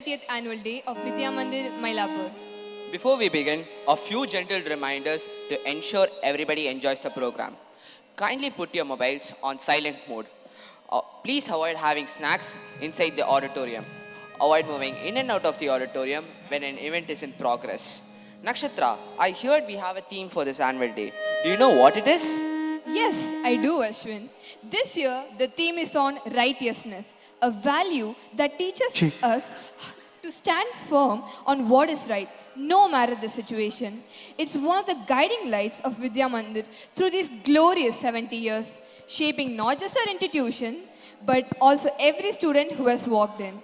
30th Annual Day of Vidya Mandir, Mylapore. Before we begin, a few gentle reminders to ensure everybody enjoys the program. Kindly put your mobiles on silent mode. Please avoid having snacks inside the auditorium. Avoid moving in and out of the auditorium when an event is in progress. Nakshatra, I heard we have a theme for this annual day. Do you know what it is? Yes, I do, Ashwin. This year, the theme is on righteousness, a value that teaches us to stand firm on what is right, no matter the situation. It's one of the guiding lights of Vidya Mandir through these glorious 70 years, shaping not just our institution, but also every student who has walked in.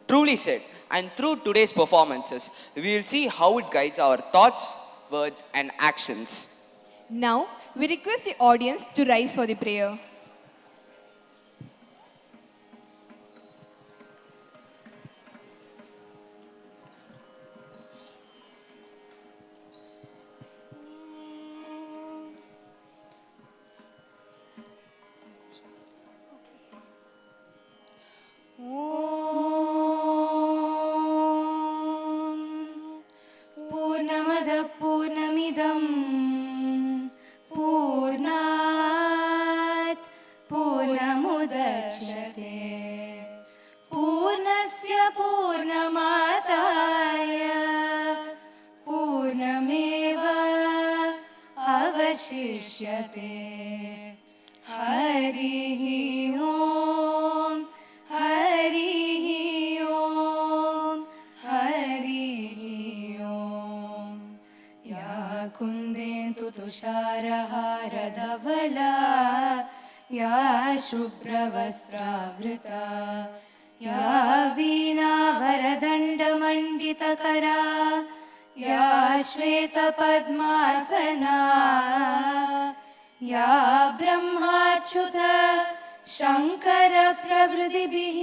Truly said. And through today's performances, we will see how it guides our thoughts, words, and actions. Now, we request the audience to rise for the prayer. पूर्णमदः पूर्णमिदं पूर्णात् पूर्णमुदच्यते पूर्णस्य पूर्णमादाय पूर्णमेव अवशिष्यते हरिः ओम् हरिः ओम् हरिः ओम् या कुन्देन्दु तुषारहारधवला या शुभ्रवस्त्रावृता या वीणावरदण्डमण्डितकरा या श्वेतपद्मासना या ब्रह्माच्युत शङ्करप्रभृतिभिः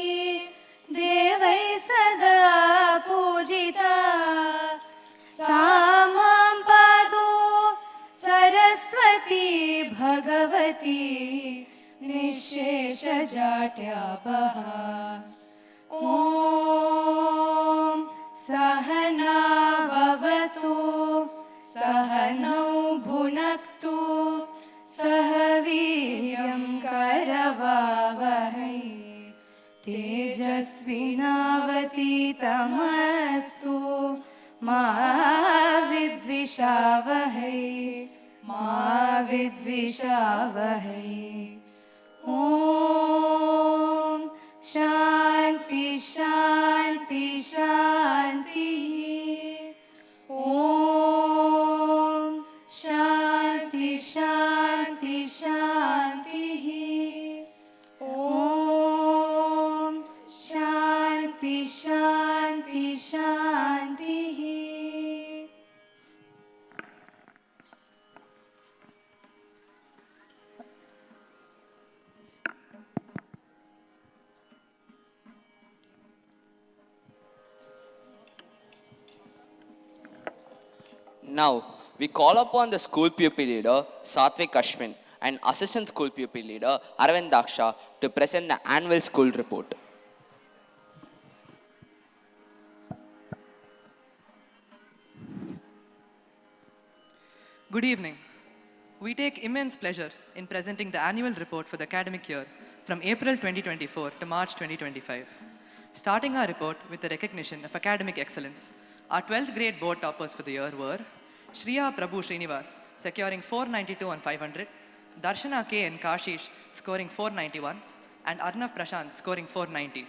देवैः सदा पूजिता सा मां पातु सरस्वती भगवती निःशेषजाट्यापः ॐ सहना भवतु सहनौ भुनक्तु सह वीर्यं करवावहै तेजस्विनावतीतमस्तु मा विद्विषावहै मा विद्विषावहै ॐ शान्ति शान्ति शान्तिः ॐ शान्ति शान्ति शान्तिः ॐ शान्ति शान्ति शान्तिः Now, we call upon the school pupil leader Satvik Ashwin and assistant school pupil leader Aravind Daksha to present the annual school report. Good evening. We take immense pleasure in presenting the annual report for the academic year from April 2024 to March 2025. Starting our report with the recognition of academic excellence, our 12th grade board toppers for the year were Shriya Prabhu Srinivas securing 492 on 500, Darshana K. and Kashish scoring 491, and Arnav Prashant scoring 490.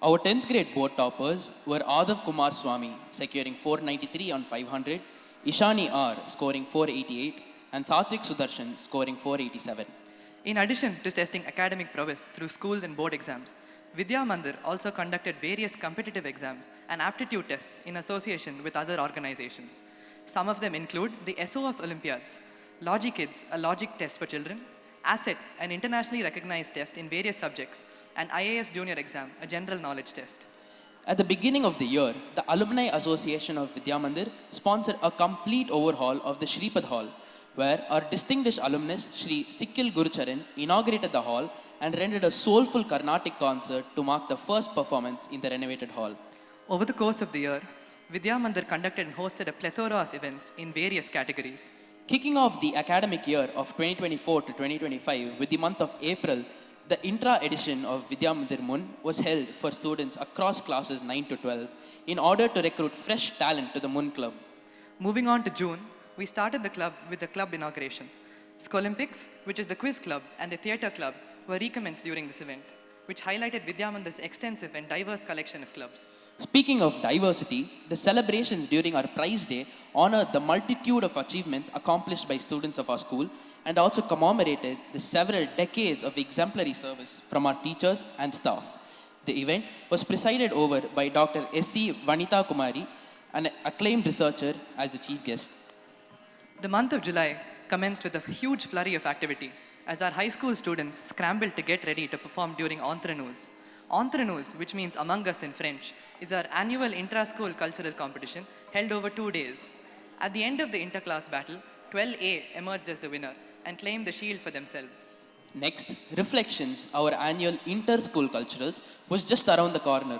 Our 10th grade board toppers were Adav Kumar Swami securing 493 on 500, Ishani R scoring 488, and Satvik Sudarshan scoring 487. In addition to testing academic prowess through school and board exams, Vidya Mandir also conducted various competitive exams and aptitude tests in association with other organizations. Some of them include the SO of Olympiads, Logikids, a logic test for children, ASSET, an internationally recognized test in various subjects, and IAS Junior Exam, a general knowledge test. At the beginning of the year, the Alumni Association of Vidya Mandir sponsored a complete overhaul of the Shripad Hall, where our distinguished alumnus Shri Sikkil Gurucharan inaugurated the hall and rendered a soulful Carnatic concert to mark the first performance in the renovated hall. Over the course of the year, Vidya Mandir conducted and hosted a plethora of events in various categories. Kicking off the academic year of 2024 to 2025 with the month of April, the intra edition of Vidya Mandir Mun was held for students across classes 9 to 12 in order to recruit fresh talent to the Mun Club. Moving on to June, we started the club with the club inauguration. Scholympics, which is the quiz club, and the theatre club were recommenced during this event, which highlighted Vidya Mandir's extensive and diverse collection of clubs. Speaking of diversity, the celebrations during our prize day honored the multitude of achievements accomplished by students of our school and also commemorated the several decades of exemplary service from our teachers and staff. The event was presided over by Dr. S.C. Vanitha Kumari, an acclaimed researcher, as the chief guest. The month of July commenced with a huge flurry of activity as our high school students scrambled to get ready to perform during Entre Nous. Entre Nous, which means Among Us in French, is our annual intra-school cultural competition held over 2 days. At the end of the inter-class battle, 12A emerged as the winner and claimed the shield for themselves. Next, Reflections, our annual inter-school culturals, was just around the corner.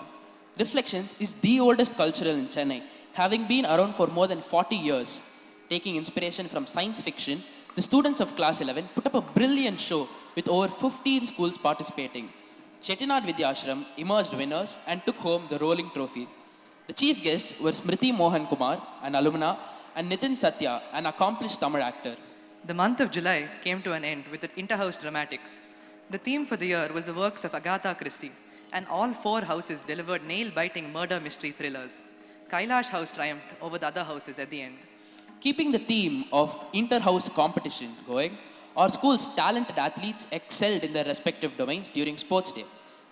Reflections is the oldest cultural in Chennai, having been around for more than 40 years. Taking inspiration from science fiction, the students of class 11 put up a brilliant show with over 15 schools participating. Chettinad Vidyashram emerged winners and took home the rolling trophy. The chief guests were Smriti Mohan Kumar, an alumna, and Nitin Satya, an accomplished Tamil actor. The month of July came to an end with the inter-house dramatics. The theme for the year was the works of Agatha Christie, and all 4 houses delivered nail-biting murder mystery thrillers. Kailash House triumphed over the other houses at the end. Keeping the theme of inter-house competition going, our school's talented athletes excelled in their respective domains during sports day.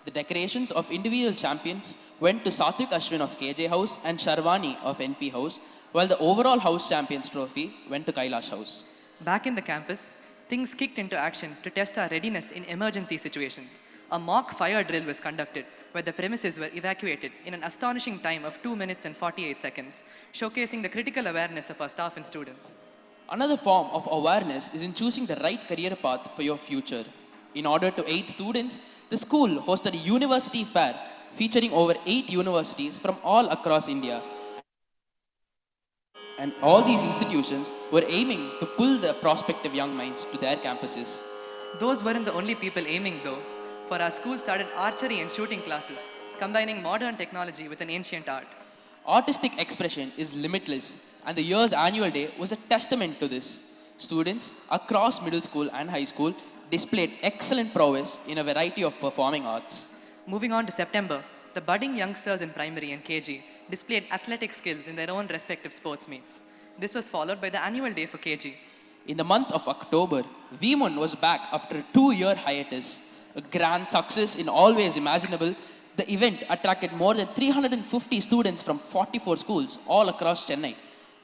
The decorations of individual champions went to Satvik Ashwin of KJ House and Sharvani of NP House, while the overall house champions trophy went to Kailash House. Back in the campus, things kicked into action to test our readiness in emergency situations. A mock fire drill was conducted where the premises were evacuated in an astonishing time of 2 minutes and 48 seconds, showcasing the critical awareness of our staff and students. Another form of awareness is in choosing the right career path for your future. In order to aid students, the school hosted a university fair featuring over 8 universities from all across India. And all these institutions were aiming to pull the prospective young minds to their campuses. Those weren't the only people aiming though, for our school started archery and shooting classes, combining modern technology with an ancient art. Artistic expression is limitless, and the year's annual day was a testament to this. Students across middle school and high school displayed excellent prowess in a variety of performing arts. Moving on to September, the budding youngsters in primary and KG displayed athletic skills in their own respective sports meets. This was followed by the annual day for KG. In the month of October, VMUN was back after a 2-year hiatus. A grand success in all ways imaginable, the event attracted more than 350 students from 44 schools all across Chennai.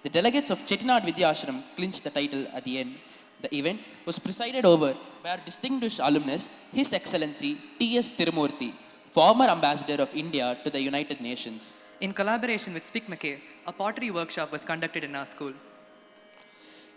The delegates of Chettinad Vidyashram clinched the title at the end. The event was presided over by our distinguished alumnus, His Excellency T.S. Tirumurthy, former ambassador of India to the United Nations. In collaboration with Spick McKay, a pottery workshop was conducted in our school.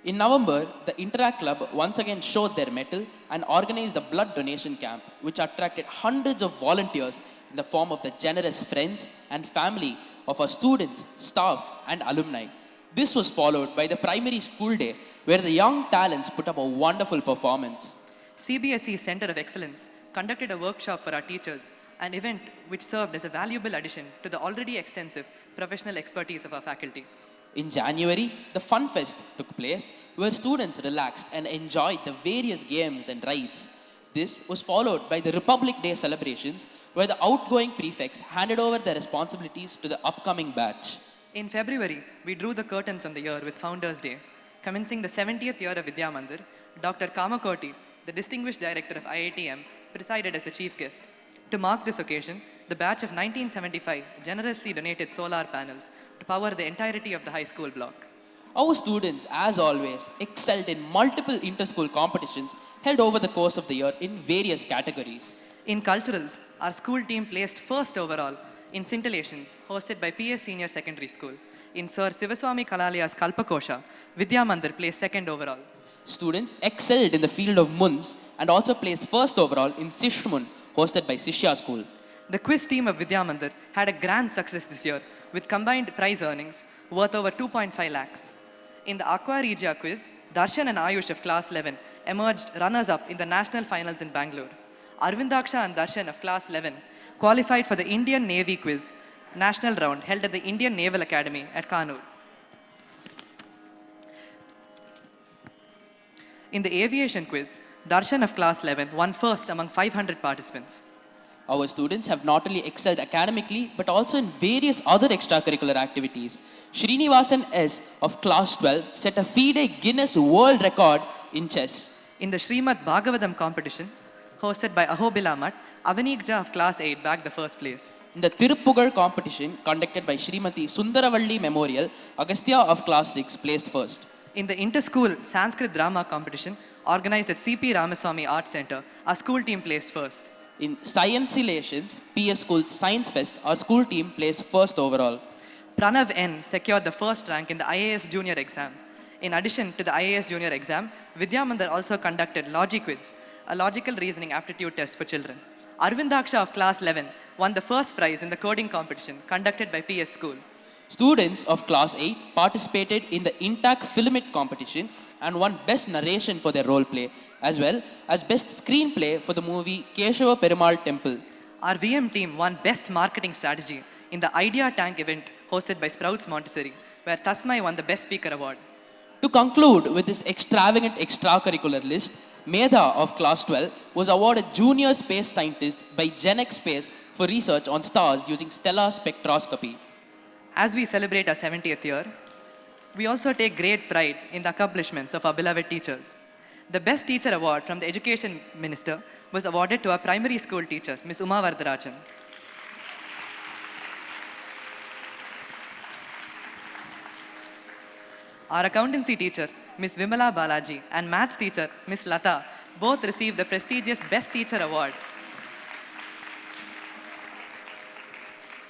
In November, the Interact Club once again showed their mettle and organized a blood donation camp, which attracted hundreds of volunteers in the form of the generous friends and family of our students, staff, and alumni. This was followed by the primary school day, where the young talents put up a wonderful performance. CBSE's Center of Excellence conducted a workshop for our teachers, an event which served as a valuable addition to the already extensive professional expertise of our faculty. In January, the Fun Fest took place, where students relaxed and enjoyed the various games and rides. This was followed by the Republic Day celebrations, where the outgoing prefects handed over their responsibilities to the upcoming batch. In February, we drew the curtains on the year with Founders Day. Commencing the 70th year of Vidya Mandir, Dr. Kamakoti, the distinguished director of IITM, presided as the chief guest. To mark this occasion, the batch of 1975 generously donated solar panels to power the entirety of the high school block. Our students, as always, excelled in multiple inter-school competitions held over the course of the year in various categories. In culturals, our school team placed first overall in scintillations hosted by PS Senior Secondary School. In Sir Sivaswamy Kalalaya's Kalpakosha, Vidya Mandir placed second overall. Students excelled in the field of Muns and also placed first overall in Sishmun, hosted by Sishya School. The quiz team of Vidya Mandir had a grand success this year with combined prize earnings worth over 2.5 lakhs. In the Aqua Regia quiz, Darshan and Ayush of class 11 emerged runners-up in the national finals in Bangalore. Arvindaksha and Darshan of class 11 qualified for the Indian Navy quiz national round held at the Indian Naval Academy at Kannur. In the aviation quiz, Darshan of class 11 won first among 500 participants. Our students have not only excelled academically but also in various other extracurricular activities. Srinivasan S. of class 12 set a FIDE Guinness World Record in chess. In the Srimad Bhagavatam competition, hosted by Ahobila Mat, Avanikja of class 8 bagged the first place. In the Tiruppugar competition conducted by Srimati Sundaravalli Memorial, Agastya of class 6 placed first. In the inter-school Sanskrit drama competition organized at CP Ramaswamy Arts Center, our school team placed first. In Science Relations, PS School's Science Fest, our school team placed first overall. Pranav N secured the first rank in the IAS Junior exam. In addition to the IAS Junior exam, Vidya Mandir also conducted Logiquiz, a logical reasoning aptitude test for children. Arvindaksha of class 11 won the first prize in the coding competition conducted by PS School. Students of class 8 participated in the Intac Filmic competition and won Best Narration for their role play, as well as Best Screenplay for the movie Keshava Perumal Temple. Our VM team won Best Marketing Strategy in the Idea Tank event hosted by Sprouts Montessori, where Tasmai won the Best Speaker Award. To conclude with this extravagant extracurricular list, Medha of class 12 was awarded Junior Space Scientist by GenX Space for research on stars using stellar spectroscopy. As we celebrate our 70th year, we also take great pride in the accomplishments of our beloved teachers. The Best Teacher Award from the Education Minister was awarded to our primary school teacher, Ms. Uma Vardarajan. Our accountancy teacher, Ms. Vimala Balaji, and maths teacher, Ms. Lata, both received the prestigious Best Teacher Award.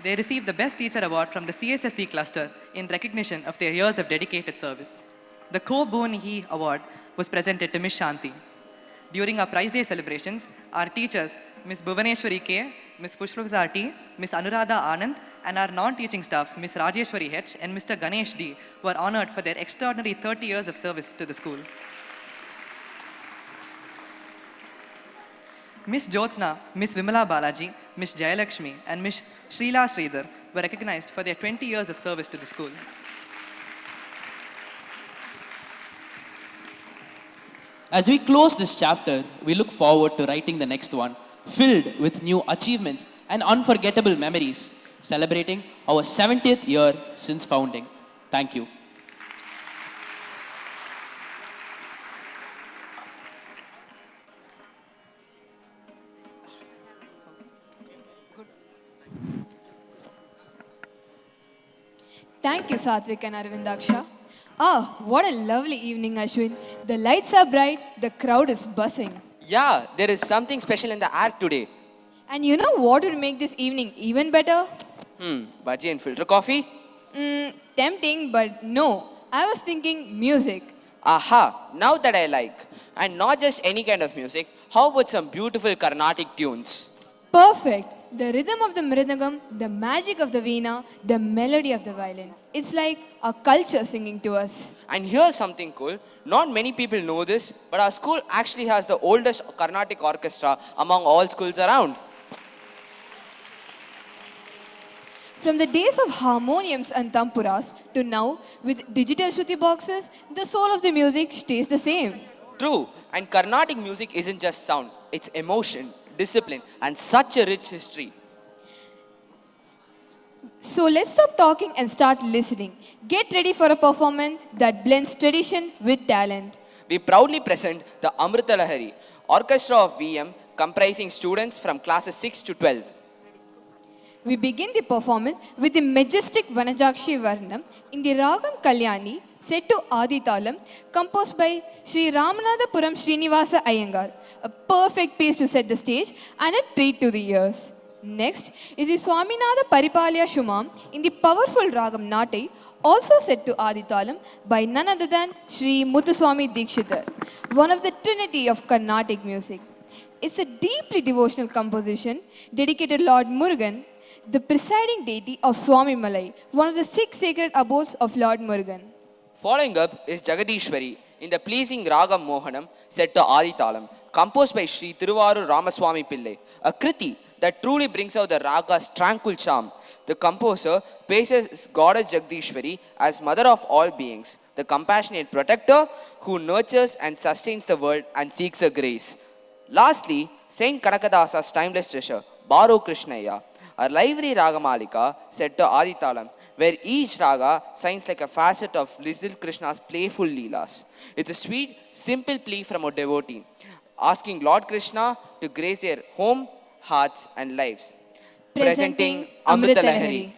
They received the Best Teacher Award from the CSSE cluster in recognition of their years of dedicated service. The Ko Boon Hee Award was presented to Ms. Shanti. During our Prize Day celebrations, our teachers, Ms. Bhuvaneshwari K, Ms. Pushpavasa T, Ms. Anuradha Anand, and our non-teaching staff, Ms. Rajeshwari H and Mr. Ganesh D, were honored for their extraordinary 30 years of service to the school. Ms. Jyotsna, Ms. Vimala Balaji, Ms. Jayalakshmi, and Ms. Srila Sridhar were recognized for their 20 years of service to the school. As we close this chapter, we look forward to writing the next one, filled with new achievements and unforgettable memories, celebrating our 70th year since founding. Thank you. Thank you, Satvik and Arvindaksha. Ah, what a lovely evening, Ashwin. The lights are bright, the crowd is buzzing. Yeah, there is something special in the air today. And you know what would make this evening even better? Bhaji and filter coffee? Tempting, but no. I was thinking music. Aha, now that I like. And not just any kind of music, how about some beautiful Carnatic tunes? Perfect. The rhythm of the mridangam, the magic of the veena, the melody of the violin. It's like a culture singing to us. And here's something cool. Not many people know this, but our school actually has the oldest Carnatic orchestra among all schools around. From the days of harmoniums and tampuras to now, with digital shruti boxes, the soul of the music stays the same. True, and Carnatic music isn't just sound, it's emotion, discipline, and such a rich history. So let's stop talking and start listening. Get ready for a performance that blends tradition with talent. We proudly present the Amrita Lahari, Orchestra of VM, comprising students from classes 6 to 12. We begin the performance with the majestic Vanajakshi Varnam in the Ragam Kalyani set to Adi Talam, composed by Sri Ramanathapuram Srinivasa Iyengar, a perfect piece to set the stage and a treat to the ears. Next is the Swaminatha Paripalya Shumam in the powerful Ragam Natai, also set to Adi Talam by none other than Sri Muthuswami Dikshitar, one of the trinity of Carnatic music. is a deeply devotional composition dedicated to Lord Murugan, the presiding deity of Swami Malai, one of the 6 sacred abodes of Lord Murugan. Following up is Jagadishwari in the pleasing Raga Mohanam set to Adi Talam, composed by Sri Tiruvaru Ramaswamy Pillai, a kriti that truly brings out the raga's tranquil charm. The composer praises Goddess Jagadishwari as mother of all beings, the compassionate protector who nurtures and sustains the world and seeks her grace. Lastly, Saint Kanakadasa's timeless treasure, Baro Krishnaya, a lively Ragamalika set to Aditalam, where each raga shines like a facet of little Krishna's playful leelas. It's a sweet, simple plea from a devotee, asking Lord Krishna to grace their home, hearts, and lives. Presenting Amrita Lahari.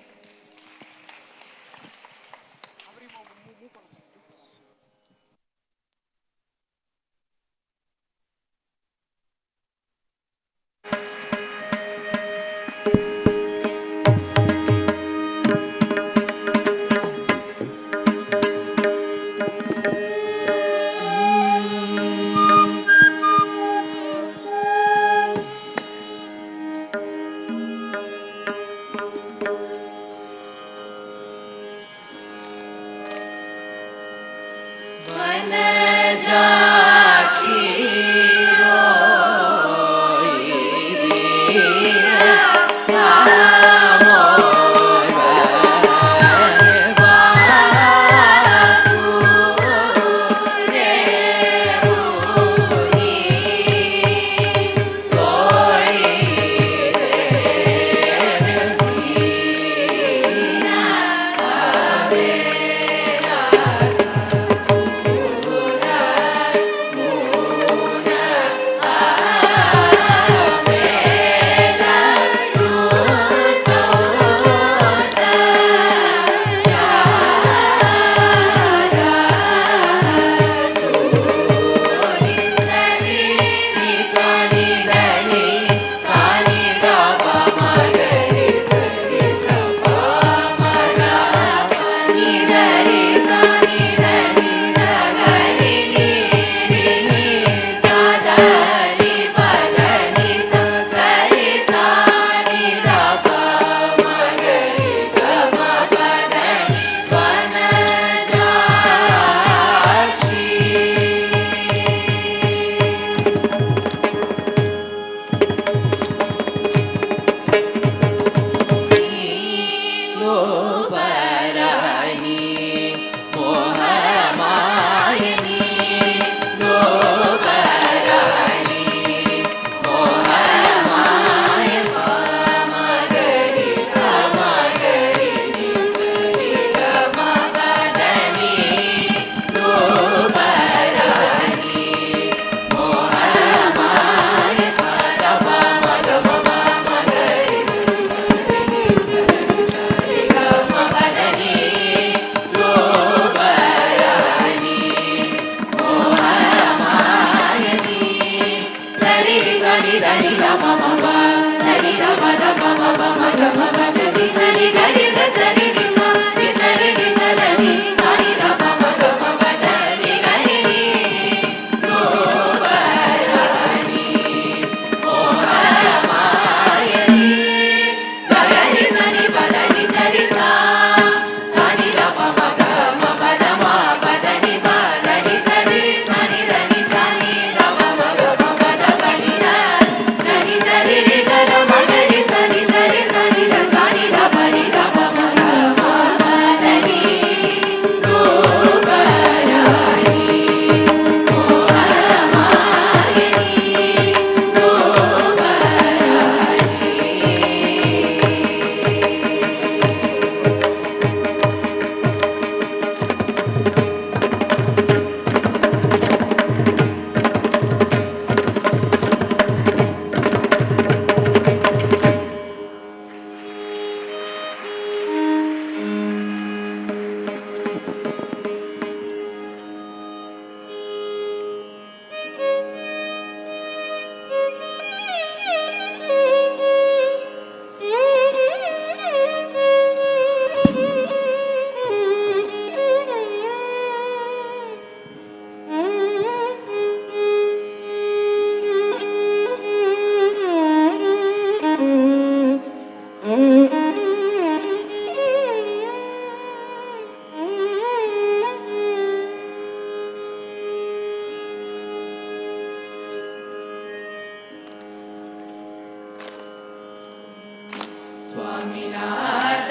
Swaminath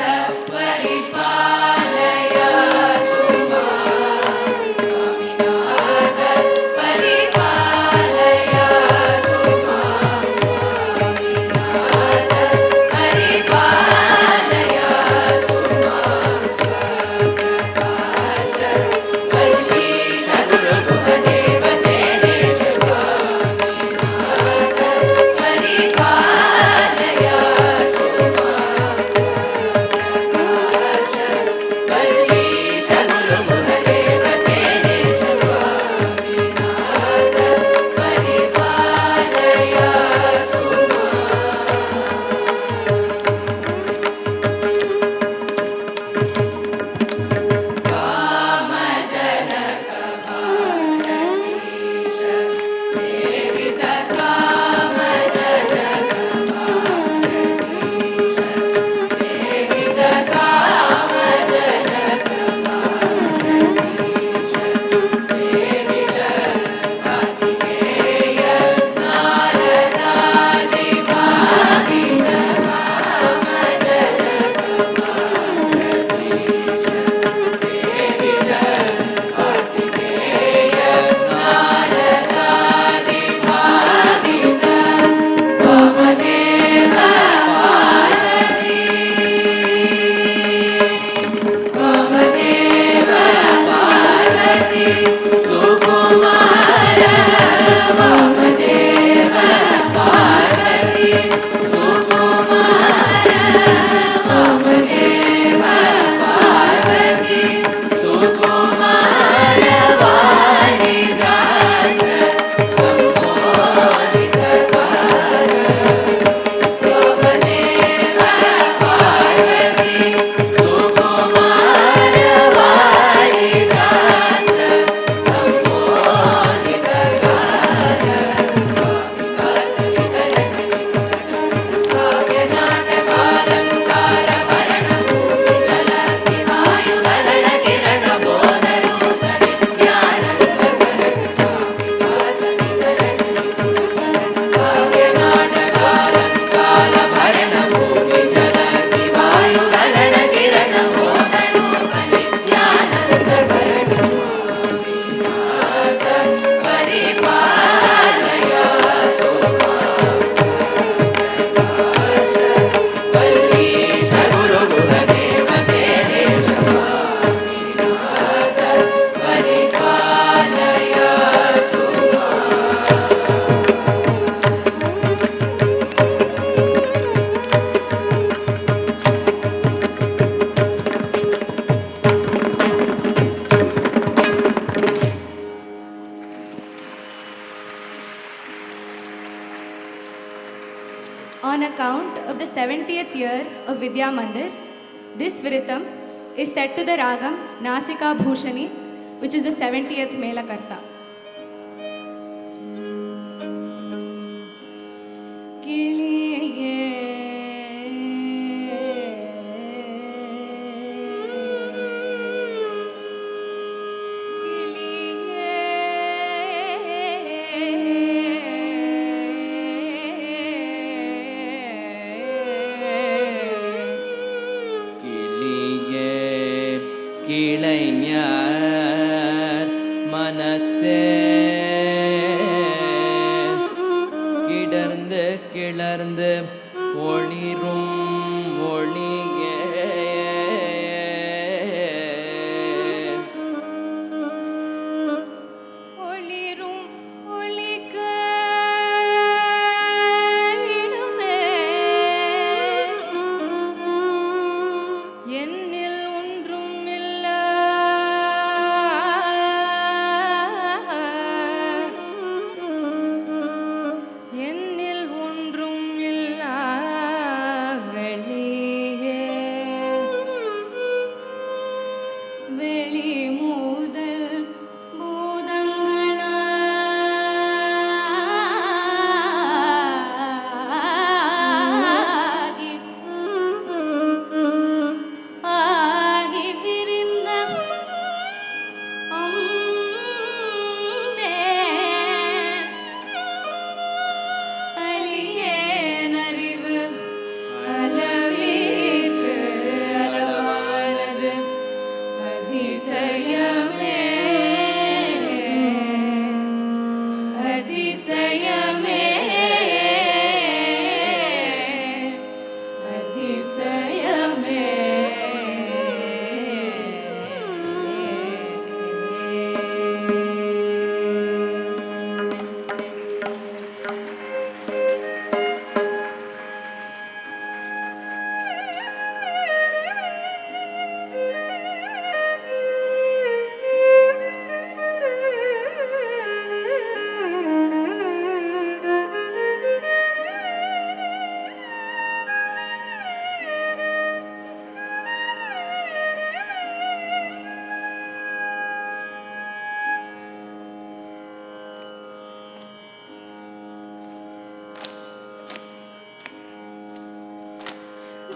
परिपालय सुमां Swaminath परिपालय सुमां Swaminath परिपालय सुमां स्वप्रकाश वल्लीश गुरुगुहदेव सेनेश Swaminath परिपालय सुमां स्वप्रकाश वल्लीश गुरुगुहदेव सेनेश Swaminath परिपालय कामजनक भारतीश सेवित कामजनक भारतीश सेवित कामजनक भारतीश सेवित Kartikeya नारदादि भावित कामजनक भारतीश सेवित Kartikeya नारदादि भावित Vamdev Parvati Vamdev Parvati Sukumar Vamdev Parvati Sukumar Vamdev Parvati Sukumar वाणिजास्त्र संमोहितकार Vamdev Parvati Sukumar वाणिजास्त्र संमोहितकार Swami काव्यनाटकालङ्कार भरणभूमि जलति वायुगगन Kiran बोधरूप नित्यानन्दकरण Swami काव्यनाटकालङ्कार भरणभूमि जलति वायुगगन Kiran बोधरूप नित्यानन्दकरण Swaminath परिपालय सुमां स्वप्रकाश वल्लीश गुरुगुहदेव सेनेश Swaminath परिपालय On account of the 70th year of Vidya Mandir, this Viritam is set to the ragam Nasika Bhushani, which is the 70th Melakarta. கிளியே கிளைஞர் மனத்தே கிடர்ந்து கிளர்ந்து ஒளிரும் ஒளியே ஒளிரும் ஒளிக்க இடுமே என்னில் ஒன்றும் இல்ல என்னில் ஒன்றும் இல்ல வெளியே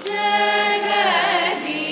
जगदीश्वरी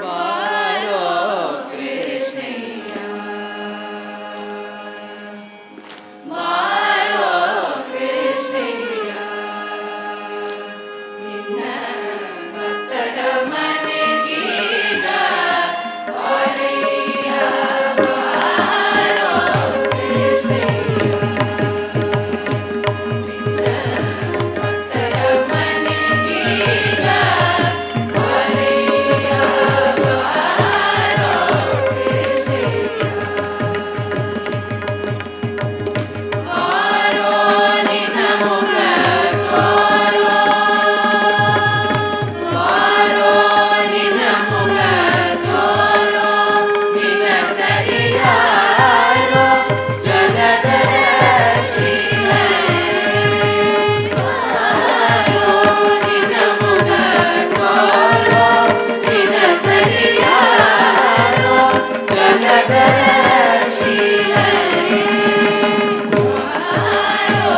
ಬಾರೋ ಕೃಷ್ಣಯ್ಯ ಬಾರೋ ಕೃಷ್ಣಯ್ಯ ನಿನ್ನ ಭಕ್ತರ ಮನೆಗೀಗ ಬಾರಯ್ಯ ಬಾರೋ ಕೃಷ್ಣಯ್ಯ ನಿನ್ನ ಭಕ್ತರ ಮನೆಗೀಗ ಬಾರಯ್ಯ ಬಾರೋ ಕೃಷ್ಣಯ್ಯ ಬಾರೋ ನಿನ್ನ ಮುಖ ತೋರೋ ಬಾರೋ ನಿನ್ನ ಮುಖ ತೋರೋ ನಿನ್ನ ಸರಿಯಾರೋ ಜಗದ ರಕ್ಷಿಯೇ ಬಾರೋ ನಿನ್ನ ಮುಖ ತೋರೋ ನಿನ್ನ ಸರಿಯಾರೋ ಜಗದ ರಕ್ಷಿಯೇ ಬಾರೋ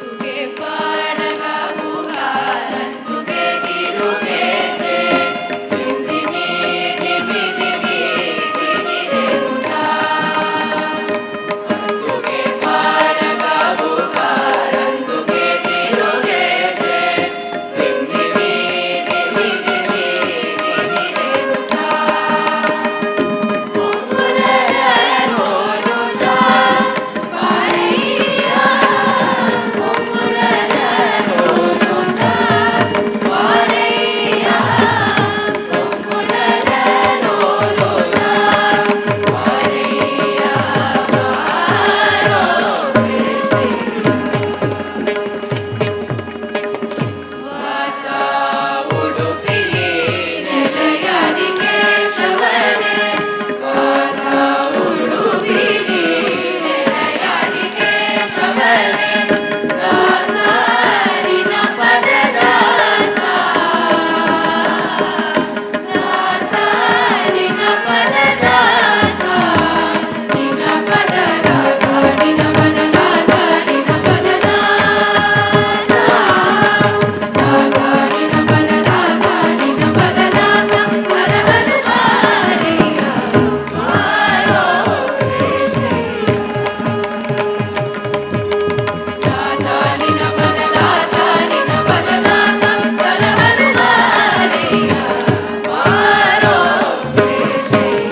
ತುಗೆ ಪಾಡಗ ಮುಗಾರಂತುಗೆ ಗಿರುಗೆ ಚೇ ದಿನಿ ದಿನಿ ದಿನಿ ದಿನಿ ರೇನುಗಾ ತುಗೆ ಪಾಡಗ ಮುಗಾರಂತುಗೆ ಗಿರುಗೆ ಚೇ ದಿನಿ ದಿನಿ ದಿನಿ ದಿನಿ ರೇನುಗಾ ಪೊಂಗುಲರೋದುದಾ ಬಾರಯ್ಯ ಪೊಂಗುಲರೋದುದಾ ಬಾರಯ್ಯ ಪೊಂಗುಲರೋದುದಾ ಬಾರಯ್ಯ ಬಾರೋ ಕೃಷ್ಣಯ್ಯ ವಾಸ ಉಡುಪಿಲಿ ನೆಲೆಯಾದಿ ಕೇಶವನೇ ವಾಸ ಉಡುಪಿಲಿ ನೆಲೆಯಾದಿ ಕೇಶವನೇ ದಾಸರಿನ ಪದದಾಸ ದಾಸರಿನ ಪದದಾಸ ನಿನ ಪದದಾಸ ನಿನ ಪದದಾಸ ನಿನ ಪದದಾಸ ದಾಸ ನಿನ ಪದದಾಸ ನಿನ ಪದದಾಸ ಹರಹರು ಮಾರಯ್ಯ ಬಾರೋ ಕೃಷ್ಣಯ್ಯ ದಾಸ ನಿನ ಪದದಾಸ ನಿನ ಪದದಾಸ ಹರಹರು ಮಾರಯ್ಯ ಬಾರೋ ಕೃಷ್ಣಯ್ಯ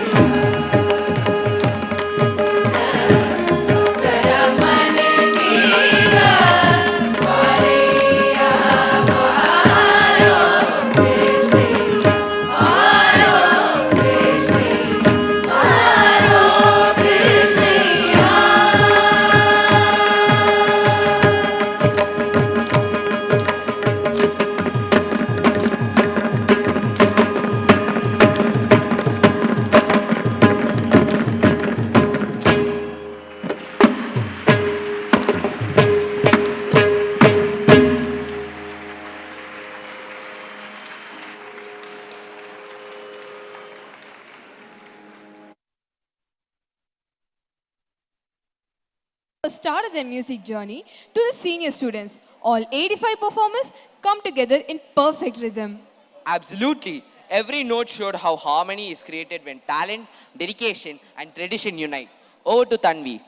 ಭಕ್ತರ ಮನೆಗೀಗ ಬಾರಯ್ಯ ಬಾರೋ ಕೃಷ್ಣಯ್ಯ ಬಾರೋ ಕೃಷ್ಣಯ್ಯ ಬಾರೋ ಕೃಷ್ಣಯ್ಯ Started their music journey to the senior students. All 85 performers come together in perfect rhythm. Absolutely. Every note showed how harmony is created when talent, dedication, and tradition unite. Over to Tanvi.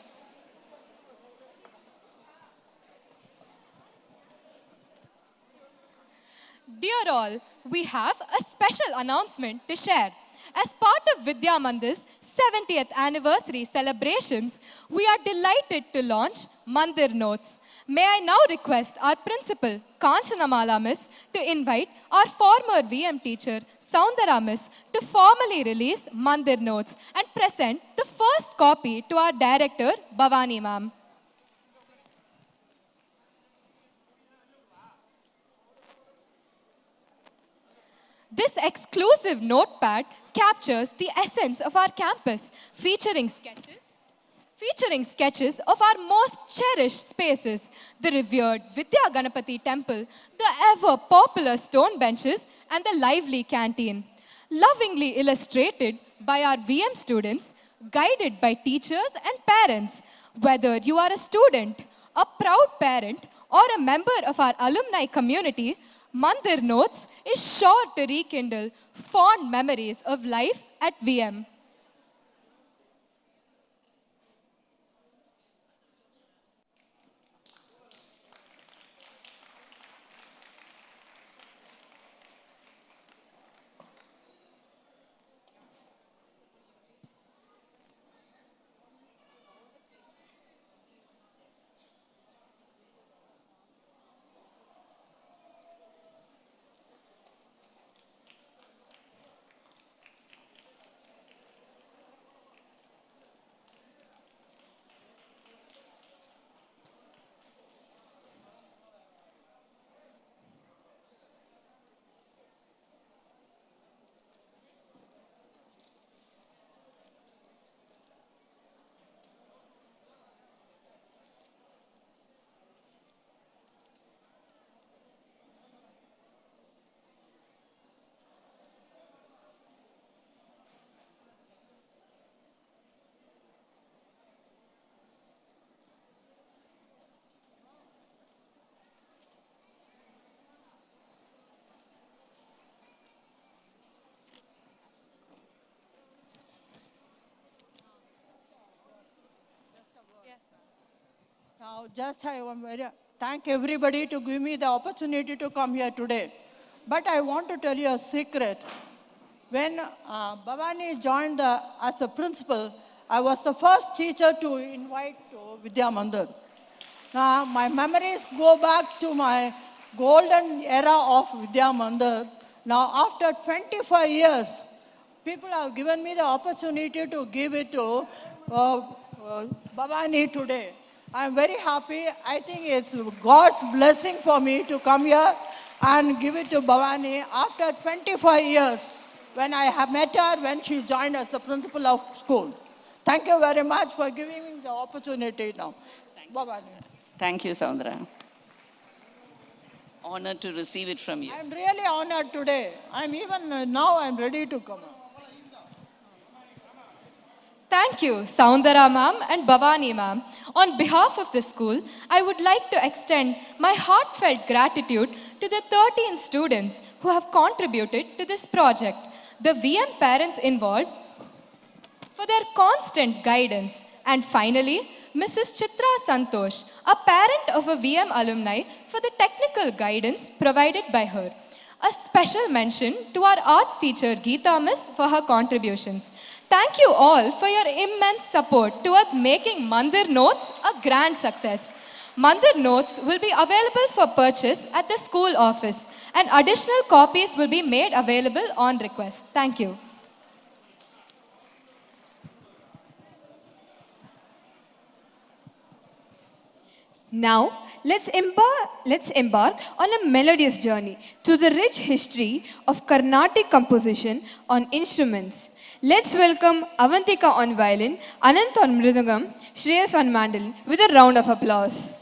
Dear all, we have a special announcement to share. As part of Vidya Mandir's 70th anniversary celebrations, we are delighted to launch Mandir Notes. May I now request our principal, Kanchanamala Miss, to invite our former VM teacher, Soundara Miss, to formally release Mandir Notes and present the first copy to our director, Bhavani Ma'am. This exclusive notepad captures the essence of our campus, featuring sketches of our most cherished spaces, the revered Vidya Ganapati temple, the ever popular stone benches, and the lively canteen. Lovingly illustrated by our VM students, guided by teachers and parents. Whether you are a student a proud parent, or a member of our alumni community, Mandir Notes is sure to rekindle fond memories of life at VM. Now, just I want to thank everybody to give me the opportunity to come here today. But I want to tell you a secret. When Bhavani joined as a principal, I was the first teacher to invite to Vidya Mandir. Now, my memories go back to my golden era of Vidya Mandir. Now, after 25 years, people have given me the opportunity to give it to Bhavani today. I'm very happy. I think it's God's blessing for me to come here and give it to Bhavani after 25 years when I have met her when she joined as the principal of school. Thank you very much for giving me the opportunity now. Bhavani. Thank you, Sandra. Honored to receive it from you. I'm really honored today. I'm even now I'm ready to come. Thank you, Soundara ma'am and Bhavani ma'am. On behalf of the school, I would like to extend my heartfelt gratitude to the 13 students who have contributed to this project, the VM parents involved for their constant guidance, and finally, Mrs. Chitra Santosh, a parent of a VM alumni, for the technical guidance provided by her. A special mention to our arts teacher Geeta Miss for her contributions. Thank you all for your immense support towards making Mandir Notes a grand success. Mandir Notes will be available for purchase at the school office, and additional copies will be made available on request. Thank you. Now, let's embark on a melodious journey through the rich history of Carnatic composition on instruments. Let's welcome Avantika on violin, Anant on mridangam, Shreyas on mandolin with a round of applause.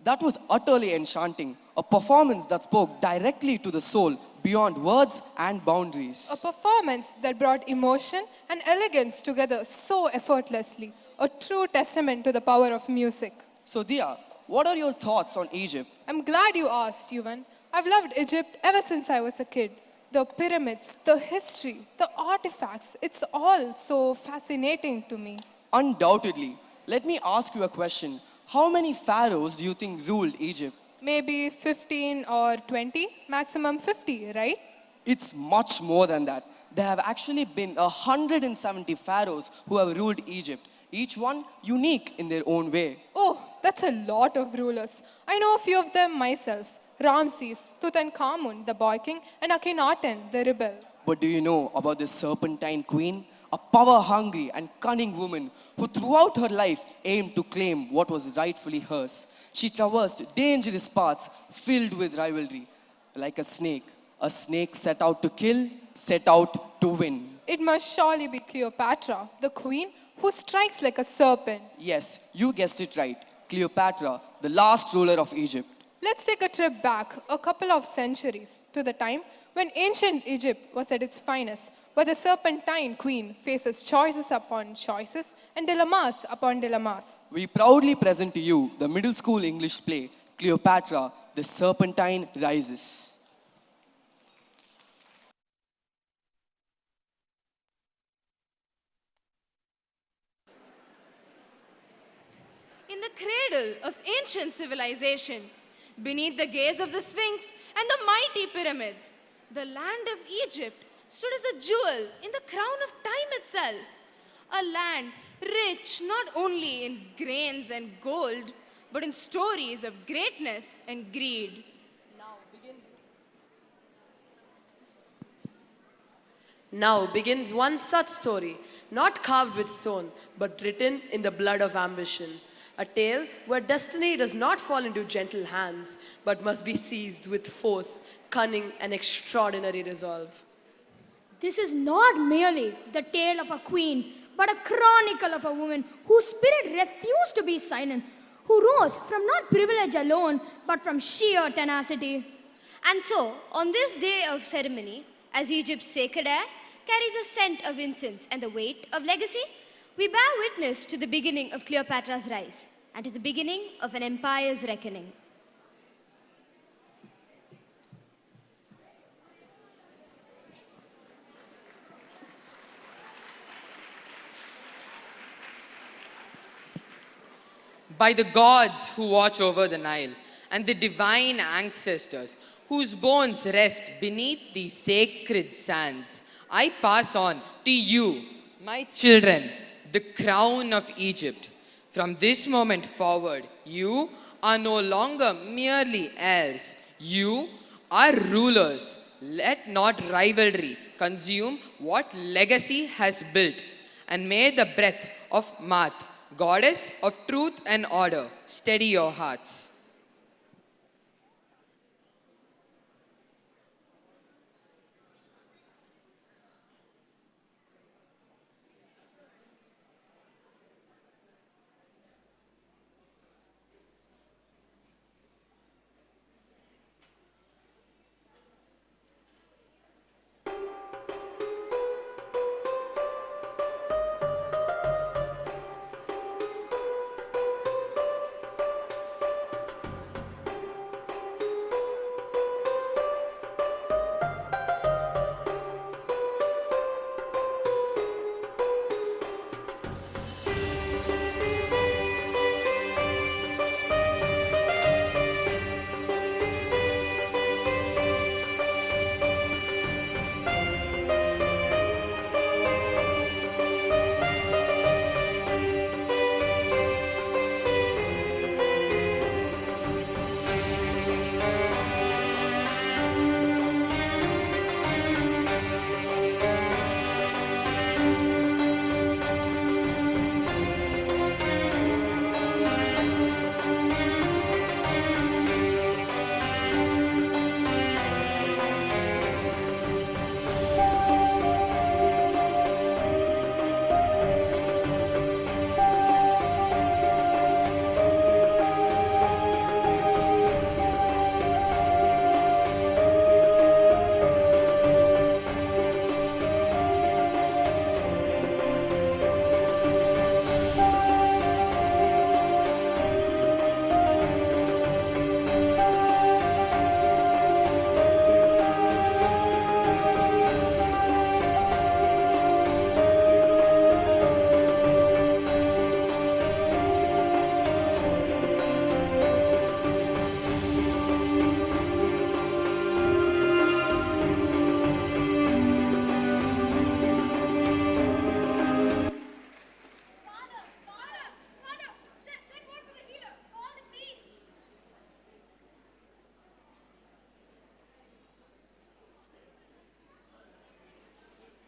That was utterly enchanting, a performance that spoke directly to the soul beyond words and boundaries. A performance that brought emotion and elegance together so effortlessly. A true testament to the power of music. So, Dia, what are your thoughts on Egypt? I'm glad you asked, Yuvan. I've loved Egypt ever since I was a kid. The pyramids, the history, the artifacts, it's all so fascinating to me. Undoubtedly. Let me ask you a question. How many pharaohs do you think ruled Egypt? Maybe 15 or 20, maximum 50, right? It's much more than that. There have actually been 170 pharaohs who have ruled Egypt, each one unique in their own way. Oh, that's a lot of rulers. I know a few of them myself. Ramses, Tutankhamun, the boy king, and Akhenaten, the rebel. But do you know about the serpentine queen? A power-hungry and cunning woman who throughout her life aimed to claim what was rightfully hers. She traversed dangerous paths filled with rivalry. Like a snake set out to kill, set out to win. It must surely be Cleopatra, the queen who strikes like a serpent. Yes, you guessed it right. Cleopatra, the last ruler of Egypt. Let's take a trip back a couple of centuries to the time when ancient Egypt was at its finest, where the serpentine queen faces choices upon choices and dilemmas upon dilemmas. We proudly present to you the middle school English play, Cleopatra, the Serpentine Rises. In the cradle of ancient civilization, beneath the gaze of the Sphinx and the mighty pyramids, the land of Egypt stood as a jewel in the crown of time itself. A land rich not only in grains and gold, but in stories of greatness and greed. Now begins one such story, not carved with stone, but written in the blood of ambition. A tale where destiny does not fall into gentle hands, but must be seized with force, cunning, and extraordinary resolve. This is not merely the tale of a queen, but a chronicle of a woman whose spirit refused to be silent, who rose from not privilege alone, but from sheer tenacity. And so, on this day of ceremony, as Egypt's sacred air carries the scent of incense and the weight of legacy, we bear witness to the beginning of Cleopatra's rise and to the beginning of an empire's reckoning. By the gods who watch over the Nile and the divine ancestors whose bones rest beneath these sacred sands, I pass on to you, my children, the crown of Egypt. From this moment forward, you are no longer merely heirs. You are rulers. Let not rivalry consume what legacy has built. And may the breath of Maat, goddess of truth and order, steady your hearts.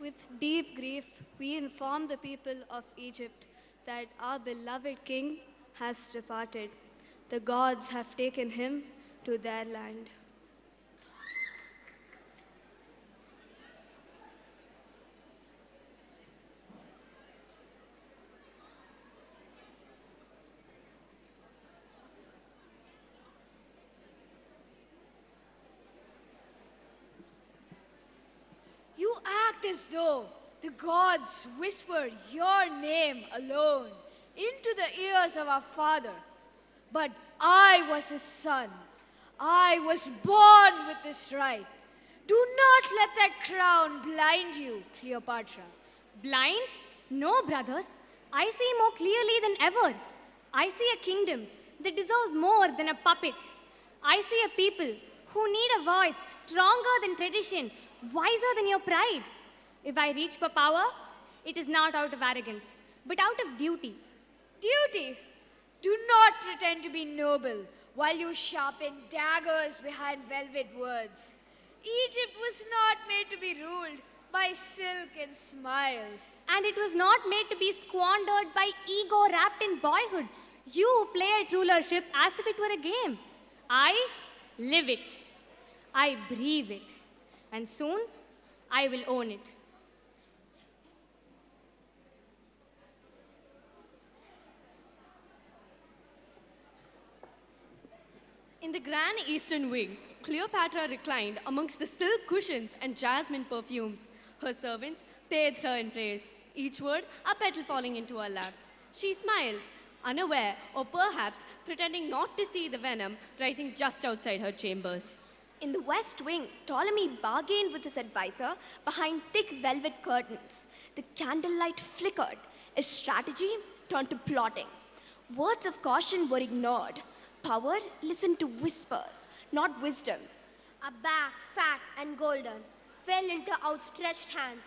With deep grief, we inform the people of Egypt that our beloved king has departed. The gods have taken him to their land. You act as though the gods whisper your name alone into the ears of our father. But I was his son. I was born with this right. Do not let that crown blind you, Cleopatra. Blind? No, brother. I see more clearly than ever. I see a kingdom that deserves more than a puppet. I see a people who need a voice stronger than tradition, wiser than your pride. If I reach for power, it is not out of arrogance, but out of duty. Duty? Do not pretend to be noble while you sharpen daggers behind velvet words. Egypt was not made to be ruled by silk and smiles. And it was not made to be squandered by ego wrapped in boyhood. You play at rulership as if it were a game. I live it. I breathe it. And soon, I will own it. In the grand eastern wing, Cleopatra reclined amongst the silk cushions and jasmine perfumes. Her servants bathed her in praise, each word a petal falling into her lap. She smiled, unaware or perhaps pretending not to see the venom rising just outside her chambers. In the west wing, Ptolemy bargained with his advisor behind thick velvet curtains. The candlelight flickered. His strategy turned to plotting. Words of caution were ignored. Power listened to whispers, not wisdom. A bag, fat and golden, fell into outstretched hands.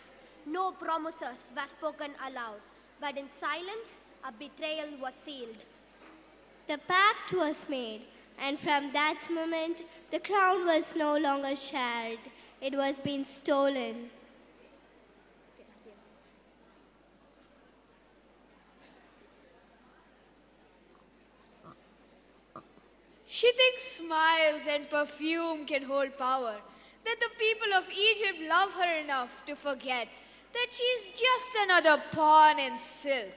No promises were spoken aloud, but in silence, a betrayal was sealed. The pact was made, and from that moment, the crown was no longer shared. It was being stolen. She thinks smiles and perfume can hold power, that the people of Egypt love her enough to forget that she is just another pawn in silk.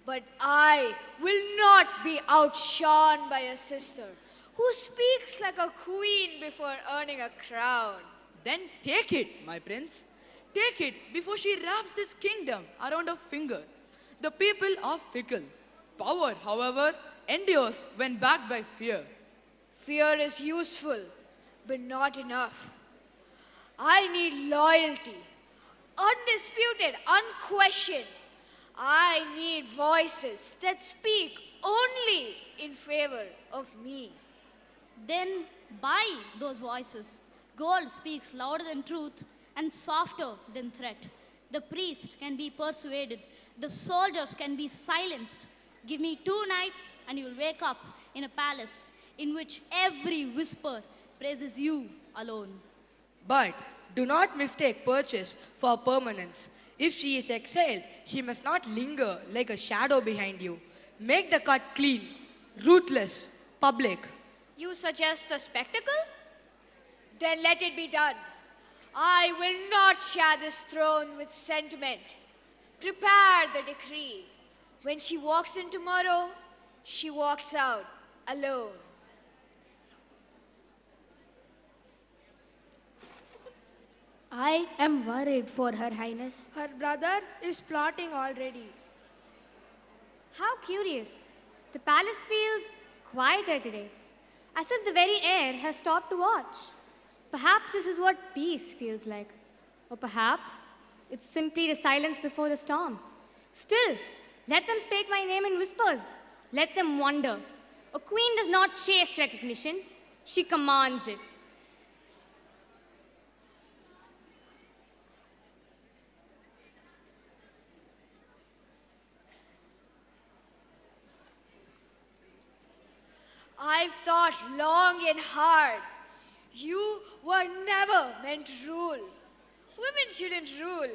But I will not be outshone by a sister who speaks like a queen before earning a crown. Then take it, my prince. Take it before she wraps this kingdom around her finger. The people are fickle. Power, however, endures when backed by fear. Fear is useful, but not enough. I need loyalty, undisputed, unquestioned. I need voices that speak only in favor of me. Then buy those voices. Gold speaks louder than truth and softer than threat. The priest can be persuaded. The soldiers can be silenced. Give me 2 nights and you will wake up in a palace in which every whisper praises you alone. But do not mistake purchase for permanence. If she is exiled, she must not linger like a shadow behind you. Make the cut clean, ruthless, public. You suggest a spectacle? Then let it be done. I will not share this throne with sentiment. Prepare the decree. When she walks in tomorrow, she walks out alone. I am worried for Her Highness. Her brother is plotting already. How curious. The palace feels quieter today, as if the very air has stopped to watch. Perhaps this is what peace feels like. Or perhaps it's simply the silence before the storm. Still, let them speak my name in whispers. Let them wonder. A queen does not chase recognition, she commands it. I've thought long and hard. You were never meant to rule. Women shouldn't rule.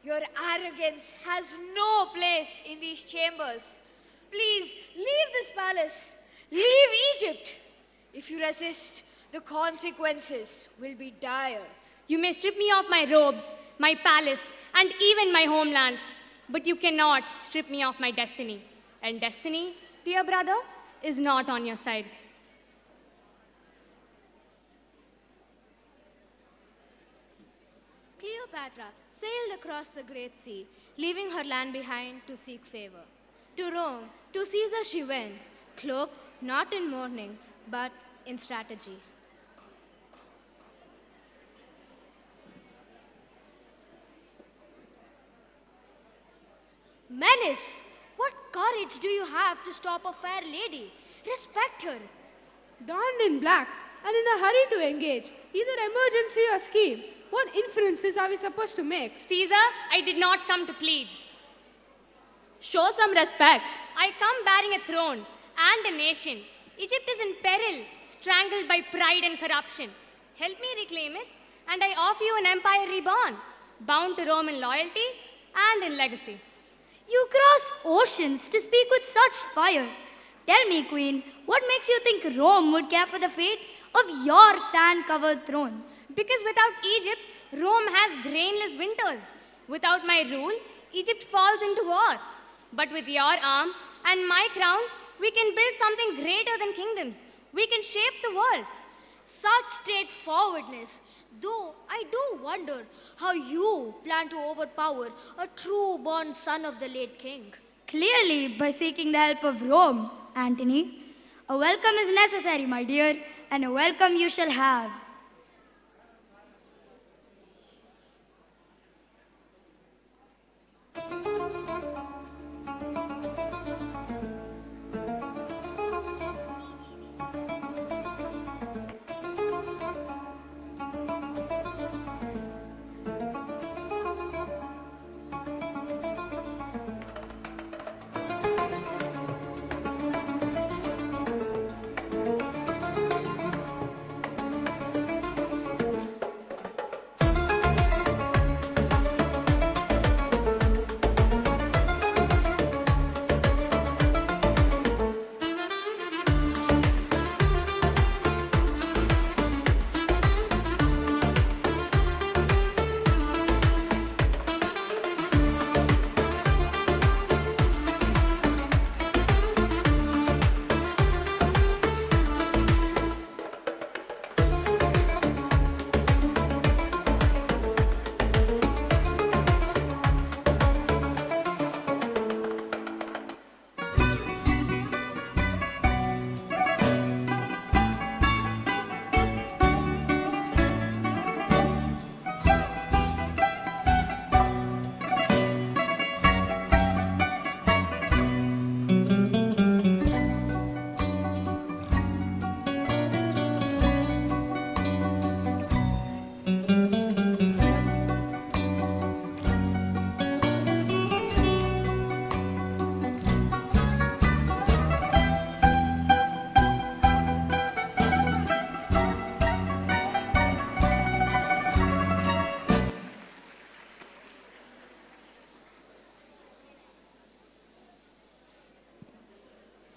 Your arrogance has no place in these chambers. Please leave this palace. Leave Egypt. If you resist, the consequences will be dire. You may strip me of my robes, my palace, and even my homeland, but you cannot strip me of my destiny. And destiny, dear brother, is not on your side. Cleopatra sailed across the Great Sea, leaving her land behind to seek favor. To Rome, to Caesar she went, cloaked not in mourning, but in strategy. Menace, what courage do you have to stop a fair lady? Respect her. Donned in black and in a hurry to engage, either emergency or scheme, what inferences are we supposed to make? Caesar, I did not come to plead. Show some respect. I come bearing a throne and a nation. Egypt is in peril, strangled by pride and corruption. Help me reclaim it, and I offer you an empire reborn, bound to Rome in loyalty and in legacy. You cross oceans to speak with such fire. Tell me, Queen, what makes you think Rome would care for the fate of your sand-covered throne? Because without Egypt, Rome has grainless winters. Without my rule, Egypt falls into war. But with your arm and my crown, we can build something greater than kingdoms. We can shape the world. Such straightforwardness. Though I do wonder how you plan to overpower a true-born son of the late king. Clearly, by seeking the help of Rome, Antony. A welcome is necessary, my dear, and a welcome you shall have.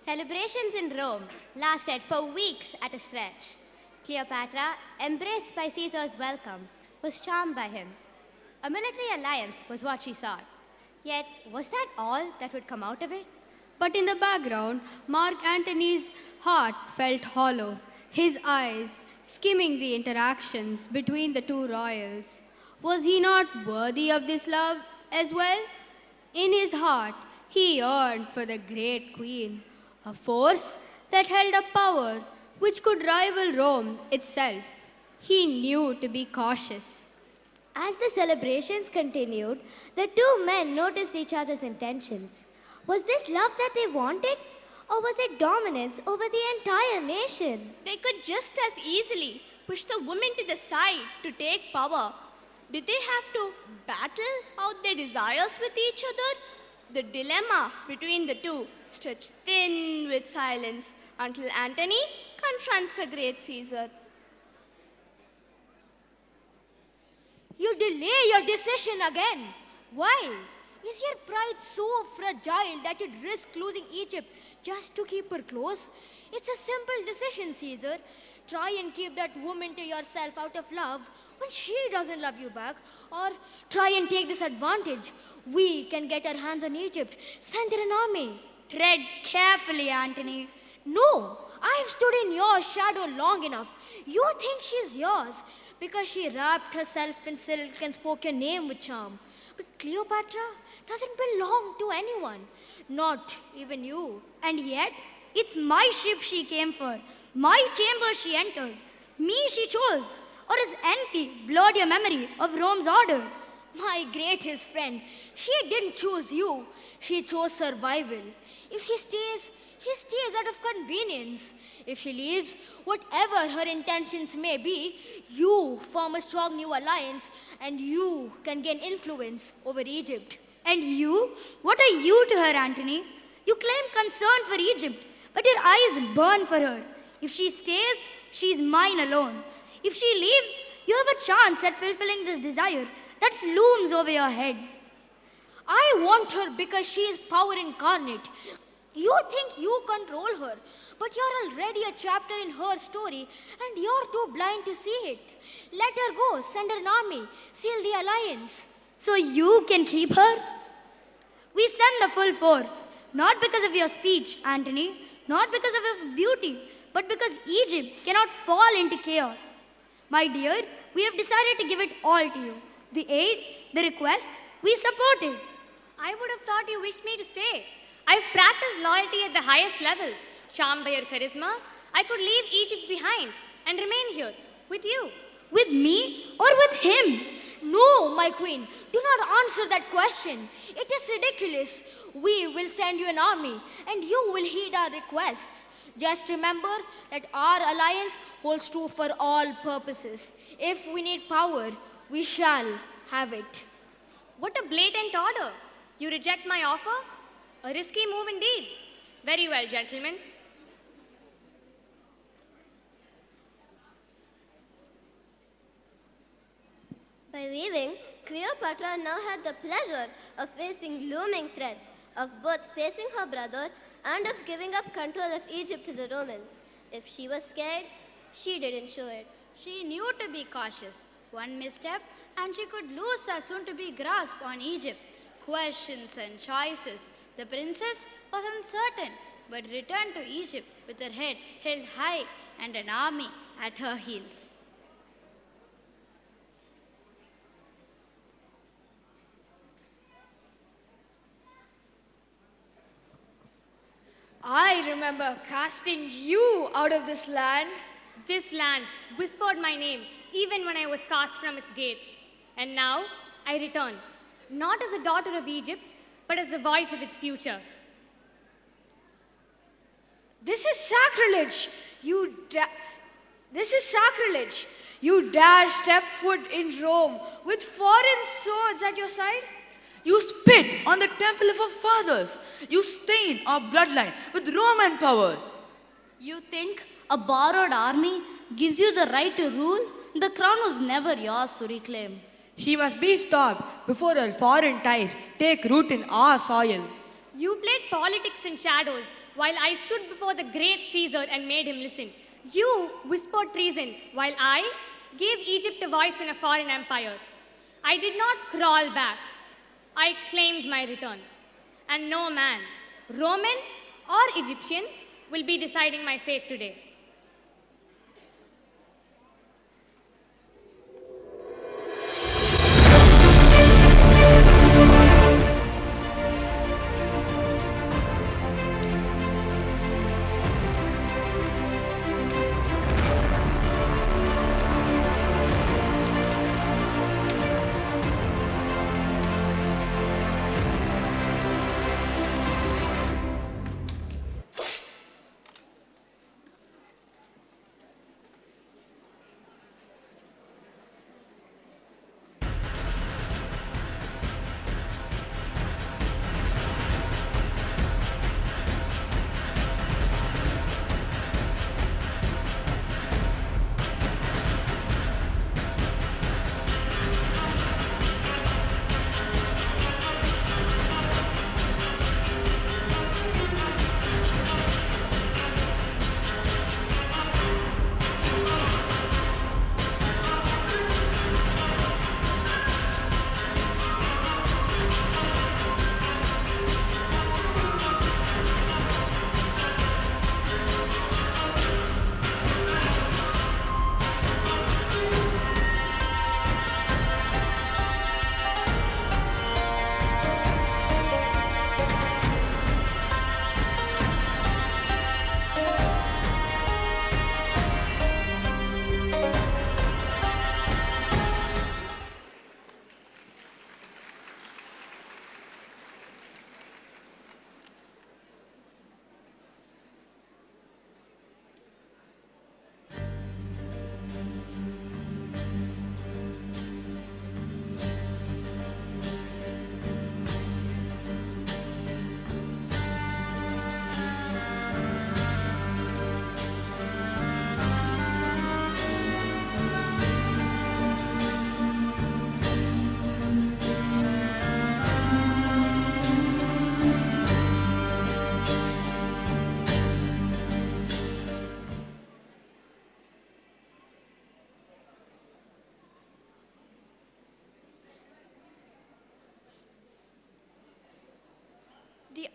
Celebrations in Rome lasted for weeks at a stretch. Cleopatra, embraced by Caesar's welcome, was charmed by him. A military alliance was what she sought. Yet, was that all that would come out of it? But in the background, Mark Antony's heart felt hollow, his eyes skimming the interactions between the two royals. Was he not worthy of this love as well? In his heart, he yearned for the great queen, a force that held a power which could rival Rome itself. He knew to be cautious. As the celebrations continued, the two men noticed each other's intentions. Was this love that they wanted? Or was it dominance over the entire nation? They could just as easily push the women to the side to take power. Did they have to battle out their desires with each other? The dilemma between the two stretched thin with silence until Antony confronts the great Caesar. You delay your decision again. Why? Is your pride so fragile that you'd risk losing Egypt just to keep her close? It's a simple decision, Caesar. Try and keep that woman to yourself out of love when she doesn't love you back, or try and take this advantage. We can get our hands on Egypt, send her an army. Tread carefully, Antony. No, I've stood in your shadow long enough. You think she's yours because she wrapped herself in silk and spoke your name with charm. But Cleopatra doesn't belong to anyone, not even you. And yet, it's my ship she came for, my chamber she entered, me she chose. Or is envy blurred your memory of Rome's order? My greatest friend, she didn't choose you. She chose survival. If she stays out of convenience. If she leaves, whatever her intentions may be, you form a strong new alliance and you can gain influence over Egypt. And you? What are you to her, Antony? You claim concern for Egypt, but your eyes burn for her. If she stays, she's mine alone. If she leaves, you have a chance at fulfilling this desire that looms over your head. I want her because she is power incarnate. You think you control her, but you're already a chapter in her story and you're too blind to see it. Let her go, send her an army, seal the alliance. So you can keep her? We send the full force, not because of your speech, Antony, not because of your beauty, but because Egypt cannot fall into chaos. My dear, we have decided to give it all to you. The aid, the request, we support it. I would have thought you wished me to stay. I've practiced loyalty at the highest levels. Charmed by your charisma, I could leave Egypt behind and remain here with you. With me or with him? No, my queen, do not answer that question. It is ridiculous. We will send you an army and you will heed our requests. Just remember that our alliance holds true for all purposes. If we need power, we shall have it. What a blatant order! You reject my offer? A risky move indeed. Very well, gentlemen. By leaving, Cleopatra now had the pleasure of facing looming threats of both facing her brother and of giving up control of Egypt to the Romans. If she was scared, she didn't show it. She knew to be cautious. One misstep, and she could lose her soon-to-be grasp on Egypt. Questions and choices. The princess was uncertain, but returned to Egypt with her head held high and an army at her heels. I remember casting you out of this land. This land whispered my name even when I was cast from its gates. And now I return, not as a daughter of Egypt, but as the voice of its future. This is sacrilege. This is sacrilege. You dare step foot in Rome with foreign swords at your side? You spit on the temple of our fathers. You stain our bloodline with Roman power. You think a borrowed army gives you the right to rule? The crown was never yours to reclaim. She must be stopped before her foreign ties take root in our soil. You played politics in shadows while I stood before the great Caesar and made him listen. You whispered treason while I gave Egypt a voice in a foreign empire. I did not crawl back. I claimed my return. And no man, Roman or Egyptian, will be deciding my fate today.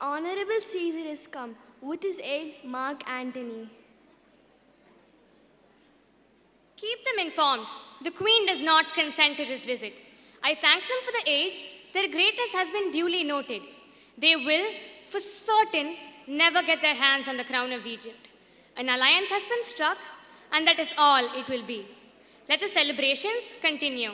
Honorable Caesar is come. With his aid, Mark Antony. Keep them informed. The Queen does not consent to this visit. I thank them for the aid. Their greatness has been duly noted. They will, for certain, never get their hands on the crown of Egypt. An alliance has been struck, and that is all it will be. Let the celebrations continue.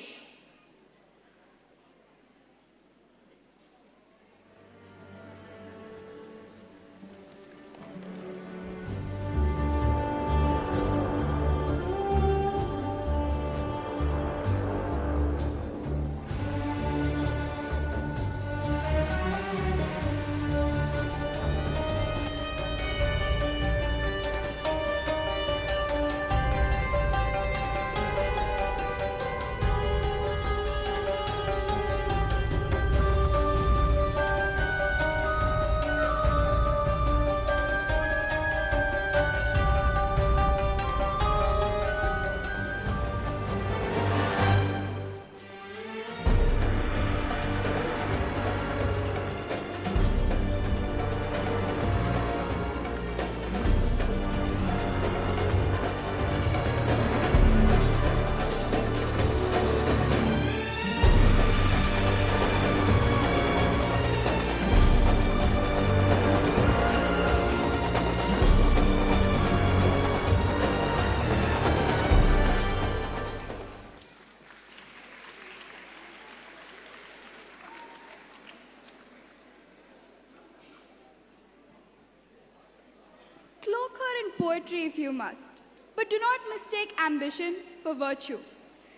Cloak her in poetry if you must, but do not mistake ambition for virtue.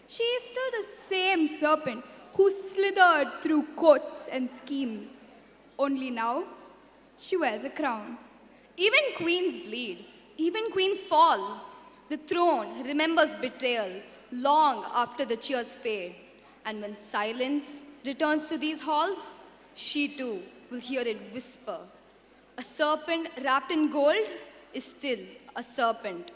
She is still the same serpent who slithered through courts and schemes. Only now, she wears a crown. Even queens bleed, even queens fall. The throne remembers betrayal long after the cheers fade. And when silence returns to these halls, she too will hear it whisper. A serpent wrapped in gold is still a serpent.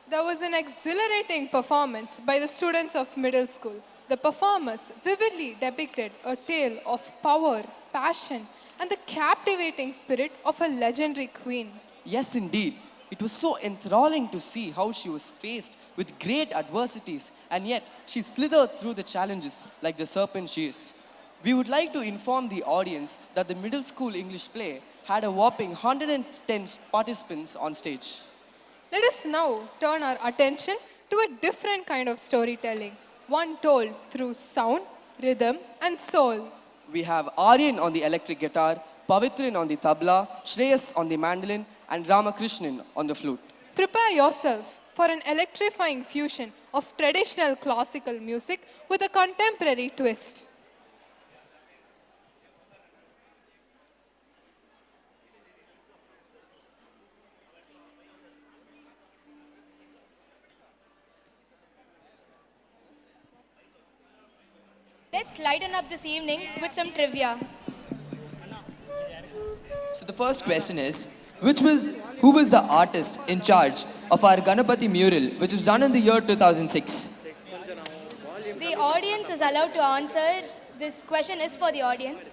There was an exhilarating performance by the students of middle school. The performers vividly depicted a tale of power, passion, and the captivating spirit of a legendary queen. Yes, indeed. It was so enthralling to see how she was faced with great adversities, and yet she slithered through the challenges like the serpent she is. We would like to inform the audience that the middle school English play had a whopping 110 participants on stage. Let us now turn our attention to a different kind of storytelling, one told through sound, rhythm, and soul. We have Aryan on the electric guitar, Pavitrin on the tabla, Shreyas on the mandolin, and Ramakrishnan on the flute. Prepare yourself for an electrifying fusion of traditional classical music with a contemporary twist. Let's lighten up this evening with some trivia. So the first question is, who was the artist in charge of our Ganapati mural, which was done in the year 2006? The audience is allowed to answer, this question is for the audience.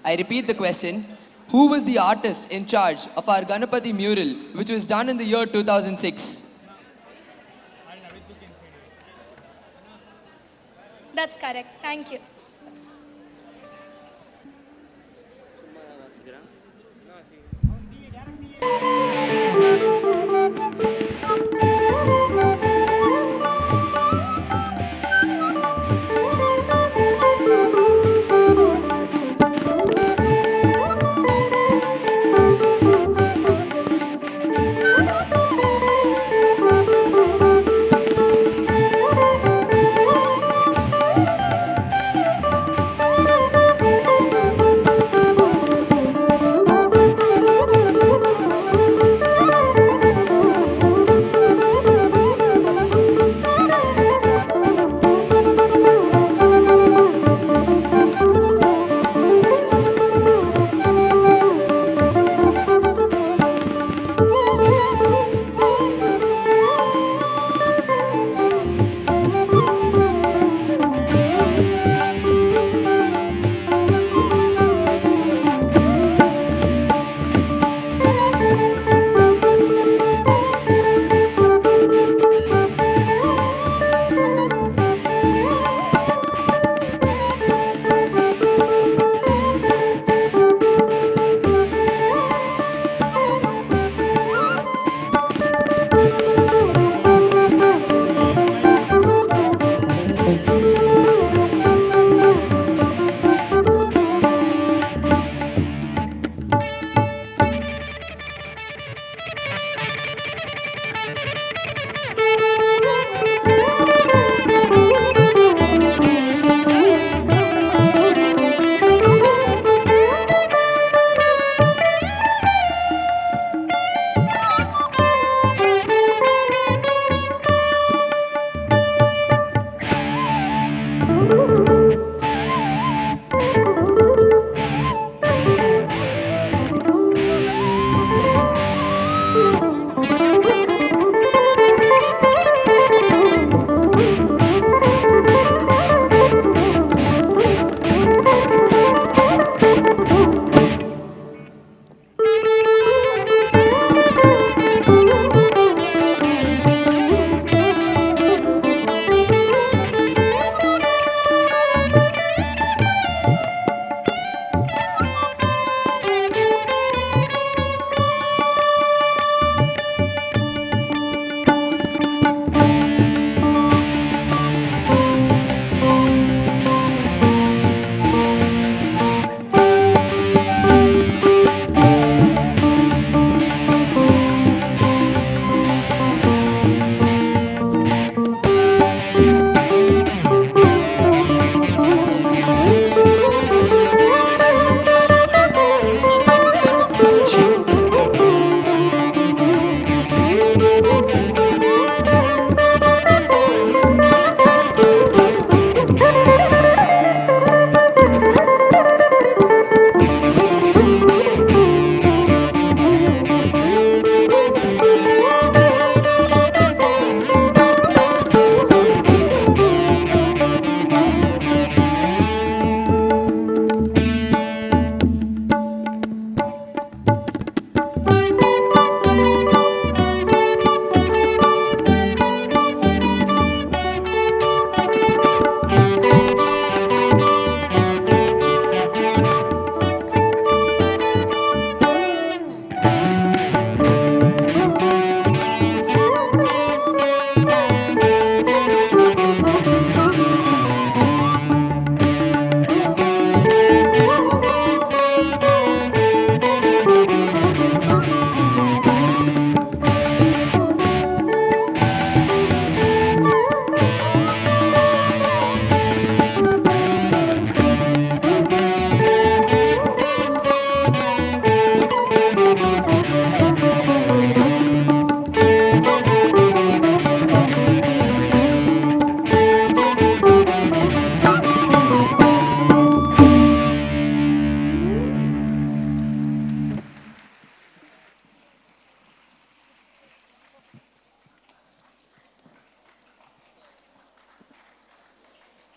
I repeat the question. Who was the artist in charge of our Ganapati mural, which was done in the year 2006? That's correct. Thank you.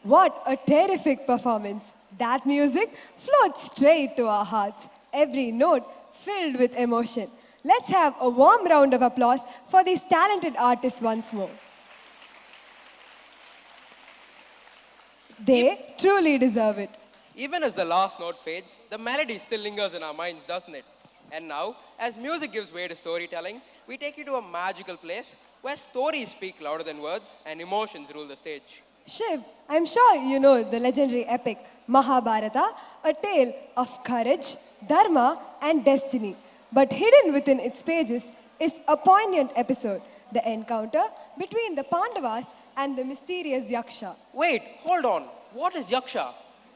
What a terrific performance. That music flowed straight to our hearts, every note filled with emotion. Let's have a warm round of applause for these talented artists once more. They truly deserve it. Even as the last note fades, the melody still lingers in our minds, doesn't it? And now, as music gives way to storytelling, we take you to a magical place where stories speak louder than words and emotions rule the stage. Shiv, I'm sure you know the legendary epic Mahabharata, a tale of courage, dharma, and destiny. But hidden within its pages is a poignant episode, the encounter between the Pandavas and the mysterious Yaksha. Wait, hold on. What is Yaksha?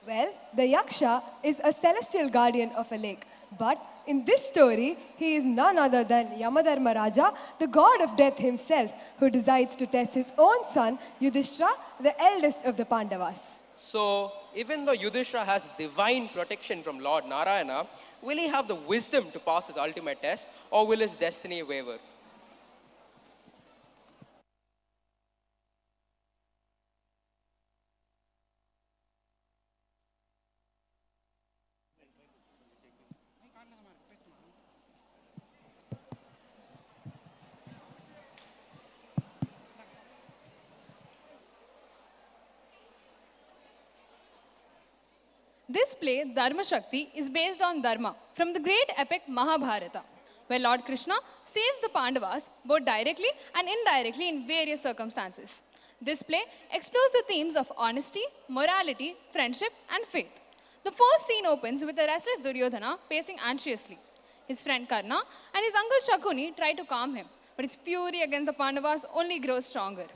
Well, the Yaksha is a celestial guardian of a lake. But in this story, he is none other than Yamadharma Raja, the god of death himself, who decides to test his own son, Yudhishthira, the eldest of the Pandavas. So, even though Yudhishthira has divine protection from Lord Narayana, will he have the wisdom to pass his ultimate test, or will his destiny waver? This play, Dharma Shakti, is based on Dharma from the great epic Mahabharata, where Lord Krishna saves the Pandavas both directly and indirectly in various circumstances. This play explores the themes of honesty, morality, friendship, and faith. The first scene opens with a restless Duryodhana pacing anxiously. His friend Karna and his uncle Shakuni try to calm him, but his fury against the Pandavas only grows stronger.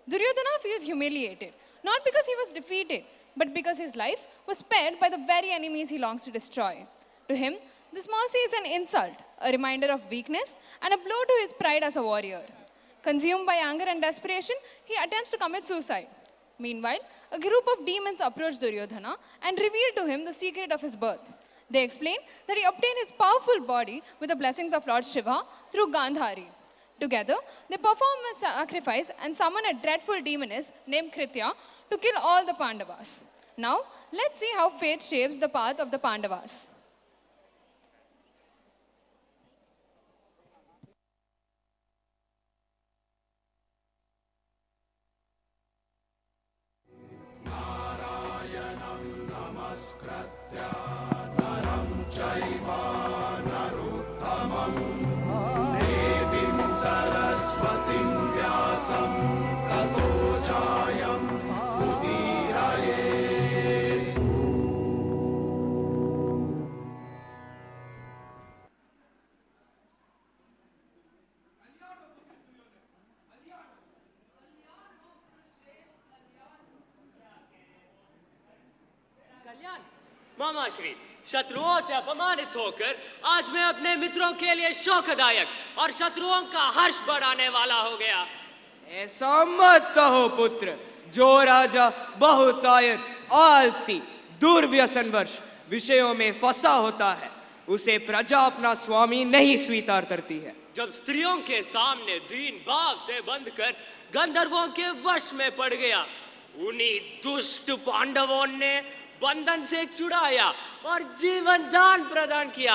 Duryodhana feels humiliated, not because he was defeated, but because his life was spared by the very enemies he longs to destroy. To him, this mercy is an insult, a reminder of weakness, and a blow to his pride as a warrior. Consumed by anger and desperation, he attempts to commit suicide. Meanwhile, a group of demons approach Duryodhana and reveal to him the secret of his birth. They explain that he obtained his powerful body with the blessings of Lord Shiva through Gandhari. Together, they perform a sacrifice and summon a dreadful demoness named Kritya to kill all the Pandavas. Now, let's see how fate shapes the path of the Pandavas. मामा श्री शत्रुओं से अपमानित होकर आज मैं अपने मित्रों के लिए शोकदायक और शत्रुओं का हर्ष बढ़ाने वाला हो गया। ऐसा मत कहो पुत्र। जो राजा बहुतायत, आलसी, दुर्व्यसनवश विषयों में फंसा होता है, उसे प्रजा अपना स्वामी नहीं स्वीकार करती है। जब स्त्रियों के सामने दीन भाव से बंध कर गंधर्वों के वश में पड़ गया, उन्हीं दुष्ट पांडवों ने बंधन से छुड़ाया और जीवन दान प्रदान किया।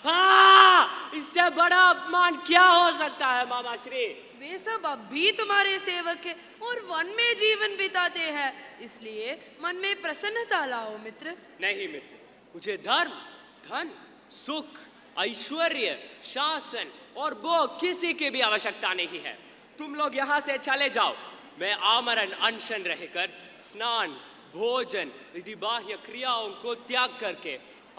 हाँ, इससे बड़ा अपमान क्या हो सकता है मामा श्री? वे सब अब भी तुम्हारे सेवक हैं और वन में जीवन बिताते हैं, इसलिए मन में प्रसन्नता लाओ मित्र। नहीं मित्र, मुझे धर्म, धन, सुख, ऐश्वर्य, शासन और भोग किसी की भी आवश्यकता नहीं है। तुम लोग यहाँ से चले जाओ। मैं आमरण अनशन रहकर स्नान, भोजन, विधि बाह्य क्रियाओं को त्याग करके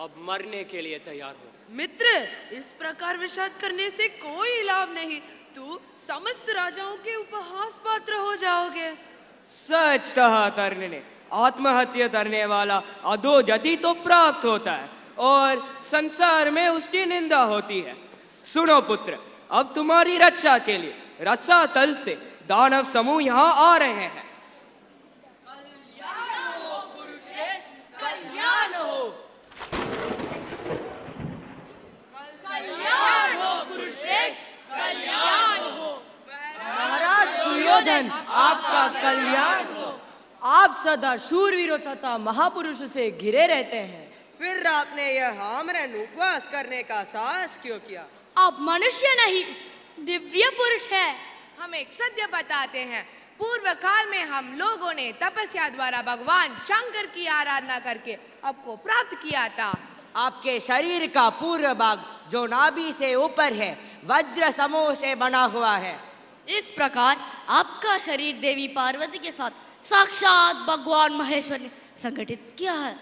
अब मरने के लिए तैयार हूँ। मित्र, इस प्रकार विषाद करने से कोई लाभ नहीं। तू समस्त राजाओं के उपहास पात्र हो जाओगे। सच कहा कर्ण ने। आत्महत्या करने वाला अधोगति तो प्राप्त होता है और संसार में उसकी निंदा होती है। सुनो पुत्र, अब तुम्हारी रक्षा के लिए रसातल से दानव समूह यहाँ आ रहे हैं। कल्याण हो, कल्याण हो कुरुश्रेष्ठ, कल्याण हो। महाराज सुयोधन, आपका कल्याण हो। आप सदा शूरवीरों तथा महापुरुषों से घिरे रहते हैं। फिर आपने यह आमरण उपवास करने का साहस क्यों किया? आप मनुष्य नहीं, दिव्य पुरुष है। हम एक सत्य बताते हैं। पूर्व काल में हम लोगों ने तपस्या द्वारा भगवान शंकर की आराधना करके आपको प्राप्त किया था। आपके शरीर का पूर्व भाग जो नाभि से ऊपर है वज्र समूह से बना हुआ है। इस प्रकार आपका शरीर देवी पार्वती के साथ साक्षात भगवान महेश्वर ने संगठित किया है।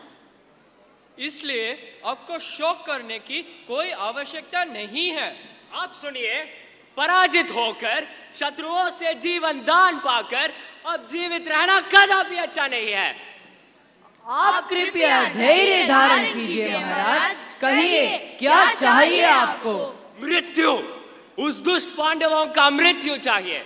इसलिए आपको शोक करने की कोई आवश्यकता नहीं है। आप सुनिए, पराजित होकर शत्रुओं से जीवन दान पाकर अब जीवित रहना कदापि अच्छा नहीं है। आप कृपया धैर्य धारण कीजिए महाराज, कहिए क्या चाहिए आपको? मृत्यु, उस दुष्ट पांडवों का मृत्यु चाहिए।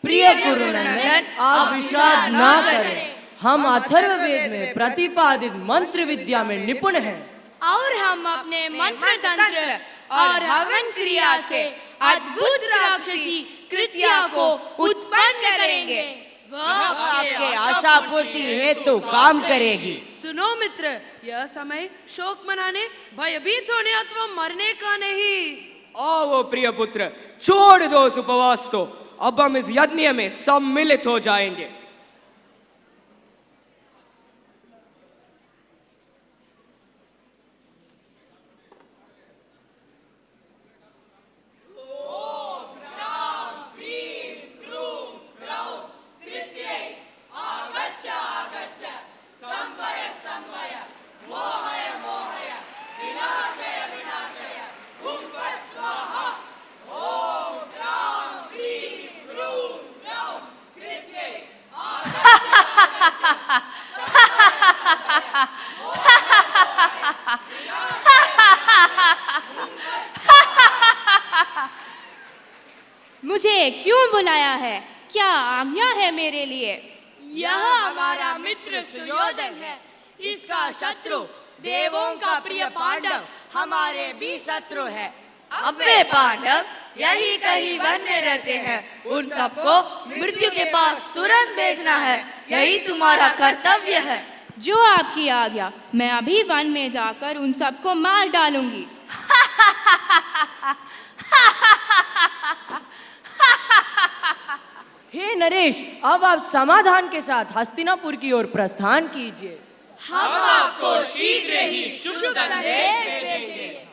प्रिय गुरुनंदन, आप विषाद ना करें। हम अथर्ववेद में प्रतिपादित मंत्र विद्या में निपुण हैं और हम अपने मंत्र तंत्र और हवन क्रिया से अद्भुत राक्षसी कृत्या को उत्पन्न करेंगे। वह आपके आशा पूर्ति हेतु काम करेगी। सुनो मित्र, यह समय शोक मनाने, भयभीत होने अथवा मरने का नहीं। आओ प्रिय पुत्र, छोड़ दो उस उपवास तो, अब हम इस यज्ञ में सम्मिलित हो जाएंगे। मुझे क्यों बुलाया है? क्या आज्ञा है मेरे लिए? यह हमारा मित्र सुयोधन है। इसका शत्रु देवों का प्रिय पांडव हमारे भी शत्रु है। अब वे पांडव यही कहीं वन में रहते हैं। उन सबको मृत्यु के पास तुरंत भेजना है, यही तुम्हारा कर्तव्य है। जो आपकी आज्ञा, मैं अभी वन में जाकर उन सबको मार डालूंगी। हे नरेश, अब आप समाधान के साथ हस्तिनापुर की ओर प्रस्थान कीजिए। हम आपको शीघ्र ही शुभ संदेश भेजेंगे।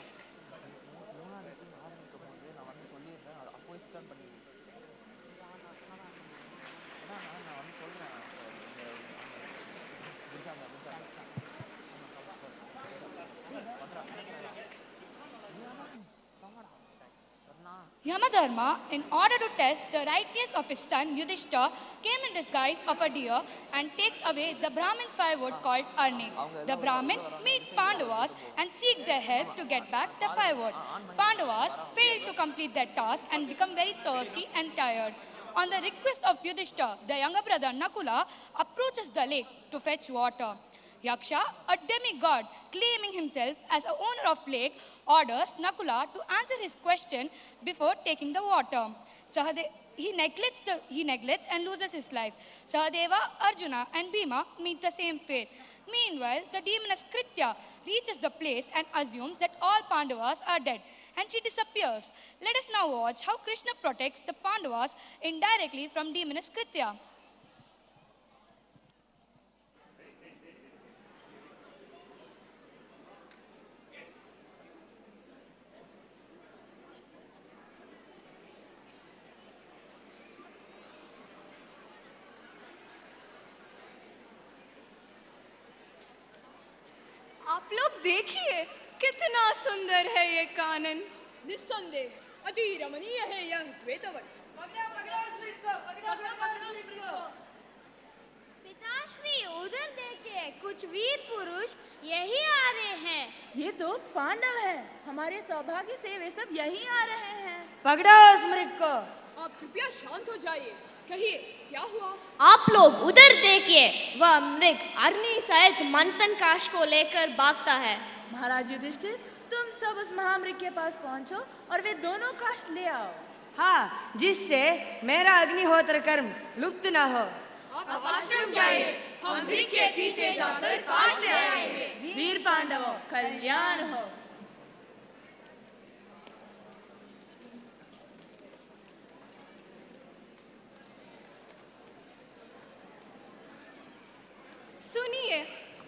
Yamadharma, in order to test the rightness of his son Yudhishthira, came in disguise of a deer and takes away the Brahmin's firewood called Arni. The Brahmin meet Pandavas and seek their help to get back the firewood. Pandavas fail to complete their task and become very thirsty and tired. On the request of Yudhishthira, the younger brother Nakula approaches the lake to fetch water. Yaksha, a demigod claiming himself as a owner of lake, orders Nakula to answer his question before taking the water. He neglects and loses his life. Sahadeva, Arjuna and Bhima meet the same fate. Meanwhile, the demoness Kritya reaches the place and assumes that all Pandavas are dead, and she disappears. Let us now watch how Krishna protects the Pandavas indirectly from demoness Kritya. आप लोग देखिए कितना सुंदर है ये कानन। निस्संदेह अति रमणीय है यह द्वैतवन। पिताश्री, उधर देखिए, कुछ वीर पुरुष यही आ रहे हैं। ये तो पांडव है। हमारे सौभाग्य से वे सब यही आ रहे हैं। पकड़ो उस मृग को। आप कृपया शांत हो जाइए, कहिए क्या हुआ? आप लोग उधर देखिए, वह मृग अग्नि सहित मंथन काश को लेकर भागता है। महाराज युधिष्ठिर, तुम सब उस महामृग के पास पहुंचो और वे दोनों काश ले आओ। हाँ, जिससे मेरा अग्निहोत्र कर्म लुप्त न हो। आप आश्रम जाइए, हम ऋग के पीछे जाकर काश ले आएंगे। वीर पांडवों कल्याण हो। सुनिए,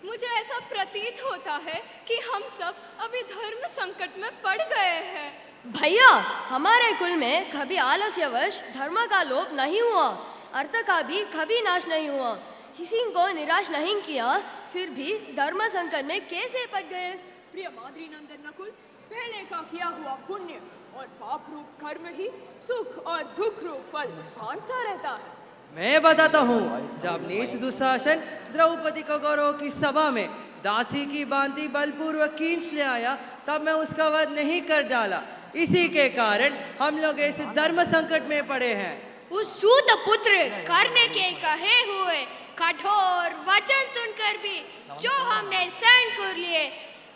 मुझे ऐसा प्रतीत होता है कि हम सब अभी धर्म संकट में पड़ गए हैं। भैया, हमारे कुल में कभी आलस्यवश धर्म का लोप नहीं हुआ, अर्थ का भी कभी नाश नहीं हुआ, किसी को निराश नहीं किया, फिर भी धर्म संकट में कैसे पड़ गए? प्रिय माद्री नंदन नकुल, पहले का किया हुआ पुण्य और पाप रूप कर्म ही सुख और दुख रूप फल बांटता रहता है। मैं बताता हूँ, जब नीच दुशासन द्रौपदी को गौरव की सभा में दासी की बांति बलपूर्वक खींच ले आया, तब मैं उसका वध नहीं कर डाला। इसी के कारण हम लोग ऐसे धर्म संकट में पड़े हैं। उस सूत पुत्र करने के कहे हुए कठोर वचन सुनकर भी जो हमने सहन कर लिए,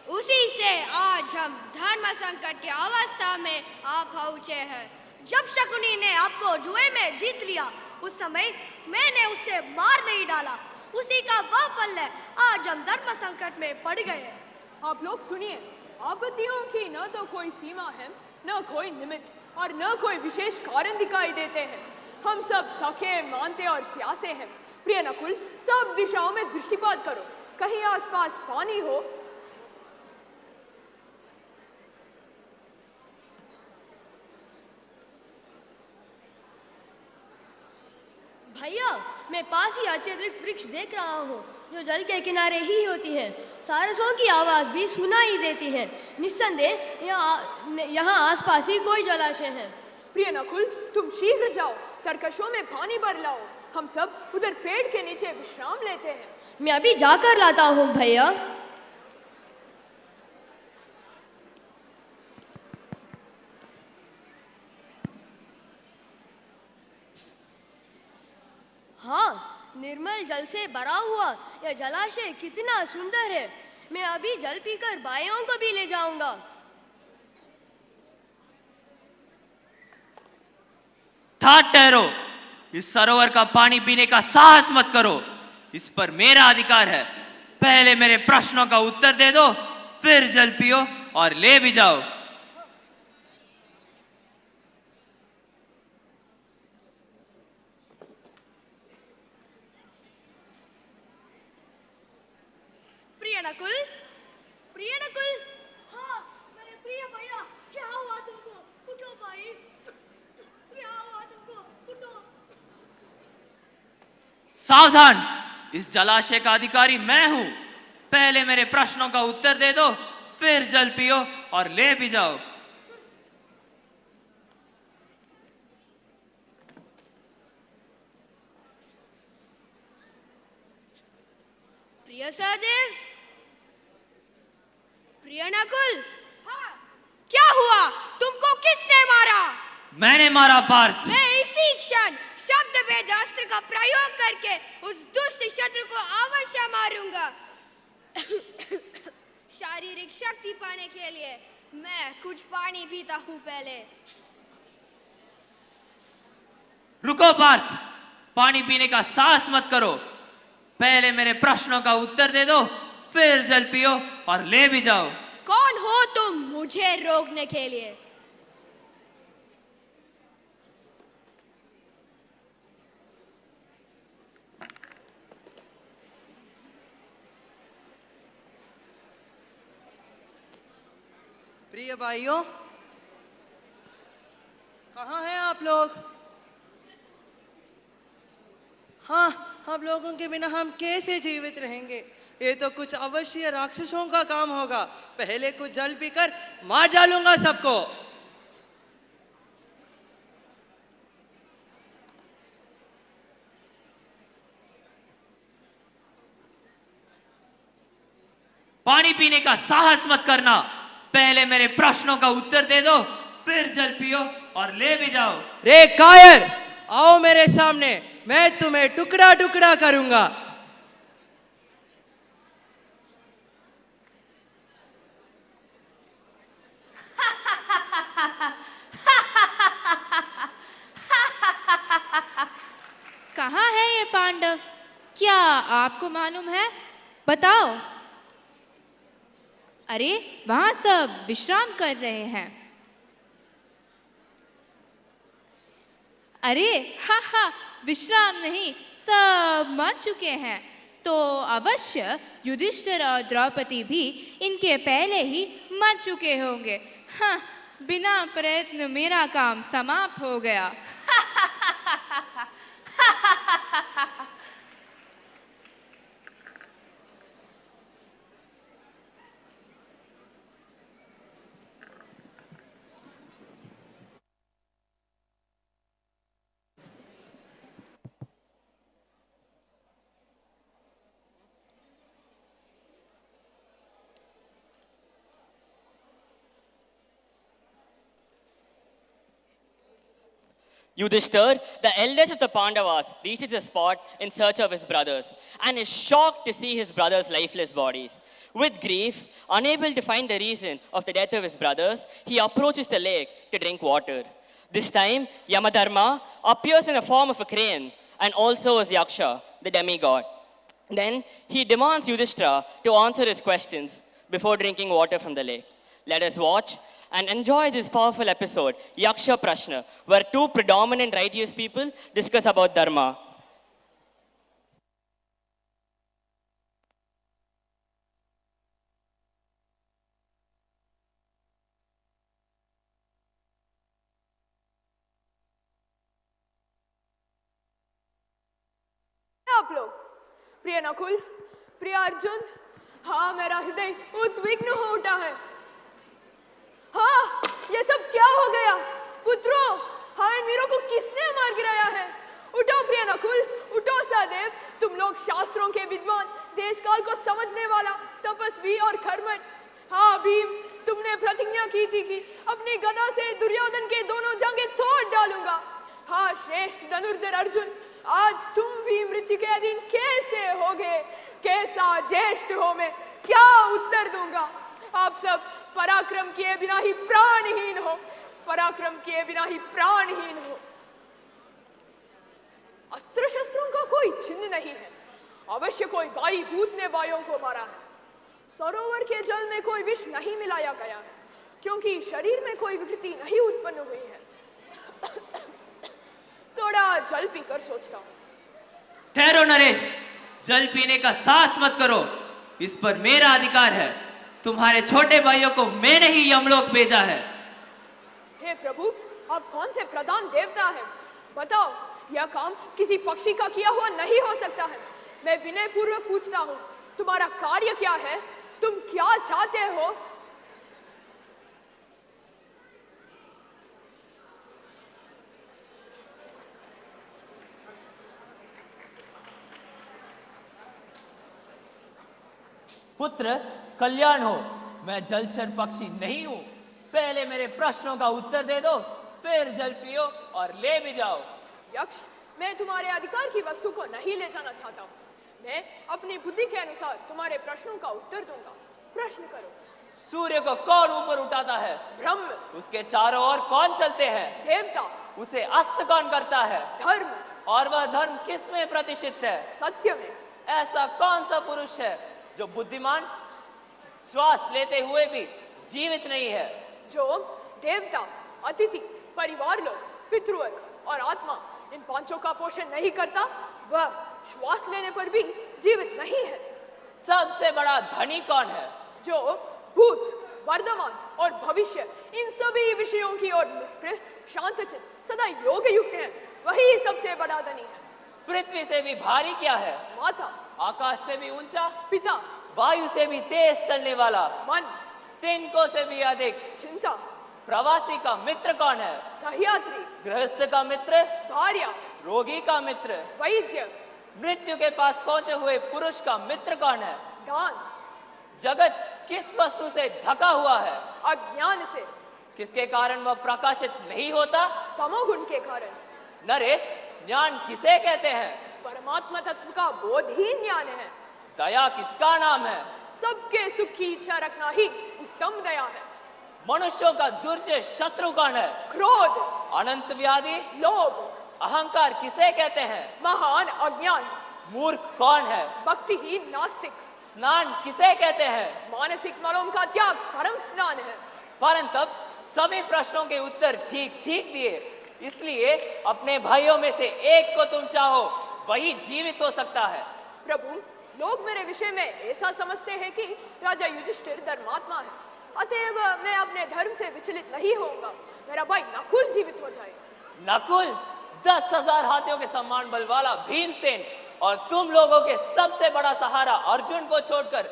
उसी से आज हम धर्म संकट की अवस्था में आ पहुंचे हैं। जब शकुनी ने आपको जुए में जीत लिया, उस समय मैंने उसे मार नहीं डाला, उसी का वह फल है आज हम धर्म संकट में पड़ गए। आप लोग सुनिए, आपत्तियों की न तो कोई सीमा है, न कोई निमित्त और न कोई विशेष कारण दिखाई देते हैं। हम सब थके मानते और प्यासे हैं। प्रिय नकुल, सब दिशाओं में दृष्टिपात करो, कहीं आसपास पानी हो। भैया, मैं पास ही अत्यधिक वृक्ष देख रहा हूँ जो जल के किनारे ही होती है। सारसों की आवाज भी सुनाई देती है। निस्संदेह यहाँ आसपास ही कोई जलाशय है। प्रिय नकुल, तुम शीघ्र जाओ, तरकशों में पानी भर लाओ। हम सब उधर पेड़ के नीचे विश्राम लेते हैं। मैं अभी जाकर लाता हूँ भैया। हाँ, निर्मल जल से भरा हुआ यह जलाशय कितना सुंदर है। मैं अभी जल पीकर भाइयों को भी ले जाऊंगा। ठाठ ठहरो, इस सरोवर का पानी पीने का साहस मत करो, इस पर मेरा अधिकार है। पहले मेरे प्रश्नों का उत्तर दे दो, फिर जल पियो और ले भी जाओ। प्रिय नकुल, प्रिय नकुल, हाँ मेरे प्रिय भैया, क्या हुआ तुमको? उठो भाई, क्या हुआ तुमको? उठो। सावधान, इस जलाशय का अधिकारी मैं हूं। पहले मेरे प्रश्नों का उत्तर दे दो, फिर जल पियो और ले भी जाओ। प्रिय सहदेव, प्रिय नकुल, हाँ, क्या हुआ? तुमको किसने मारा? मैंने मारा पार्थ। मैं इसी क्षण शब्द भेद अस्त्र का प्रयोग करके उस दुष्ट शत्रु को अवश्य मारूंगा। शारीरिक शक्ति पाने के लिए मैं कुछ पानी पीता हूँ पहले। रुको पार्थ, पानी पीने का साहस मत करो। पहले मेरे प्रश्नों का उत्तर दे दो, फिर जल पियो और ले भी जाओ। कौन हो तुम मुझे रोकने के लिए? प्रिय भाइयों, कहाँ हैं आप लोग? हाँ, हम लोगों के बिना हम कैसे जीवित रहेंगे? ये तो कुछ अवश्य राक्षसों का काम होगा। पहले कुछ जल पीकर मार डालूंगा सबको। पानी पीने का साहस मत करना। पहले मेरे प्रश्नों का उत्तर दे दो, फिर जल पियो और ले भी जाओ। रे कायर, आओ मेरे सामने, मैं तुम्हें टुकड़ा टुकड़ा करूंगा। कहाँ है ये पांडव? क्या आपको मालूम है? बताओ। अरे वहां सब विश्राम कर रहे हैं। अरे हा हा, विश्राम नहीं, सब मर चुके हैं। तो अवश्य युधिष्ठिर और द्रौपदी भी इनके पहले ही मर चुके होंगे। हाँ, बिना प्रयत्न मेरा काम समाप्त हो गया। Yudhishthir, the eldest of the Pandavas, reaches the spot in search of his brothers and is shocked to see his brothers' lifeless bodies. With grief, unable to find the reason of the death of his brothers, he approaches the lake to drink water. This time, Yamadharma appears in the form of a crane and also as Yaksha, the demigod. Then, he demands Yudhishthira to answer his questions before drinking water from the lake. Let us watch and enjoy this powerful episode, Yaksha Prashna, where two predominant righteous people discuss about Dharma. आप लोग, प्रिय नकुल, प्रिय अर्जुन, हाँ मेरा हृदय उद्विग्न हो उठा है। हाँ, ये सब क्या हो गया? पुत्रों, हाँ इन वीरों को किसने मार गिराया है? उठो प्रिय नकुल, उठो सहदेव, तुम लोग शास्त्रों के विद्वान, देश काल को समझने वाला, तपस्वी और कर्मठ। हाँ भीम, तुमने प्रतिज्ञा की थी कि अपनी गदा से दुर्योधन के दोनों जांघें तोड़ डालूंगा। हाँ श्रेष्ठ धनुर्धर अर्जुन, आज तुम भी मृत्यु के अधीन कैसे होगे? कैसा ज्येष्ठ हो मैं क्या उत्तर दूंगा? आप सब पराक्रम किए बिना ही प्राणहीन हो, पराक्रम किए बिना ही प्राणहीन हो। अस्त्र शस्त्रों का कोई चिन्ह नहीं है, अवश्य कोई भारी भूत ने भाइयों को मारा है। सरोवर के जल में कोई विष नहीं मिलाया गया है, क्योंकि शरीर में कोई विकृति नहीं उत्पन्न हुई है। थोड़ा जल पीकर सोचता हूँ। ठहरो नरेश, जल पीने का साहस मत करो, इस पर मेरा अधिकार है। तुम्हारे छोटे भाइयों को मैंने ही यमलोक भेजा है। हे प्रभु, आप कौन से प्रधान देवता हैं? बताओ, यह काम किसी पक्षी का किया हुआ नहीं हो सकता है। मैं विनय पूर्वक पूछता हूँ, तुम्हारा कार्य क्या है? तुम क्या चाहते हो? पुत्र कल्याण हो, मैं जलचर पक्षी नहीं हूं। पहले मेरे प्रश्नों का उत्तर दे दो, फिर जल पियो और ले भी जाओ। यक्ष, मैं तुम्हारे अधिकार की वस्तु को नहीं ले जाना चाहता हूँ। मैं अपनी बुद्धि के अनुसार तुम्हारे प्रश्नों का उत्तर दूंगा। प्रश्न करो। सूर्य को कौन ऊपर उठाता है? ब्रह्म। उसके चारों ओर कौन चलते हैं? देवता। उसे अस्त कौन करता है? धर्म। और वह धर्म किस में प्रतिष्ठित है? सत्य में। ऐसा कौन सा पुरुष है जो बुद्धिमान, श्वास लेते हुए भी जीवित नहीं है? जो देवता, अतिथि, परिवार लोग, पितृवर्ग और आत्मा, इन पांचों का पोषण नहीं करता, वह श्वास लेने पर भी जीवित नहीं है। सबसे बड़ा धनी कौन है? जो भूत, वर्तमान और भविष्य, इन सभी विषयों की ओर निष्पृह, शांतचित्त, सदा योग युक्त है, वही सबसे बड़ा धनी है। पृथ्वी से भी भारी क्या है? माता। आकाश से भी ऊंचा? पिता। वायु से भी तेज चलने वाला? मन। तिनकों से भी अधिक? चिंता। प्रवासी का मित्र कौन है? सह्याद्री। गृहस्थ का मित्र? भार्या। रोगी का मित्र? वैद्य। मृत्यु के पास पहुंचे हुए पुरुष का मित्र कौन है? दान। जगत किस वस्तु से ढका हुआ है? अज्ञान से। किसके कारण वह प्रकाशित नहीं होता? तमोगुण के कारण। नरेश, ज्ञान किसे कहते हैं? परमात्मा तत्व का बोध ही ज्ञान है। दया किसका नाम है? सबके सुख की इच्छा रखना ही उत्तम दया है। मनुष्यों का दुर्जय शत्रु कौन है? क्रोध। अनंत व्याधि? लोभ। अहंकार किसे कहते हैं? महान अज्ञान। मूर्ख कौन है? भक्तिहीन नास्तिक। स्नान किसे कहते हैं? मानसिक मलों का त्याग परम स्नान है। परंतु सभी प्रश्नों के उत्तर ठीक ठीक दिए, इसलिए अपने भाइयों में से एक को तुम चाहो वही जीवित हो सकता है। प्रभु, लोग मेरे विषय में ऐसा समझते हैं कि राजा युधिष्ठिर धर्मात्मा है, अतएव मैं अपने धर्म से विचलित नहीं होऊंगा। मेरा भाई नकुल जीवित हो जाए। नकुल? 10,000 हाथियों के समान बल वाला भीमसेन और तुम लोगों के सबसे बड़ा सहारा अर्जुन को छोड़कर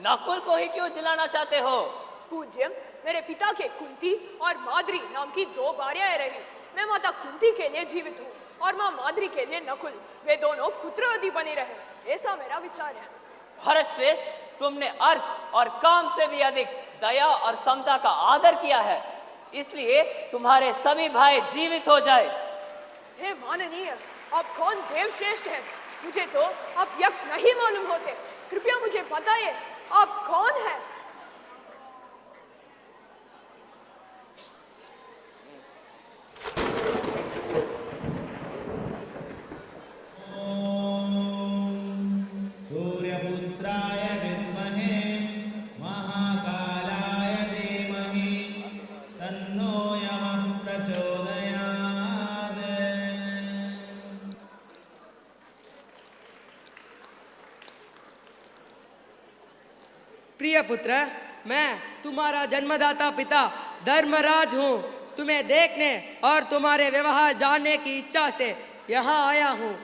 नकुल को ही क्यों जिलाना चाहते हो? पूज्य, मेरे पिता के कुंती और माद्री नाम की 2 भार्याएं रही। मैं माता कुंती के लिए जीवित हूँ और माँ माद्री के लिए नकुल। वे दोनों पुत्रवती बनी रहे, ऐसा मेरा विचार है। भरत श्रेष्ठ, तुमने अर्थ और काम से भी अधिक दया और समता का आदर किया है, इसलिए तुम्हारे सभी भाई जीवित हो जाए। हे माननीय, आप कौन देवश्रेष्ठ हैं? मुझे तो आप यक्ष नहीं मालूम होते। कृपया मुझे बताइए, आप कौन हैं? सूर्यपुत्राय विद्महे महाकालाय धीमहि तन्नो यमः प्रचोदयात्। प्रिय पुत्र, मैं तुम्हारा जन्मदाता पिता धर्मराज हूँ। तुम्हें देखने और तुम्हारे व्यवहार जानने की इच्छा से यहाँ आया हूँ।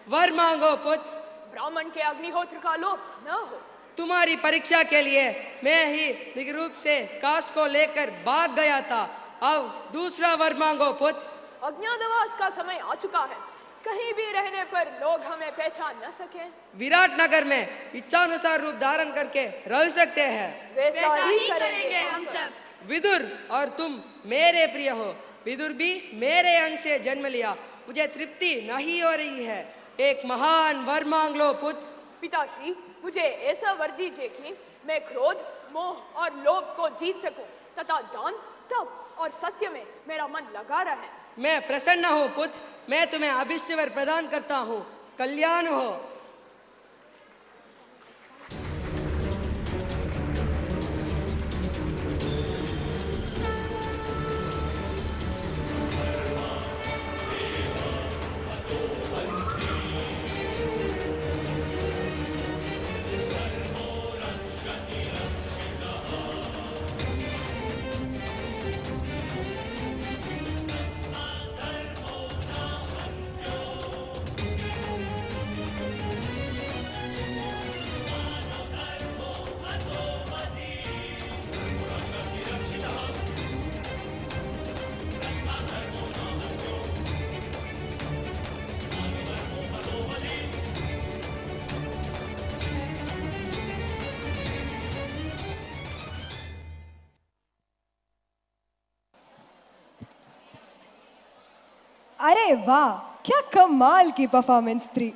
वर मांगो पुत्र। ब्राह्मण के अग्निहोत्र का लोभ न हो। तुम्हारी परीक्षा के लिए मैं ही निज रूप से कास्ट को लेकर भाग गया था। अब दूसरा वर मांगो पुत्र। अज्ञातवास का समय आ चुका है, कहीं भी रहने पर लोग हमें पहचान न सके। विराट नगर में इच्छानुसार रूप धारण करके रह सकते हैं। वैसा ही करेंगे हम सब। विदुर और तुम मेरे प्रिय हो। विदुर भी मेरे अंश से जन्म लिया, मुझे तृप्ति नहीं हो रही है। एक महान वर मांग लो पुत्र। पिताश्री, मुझे ऐसा वर दीजिए कि मैं क्रोध, मोह और लोभ को जीत सकूं तथा दान, तप और सत्य में मेरा मन लगा रहे। मैं प्रसन्न हूँ पुत्र, मैं तुम्हें अभिष्ट वर प्रदान करता हूँ। कल्याण हो। अरे वाह, क्या कमाल की परफॉर्मेंस थी।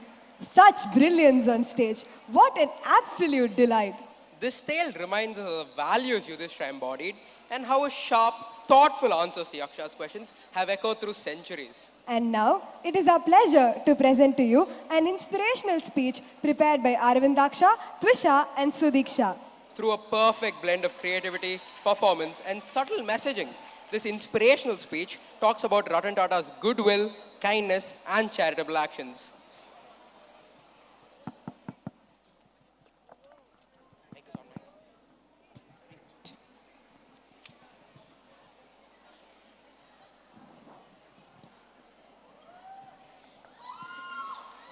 Such brilliance on stage. What an absolute delight. This tale reminds us of the values Yudhishthira embodied and how his sharp, thoughtful answers to Yaksha's questions have echoed through centuries. And now, it is our pleasure to present to you an inspirational speech prepared by Aravindaksha, Twisha and Sudiksha. Through a perfect blend of creativity, performance and subtle messaging, this inspirational speech talks about Ratan Tata's goodwill, kindness and charitable actions.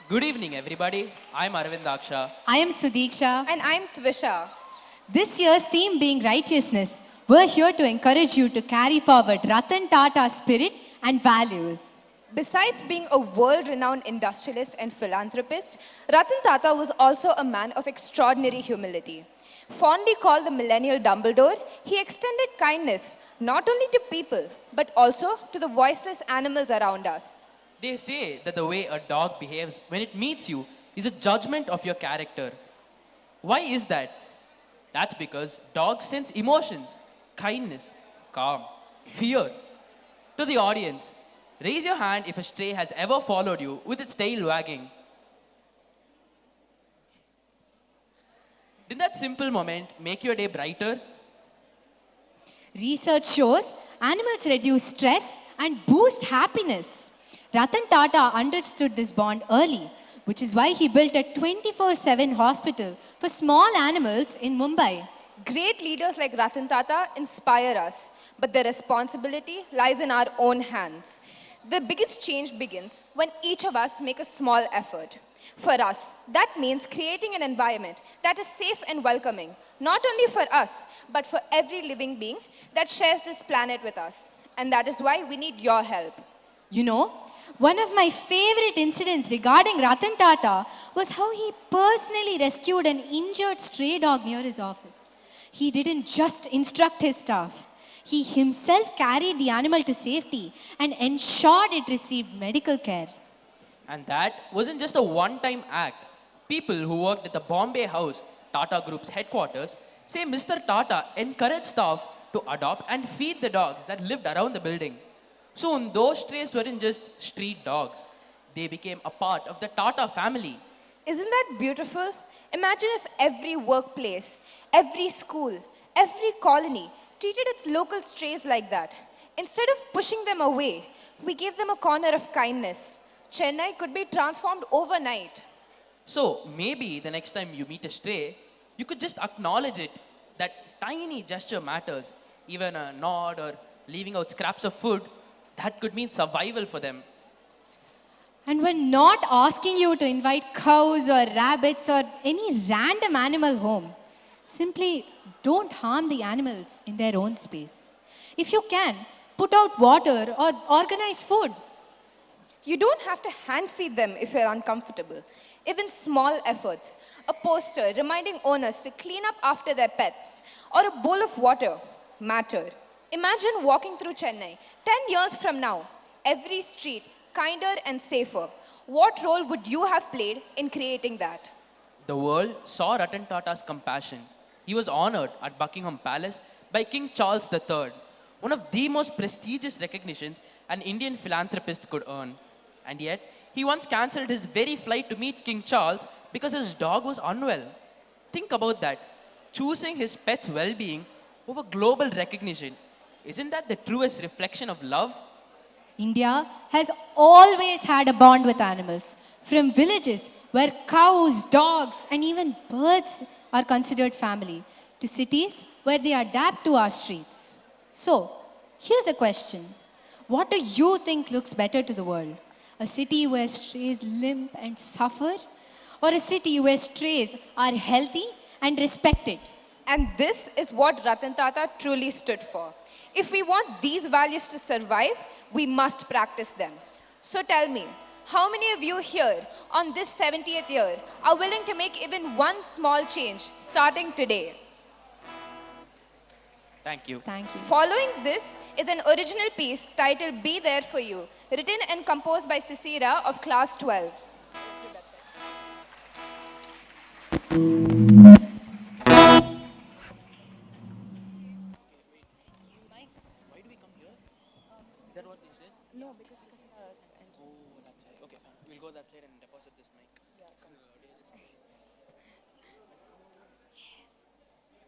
Good evening, everybody. I'm Aravindaksha. I am Sudiksha. And I'm Twisha. This year's theme being righteousness, we're here to encourage you to carry forward Ratan Tata's spirit and values. Besides being a world-renowned industrialist and philanthropist, Ratan Tata was also a man of extraordinary humility. Fondly called the millennial Dumbledore, he extended kindness not only to people, but also to the voiceless animals around us. They say that the way a dog behaves when it meets you is a judgment of your character. Why is that? That's because dogs sense emotions, kindness, calm, fear. To the audience, raise your hand if a stray has ever followed you with its tail wagging. Can that simple moment make your day brighter? Research shows animals reduce stress and boost happiness. Ratan Tata understood this bond early, which is why he built a 24/7 hospital for small animals in Mumbai. Great leaders like Ratan Tata inspire us, but the responsibility lies in our own hands. The biggest change begins when each of us make a small effort. For us, that means creating an environment that is safe and welcoming, not only for us, but for every living being that shares this planet with us. And that is why we need your help. You know, one of my favorite incidents regarding Ratan Tata was how he personally rescued an injured stray dog near his office. He didn't just instruct his staff. He himself carried the animal to safety and ensured it received medical care. And that wasn't just a one-time act. People who worked at the Bombay House, Tata Group's headquarters, say Mr. Tata encouraged staff to adopt and feed the dogs that lived around the building. Soon, those strays weren't just street dogs. They became a part of the Tata family. Isn't that beautiful? Imagine if every workplace, every school, every colony treated its local strays like that. Instead of pushing them away, we gave them a corner of kindness. Chennai could be transformed overnight. So maybe the next time you meet a stray, you could just acknowledge it. That tiny gesture matters. Even a nod or leaving out scraps of food, that could mean survival for them. And we're not asking you to invite cows or rabbits or any random animal home. Simply don't harm the animals in their own space. If you can, put out water or organize food. You don't have to hand feed them if you're uncomfortable. Even small efforts, a poster reminding owners to clean up after their pets, or a bowl of water, matter. Imagine walking through Chennai 10 years from now, every street kinder and safer. What role would you have played in creating that? The world saw Ratan Tata's compassion. He was honored at Buckingham Palace by King Charles III, one of the most prestigious recognitions an Indian philanthropist could earn. And yet, he once cancelled his very flight to meet King Charles because his dog was unwell. Think about that. Choosing his pet's well-being over global recognition. Isn't that the truest reflection of love? India has always had a bond with animals. From villages where cows, dogs, and even birds are considered family, to cities where they adapt to our streets. So, here's a question. What do you think looks better to the world? A city where strays limp and suffer? Or a city where strays are healthy and respected? And this is what Ratan Tata truly stood for. If we want these values to survive, we must practice them. So tell me, how many of you here on this 70th year are willing to make even one small change starting today? Thank you. Thank you. Following this is an original piece titled Be There For You, written and composed by Sisira of class 12. Is that what they said? No, because Oh, that's right. Okay, fine. We'll go that side and deposit this mic. Yeah, Come here.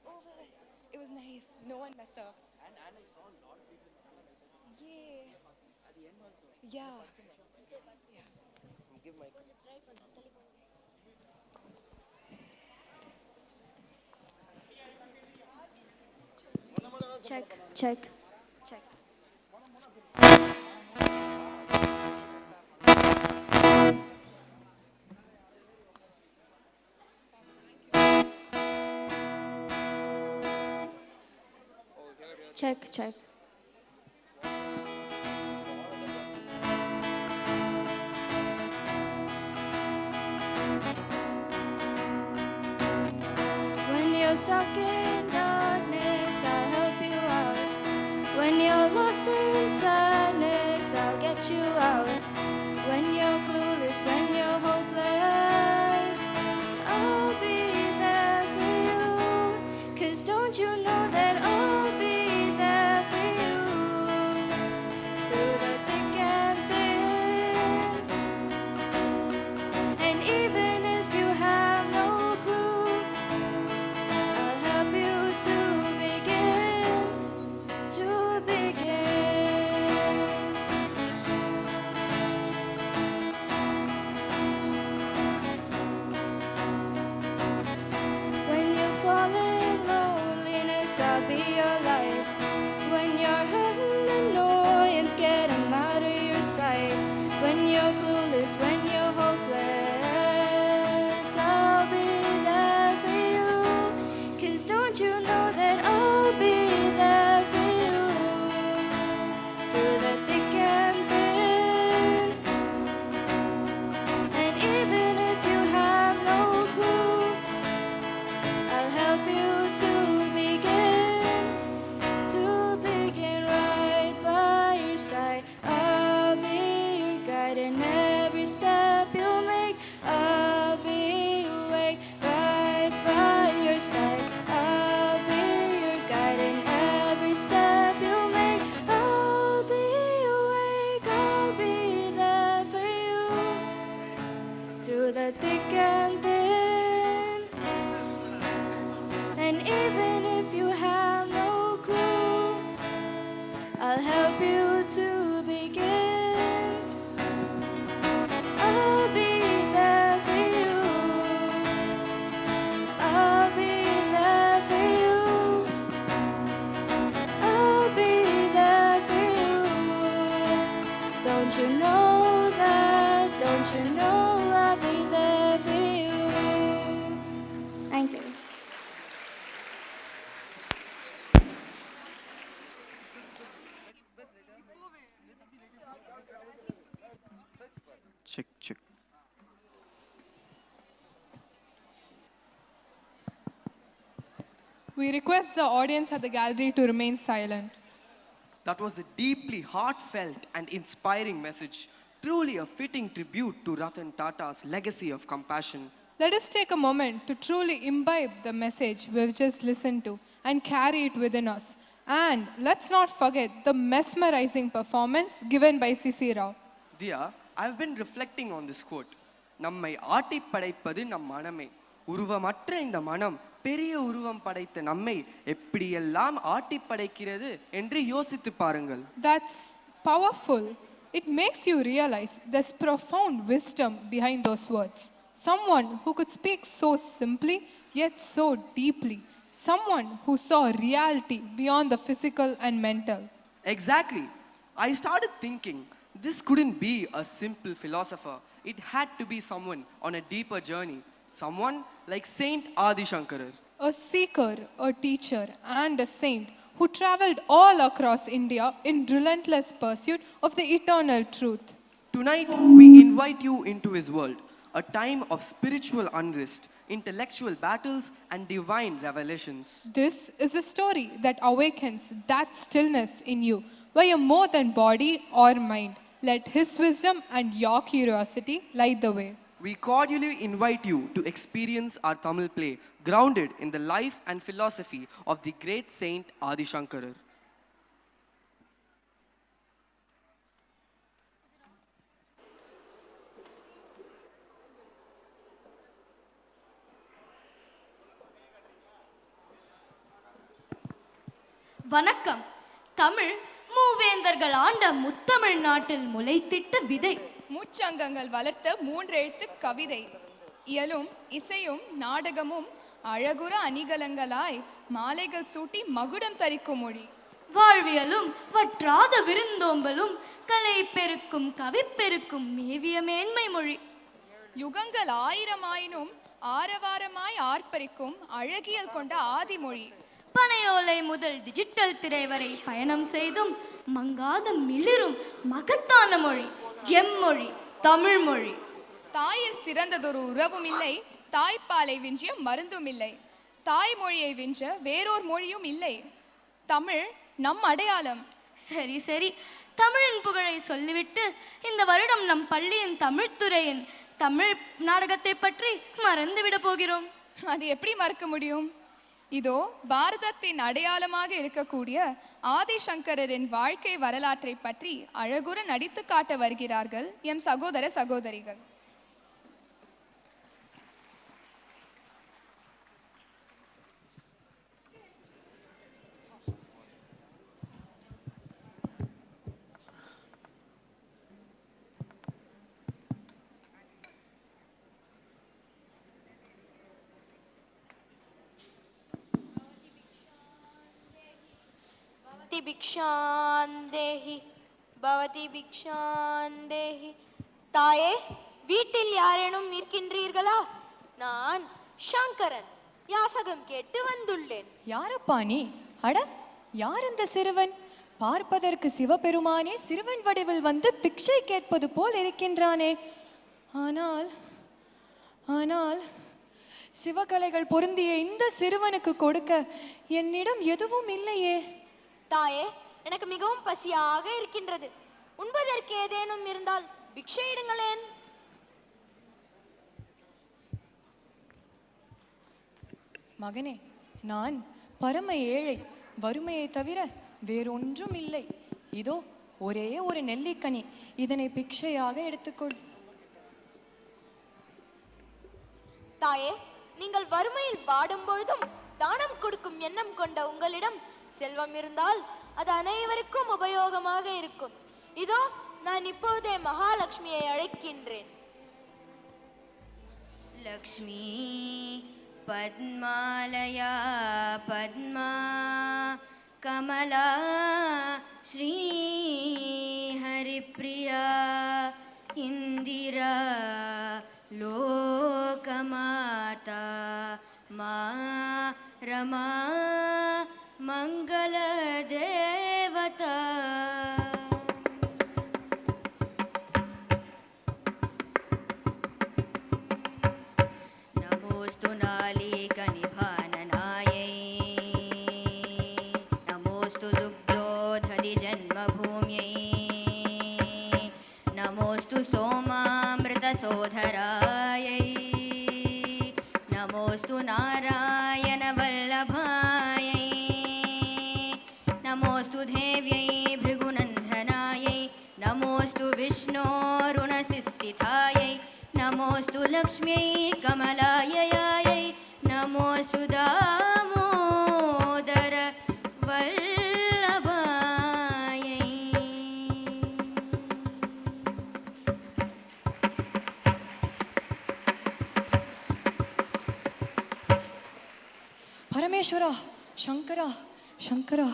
over. It was nice. No one messed up. And I saw a lot of people. Yeah. At the end also. Yeah. Give mic. Check, check, check. Check, check. When you're stuck in darkness, I'll help you out. When you're lost in sadness, I'll get you out. When you're clueless, when you're hopeless, I'll be there for you. 'Cause don't you know that I'll be there for you through the thick and thin. And even if you have no clue, the thick and thin. And even if you have no clue, I'll help you to begin. I'll be there for you. I'll be there for you. I'll be there for you. Don't you know that? Don't you know I'll be there for you? Thank you. Check, check. We request the audience at the gallery to remain silent. That was a deeply heartfelt and inspiring message. Truly a fitting tribute to Ratan Tata's legacy of compassion. Let us take a moment to truly imbibe the message we've just listened to and carry it within us. And let's not forget the mesmerizing performance given by C.C. Rao. Diya, I've been reflecting on this quote. நம்மை ஆட்டி படைப்பது நம் மனமே. உருவமற்ற இந்த மனம் பெரிய உருவம் படைத்த நம்மை எப்படியெல்லாம் ஆட்டி படைக்கிறது என்று யோசித்து பாருங்கள். That's powerful. It makes you realize there's profound wisdom behind those words. Someone who could speak so simply yet so deeply. Someone who saw reality beyond the physical and mental. Exactly. I started thinking this couldn't be a simple philosopher. It had to be someone on a deeper journey. Someone like Saint Adi Shankarar. A seeker, a teacher, and a saint who traveled all across India in relentless pursuit of the eternal truth. Tonight, we invite you into his world, a time of spiritual unrest, intellectual battles, and divine revelations. This is a story that awakens that stillness in you, where you're more than body or mind. Let his wisdom and your curiosity light the way. We cordially invite you to experience our Tamil play, grounded in the life and philosophy of the great Saint Adi Shankarar. வணக்கம். தமிழ் மூவேந்தர்கள் ஆண்ட முத்தமிழ் நாட்டில் முளைத்திட்ட விதை. முச்சங்கங்கள் வளர்த்த மூன்றெழுத்து கவிதை. இயலும் இசையும் நாடகமும் அழகுற அணிகலங்களாய் மாலைகள் சூட்டி மகுடம் தரிக்கும் மொழி. வாழ்வியலும் வற்றாத விருந்தோம்பலும் கலை பெருக்கும் கவி பெருக்கும் மேவிய மேன்மை மொழி. யுகங்கள் ஆயிரமாயினும் ஆரவாரமாய் ஆர்ப்பரிக்கும் அழகியல் கொண்ட ஆதிமொழி. பனையோலை முதல் டிஜிட்டல் திரை வரை பயணம் செய்தும் மங்காத மிளிரும் மகத்தான மொழி எம்மொழி தமிழ் மொழி. தாயில் சிறந்ததொரு உறவும் இல்லை, தாய்ப்பாலை விஞ்சிய மருந்தும் இல்லை, தாய்மொழியை விஞ்ச வேறோர் மொழியும் இல்லை. தமிழ் நம் அடையாளம். சரி சரி, தமிழின் புகழை சொல்லிவிட்டு இந்த வருடம் நம் பள்ளியின் தமிழ்துறையின் தமிழ் நாடகத்தை பற்றி மறந்துவிட போகிறோம். அது எப்படி மறக்க முடியும்? இதோ பாரதத்தின் அடையாளமாக இருக்கக்கூடிய ஆதிசங்கரின் வாழ்க்கை வரலாற்றை பற்றி அழகுற நடித்து காட்ட வருகிறார்கள் எம் சகோதர சகோதரிகள். பிக்ஷாந்தேஹி பவதி பிக்ஷாந்தேஹி. தாயே, வீட்டில் யாரேனும் இருக்கின்றீர்களா? நான் சங்கரன் யாசகம் கேட்டு வந்துள்ளேன். யாரப்பா நீ? அட, யார் இந்த சிறுவன்? பார்ப்பதற்கு சிவபெருமானே சிறுவன் வடிவில் வந்து பிக்ஷை கேட்பது போல் இருக்கின்றானே. ஆனால் ஆனால் சிவகலைகள் பொருந்திய இந்த சிறுவனுக்கு கொடுக்க என்னிடம் எதுவும் இல்லையே. தாயே, எனக்கு மிகவும் பசியாக இருக்கின்றது. உண்பதற்கு ஏதேனும் இருந்தால் பிக்ஷை இடுங்களேன். மகனே, நான் பரம ஏழை. வறுமையை தவிர வேறொன்றும் இல்லை. இதோ ஒரே ஒரு நெல்லிக்கனி, இதனை பிக்ஷையாக எடுத்துக்கொள். தாயே, நீங்கள் வறுமையில் வாடும் பொழுதும் தானம் கொடுக்கும் எண்ணம் கொண்ட உங்களிடம் செல்வம் இருந்தால் அது அனைவருக்கும் உபயோகமாக இருக்கும். இதோ நான் இப்போதே மகாலட்சுமியை அழைக்கின்றேன். லக்ஷ்மி பத்மாலயா பத்மா கமலா ஸ்ரீ ஹரிப்ரியா இந்திரா லோகமாதா மா ரமா மங்கள தேவதா. नमोस्तु नालीकनिभाननायै, नमोस्तु दुग्धोदधि जन्मभूम्यै, नमोस्तु सोमामृतसोदरायै, नमोस्तु नारायणवल्लभायै, नमोस्तु देव्यै भृगुनन्दनायै, नमोस्तु विष्णोरुणसिस्थितायै, नमोस्तु लक्ष्म्यै कमलायै, नमोस्तु दामोदर वल्लभायै. பரமேஸ்வரா, சங்கரா, சங்கரா.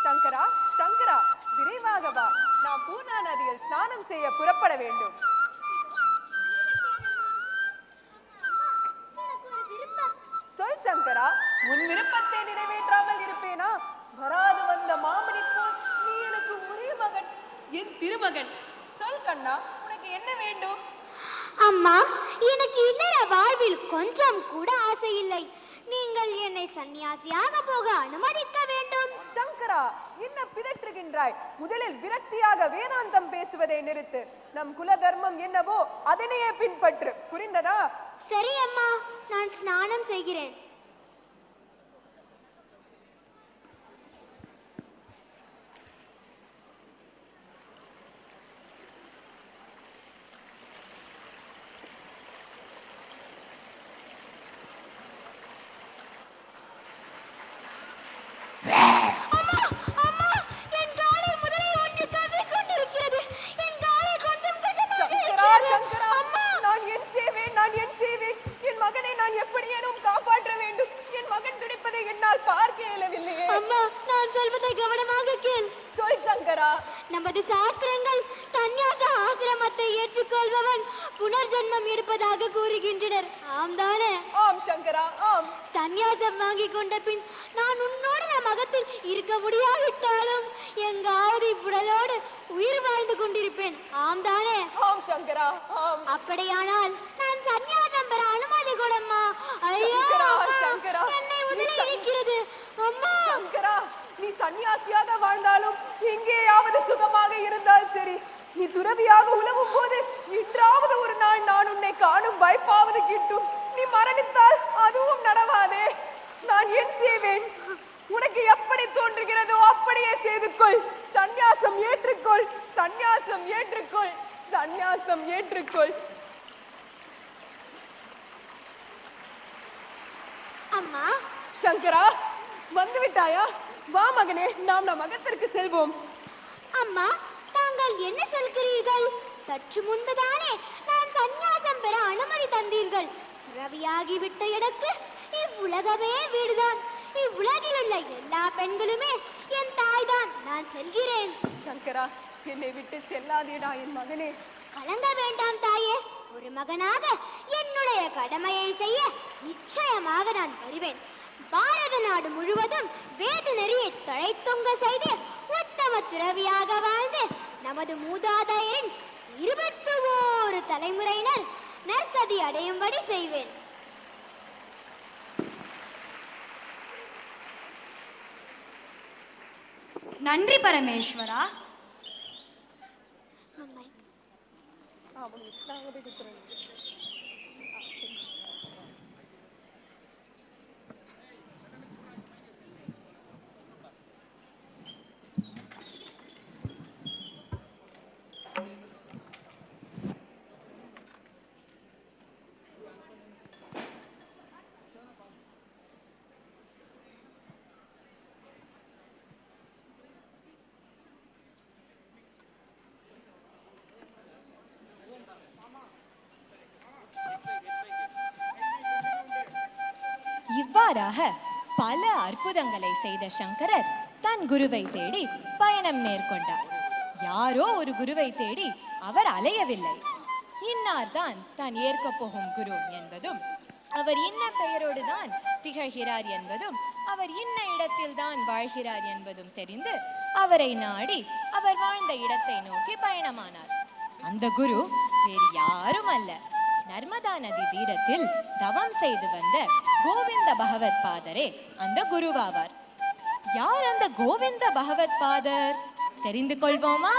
சங்கரா, சங்கரா, விரைவாக வா. நாம் பூர்ணா நதியில் ஸ்நானம் செய்ய புறப்பட வேண்டும். சொல் சங்கரா, உன் விருப்பத்தை நிறைவேற்றாமல் இருப்பேனா? வராது வந்த மாமணி போல் நீ எனக்கு ஒரே மகன், என் திருமகன். சொல் கண்ணா, உனக்கு என்ன வேண்டும்? அம்மா, எனக்கு இல்லற வாழ்வில் கொஞ்சம் கூட ஆசை இல்லை. நீங்கள் என்னை சன்னியாசியாக போக அனுமதிக்க வேண்டும். சங்கரா, என்ன பிதற்றுகின்றாய்? முதலில் விரக்தியாக வேதாந்தம் பேசுவதை நிறுத்து. நம் குல தர்மம் என்னவோ அதனையே பின்பற்று. புரிந்ததா? சரி அம்மா, நான் ஸ்நானம் செய்கிறேன். நமது சாஸ்திரங்கள் சந்நியாச ஆசிரமத்தை ஏற்றுக்கொள்பவன் புனர்ஜென்மம் எடுப்பதாக கூறுகின்றனர். ஆம் தானே? ஆம் சங்கரா, ஆம். சந்நியாசம் வாங்கி கொண்ட பின் நான் உன்னோடு நம் அகத்தில் இருக்க முடியாவிட்டாலும் எங்காவது இவ்வுடலோடு உயிர் வாழ்ந்து கொண்டிருப்பேன். ஆம் தானே? ஆம் சங்கரா, ஆம். அப்படியானால் நான் சந்நியாசம் பெற அனுமதி கொடம்மா. ஐயோ சங்கரா, என்னை உதவி இருக்கிறது. அம்மா சங்கரா, நீ சன்னியாசியாக வாழ்ந்தாலும் எங்கேயாவது சுகமாக இருந்தால் சரி, நீ துறவியாக உலவும் போது இன்றாவது ஒரு நாள் நான் உன்னை காணும் வாய்ப்பாவது கிட்டும். நீ மரணித்தால் அதுவும் நடவாதே. நான் என் செய்வேன்? உனக்கு எப்படி தோன்றுகிறதோ அப்படியே செய்து கொள். சந்நியாசம் ஏற்றுக்கொள், சந்நியாசம் ஏற்றுக்கொள், சந்நியாசம் ஏற்றுக்கொள். அம்மா. சங்கரா, வந்து விட்டாயா? வா மகனே, நாம் நம் அகத்திற்கு செல்வோம். அம்மா, தாங்கள் என்ன சொல்கிறீர்கள்? சற்று முன்புதானே நான் சந்நியாசம் பெற அனுமதி தந்தீர்கள். ரவியாகிவிட்ட எனக்கு இவ்வுலகமே வீடுதான். இவ்வுலகில் உள்ள எல்லா பெண்களுமே என் தாய்தான். நான் நான் செல்கிறேன். சங்கரா, என்னை விட்டு செல்லாதேடா என் மகனே. கலங்க வேண்டாம் தாயே, ஒரு மகனாக என்னுடைய கடமையை செய்ய நிச்சயமாக நான் வருவேன். பாரத நாடு முழுவதும் வேத நெறியை தழைத்தொங்க செய்து உத்தம துறவியாக வாழ்ந்து நமது மூதாதையரின் 21 தலைமுறையினர் நற்கதி அடையும்படி செய்வேன். நன்றி பரமேஸ்வரா. இவ்வாறாக பல அற்புதங்களை செய்த சங்கரர் தன் குருவை தேடி பயணம் மேற்கொண்டார். யாரோ ஒரு குருவை தேடி அவர் அலையவில்லை. இன்னார் தான் ஏற்க போகும் குரு என்பதும், அவர் இன்ன பெயரோடு தான் திகழ்கிறார் என்பதும், அவர் இன்ன இடத்தில் தான் வாழ்கிறார் என்பதும் தெரிந்து அவரை நாடி அவர் வாழ்ந்த இடத்தை நோக்கி பயணமானார். அந்த குரு வேறு யாரும் அல்ல, நர்மதா நதி தீரத்தில் தவம் செய்து வந்த கோவிந்த பகவத் பாதரே அந்த குருவாவார். யார் அந்த கோவிந்த பகவத் பாதர்? தெரிந்து கொள்வோமா?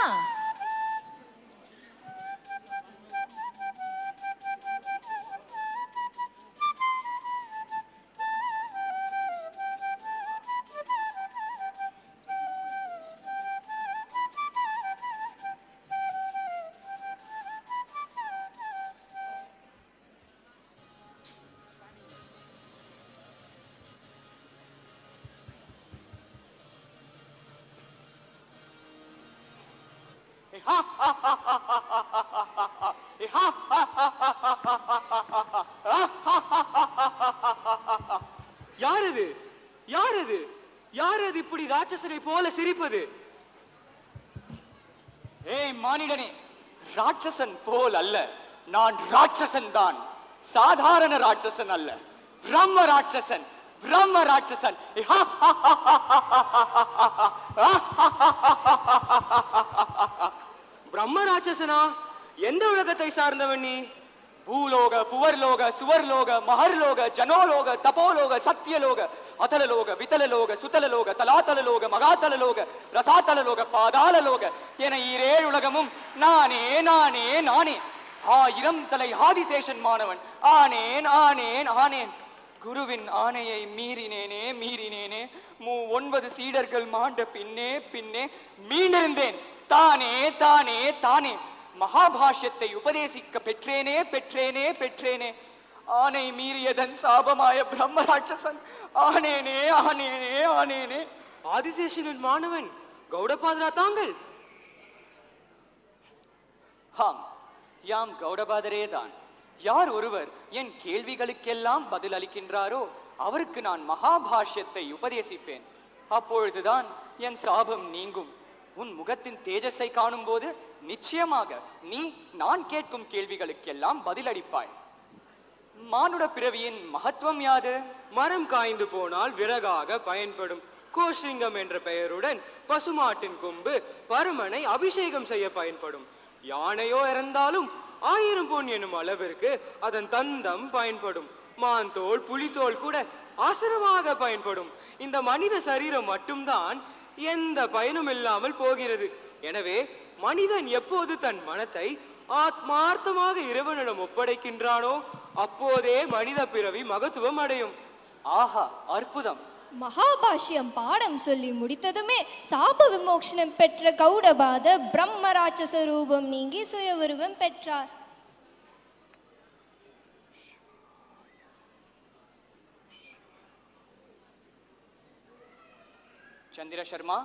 யாரது யாரது யாரது இப்படி ராட்சசனை போல சிரிப்பது? ஏய் மானிடனே, ராட்சசன் போல் அல்ல, நான் ராட்சசன் தான். சாதாரண ராட்சசன் அல்ல, பிரம்ம ராட்சசன். பிரம்ம ராட்சசன். பிரம்ம ராட்சசனா? எந்த உலகத்தை சார்ந்தவன் நீ? பூலோக, புவர்லோக, சுவர்லோக, மகர்லோக, ஜனோலோக, தபோலோக, சத்தியலோக, அதலலோக, விதலலோக, சுதலலோக, தலாதலலோக, மகாதலலோக, ரசாதலலோக, பாதாளலோக என 7 உலகமும் நானே நானே நானே. 1000 தலை ஆதிசேஷன் மாணவன் ஆனேன் ஆனேன் ஆனேன். குருவின் ஆணையை மீறினேனே மீறினேனே. 9 சீடர்கள் மாண்ட பின்னே பின்னே மீண்டிருந்தேன். தானே தானே தானே மகாபாஷ்யத்தை உபதேசிக்க பெற்றேனே பெற்றேனே பெற்றேனே. ஆனை மீறியதன் சாபமாய பிரம்ம ராட்சசன் ஆனேனே ஆனேனே ஆனேனே. ஆதிசேஷனின் மாணவன் கௌடபாதரா தாங்கள்? ஆம், யாம் கௌடபாதரே தான். யார் ஒருவர் என் கேள்விகளுக்கெல்லாம் பதில் அளிக்கின்றாரோ அவருக்கு நான் மகாபாஷ்யத்தை உபதேசிப்பேன். அப்பொழுதுதான் என் சாபம் நீங்கும். உன் முகத்தின் தேஜஸை காணும் போது நிச்சயமாக நீ நான் கேட்கும் கேள்விகளுக்கெல்லாம் பதிலளிப்பாய். மானுட பிறவியின் மகத்துவம் யாது? மரம் காய்ந்து போனால் விறகாக பயன்படும். கோஷ்லிங்கம் என்ற பெயருடன் பசுமாட்டின் கொம்பு பருமனை அபிஷேகம் செய்ய பயன்படும். யானையோ இறந்தாலும் 1000 பொன் எனும் அளவிற்கு அதன் தந்தம் பயன்படும். மான்தோல் புலித்தோல் கூட ஆசனமாக பயன்படும். இந்த மனித சரீரம் மட்டும்தான் எந்த பயனும் இல்லாமல் போகிறது. எனவே மனிதன் எப்போது தன் மனத்தை ஆத்மார்த்தமாக இறைவனிடம் ஒப்படைக்கின்றானோ அப்போதே மனித பிறவி மகத்துவம் அடையும். ஆஹா, அற்புதம்! மகாபாஷ்யம் பாடம் சொல்லி முடித்ததுமே சாப விமோக்ஷனம் பெற்ற கௌடபாத பிரம்ம ராட்சச ரூபம் நீங்கி சுய உருவம் பெற்றார். சந்திர சர்மா,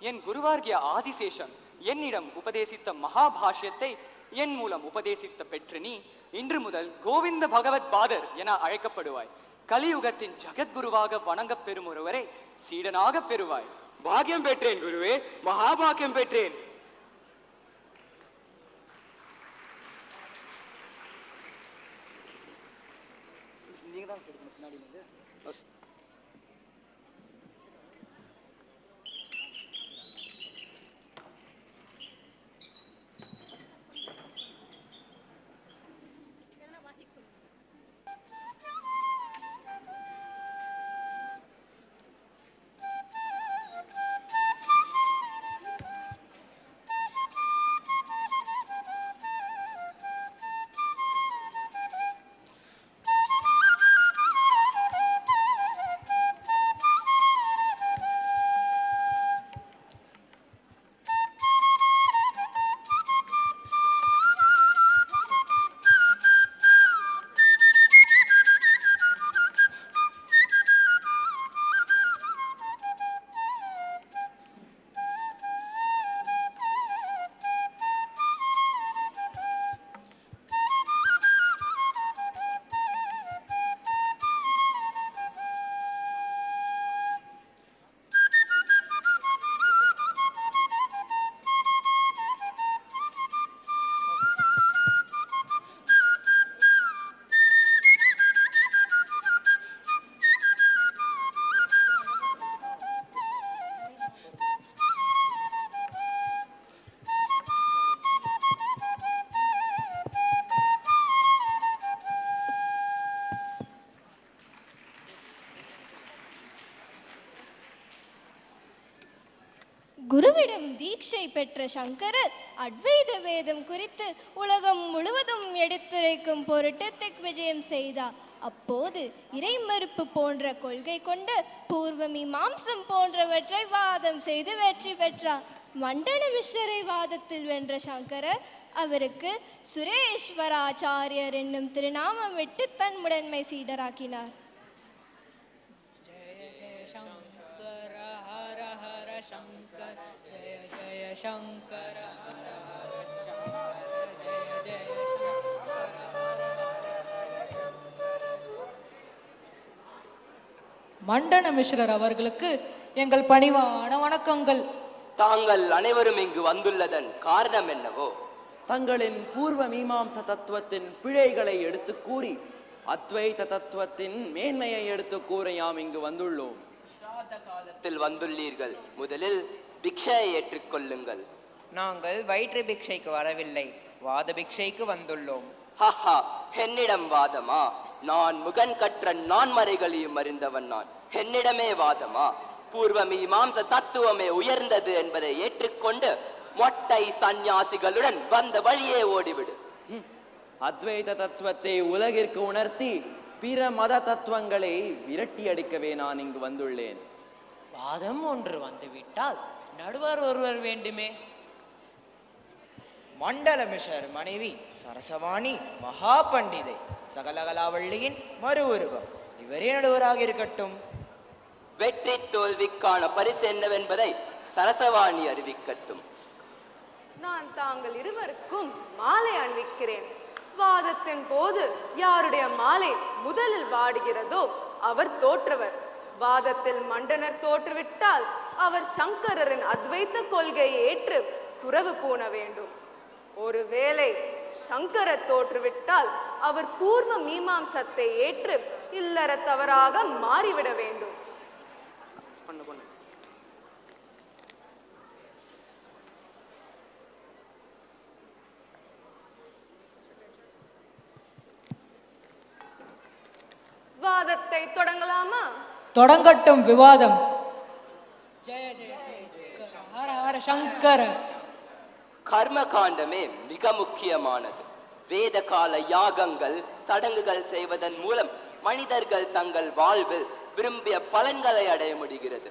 என் குருவாகிய ஆதிசேஷன் என்னிடம் உபதேசித்த மகாபாஷ்யத்தை என் மூலம் உபதேசித்த பெற்று நீ இன்று முதல் கோவிந்த பகவத் பாதர் என அழைக்கப்படுவாய். கலியுகத்தின் ஜகத்குருவாக வணங்கப் பெறும் ஒருவரை சீடனாக பெறுவாய். பாக்கியம் பெற்றேன் குருவே, மகாபாக்கியம் பெற்றேன். நீங்க தான் முன்னாடி வந்து குருவிடம் தீட்சை பெற்ற சங்கரர் அத்வைத வேதம் குறித்து உலகம் முழுவதும் எடுத்துரைக்கும் பொருட்டு திக்விஜயம் செய்தார். அப்போது இறைமறுப்பு போன்ற கொள்கை கொண்டு பூர்வ மீமாம்சம் போன்றவற்றை வாதம் செய்து வெற்றி பெற்றார். மண்டன மிஸ்ரரை வாதத்தில் வென்ற சங்கரர் அவருக்கு சுரேஸ்வராச்சாரியர் என்னும் திருநாமம் விட்டு தன் முதன்மை சீடராக்கினார். शंकर जय जय शंकर हर हर शंकर जय जय शंकर மண்டன மிஸ்ரர் அவர்களுக்கு எங்கள் பணிவான வணக்கங்கள். தாங்கள் அனைவரும் இங்கு வந்துள்ளதன் காரணம் என்னவோ? தங்களின் பூர்வ மீமாம்ச தத்துவத்தின் பிழைகளை எடுத்து கூறி அத்வைத தத்துவத்தின் மேன்மையை எடுத்து கூற யாம் இங்கு வந்துள்ளோம். காலத்தில் வந்துள்ளீர்கள், முதலில் பிக்ஷையை ஏற்றுக்கொள்ளுங்கள். நாங்கள் வயிற்று பிக்ஷைக்கு வரவில்லை, வாத பிக்ஷைக்கு வந்துள்ளோம். ஹஹா, என்னிடம் வாதமா? நான் முகன் கற்ற நான்மறைகளையும் அறிந்தவன் நான், என்னிடமே வாதமா? பூர்வ மீமாம்ச தத்துவமே உயர்ந்தது என்பதை ஏற்றுக்கொண்டு மொட்டை சந்நியாசிகளுடன் வந்த வழியே ஓடிவிடு. அத்வைத தத்துவத்தை உலகிற்கு உணர்த்தி பிற மத தத்துவங்களை விரட்டி அடிக்கவே நான் இங்கு வந்துள்ளேன். வாதம் ஒன்று வந்துவிட்டால் நடுவர் ஒருவர் வேண்டுமே. மண்டல மிஷர் மனைவி சரசவாணி மகா பண்டிதை சகலகலாவள்ளியின் மறு உருவம், இவரே நடுவராக இருக்கட்டும். வெற்றி தோல்விக்கான பரிசு என்னவென்பதை சரசவாணி அறிவிக்கட்டும். நான் தாங்கள் இருவருக்கும் மாலை அணிவிக்கிறேன். வாதத்தின் போது யாருடைய மாலை முதலில் வாடுகிறதோ அவர் தோற்றவர். வாதத்தில் மண்டனர் தோற்றுவிட்டால் அவர் சங்கரரின் அத்வைத்த கொள்கையை ஏற்று துறவு பூண வேண்டும். ஒருவேளை சங்கரர் தோற்றுவிட்டால் அவர் பூர்வ மீமாம்சத்தை ஏற்று இல்லறத்தவராக மாறிவிட வேண்டும். வாதத்தை தொடங்கலாமா? தொடங்கட்டும் விவாதம். ஜெய ஜெய ஹர ஹர சங்கர. கர்ம காண்டமே மிக முக்கியமானது. வேத கால யாகங்கள் சடங்குகள் செய்வதன் மூலம் மனிதர்கள் தங்கள் வாழ்வில் விரும்பிய பலன்களை அடைய முடிகிறது.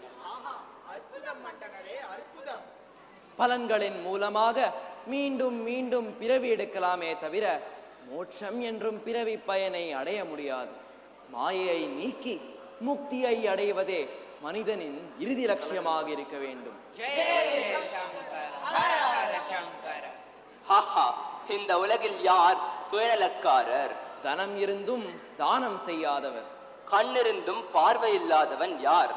பலன்களின் மூலமாக மீண்டும் மீண்டும் பிறவி எடுக்கலாமே தவிர மோட்சம் என்றும் பிறவி பயனை அடைய முடியாது. மாயையை நீக்கி முக்தியை அடைவதே மனிதனின் இறுதி லட்சியமாக இருக்க வேண்டும். இந்த உலகில் யார் சுயநலக்காரர்? தனம் இருந்தும் தானம் செய்யாதவர். கண்ணிருந்தும் பார்வை இல்லாதவன் யார்?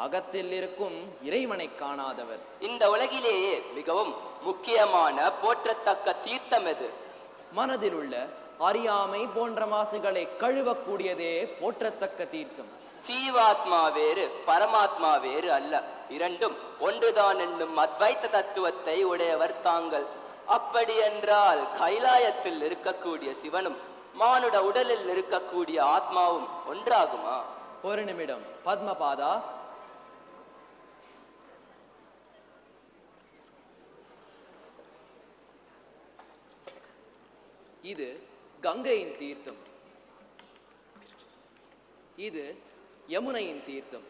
அகத்தில் இருக்கும் இறைவனை காணாதவர். இந்த உலகிலேயே மிகவும் முக்கியமான போற்றத்தக்க தீர்த்தம் எது? மனதில் உள்ள அறியாமை போன்ற மாசுகளை கழுவக்கூடியதே போற்றத்தக்க தீர்த்தம். ஜீவாத்மா வேறு பரமாத்மா வேறு அல்ல, இரண்டும் ஒன்றுதான் என்னும் அத்வைத்த தத்துவத்தை உடையவர் தாங்கள். அப்படி என்றால் கைலாயத்தில் இருக்கக்கூடிய சிவனும் மானுட உடலில் இருக்கக்கூடிய ஆத்மாவும் ஒன்றாகுமா? ஒரு நிமிடம் பத்மபாதா, இது கங்கையின் தீர்த்தம், இது யமுனையின் தீர்த்தம்,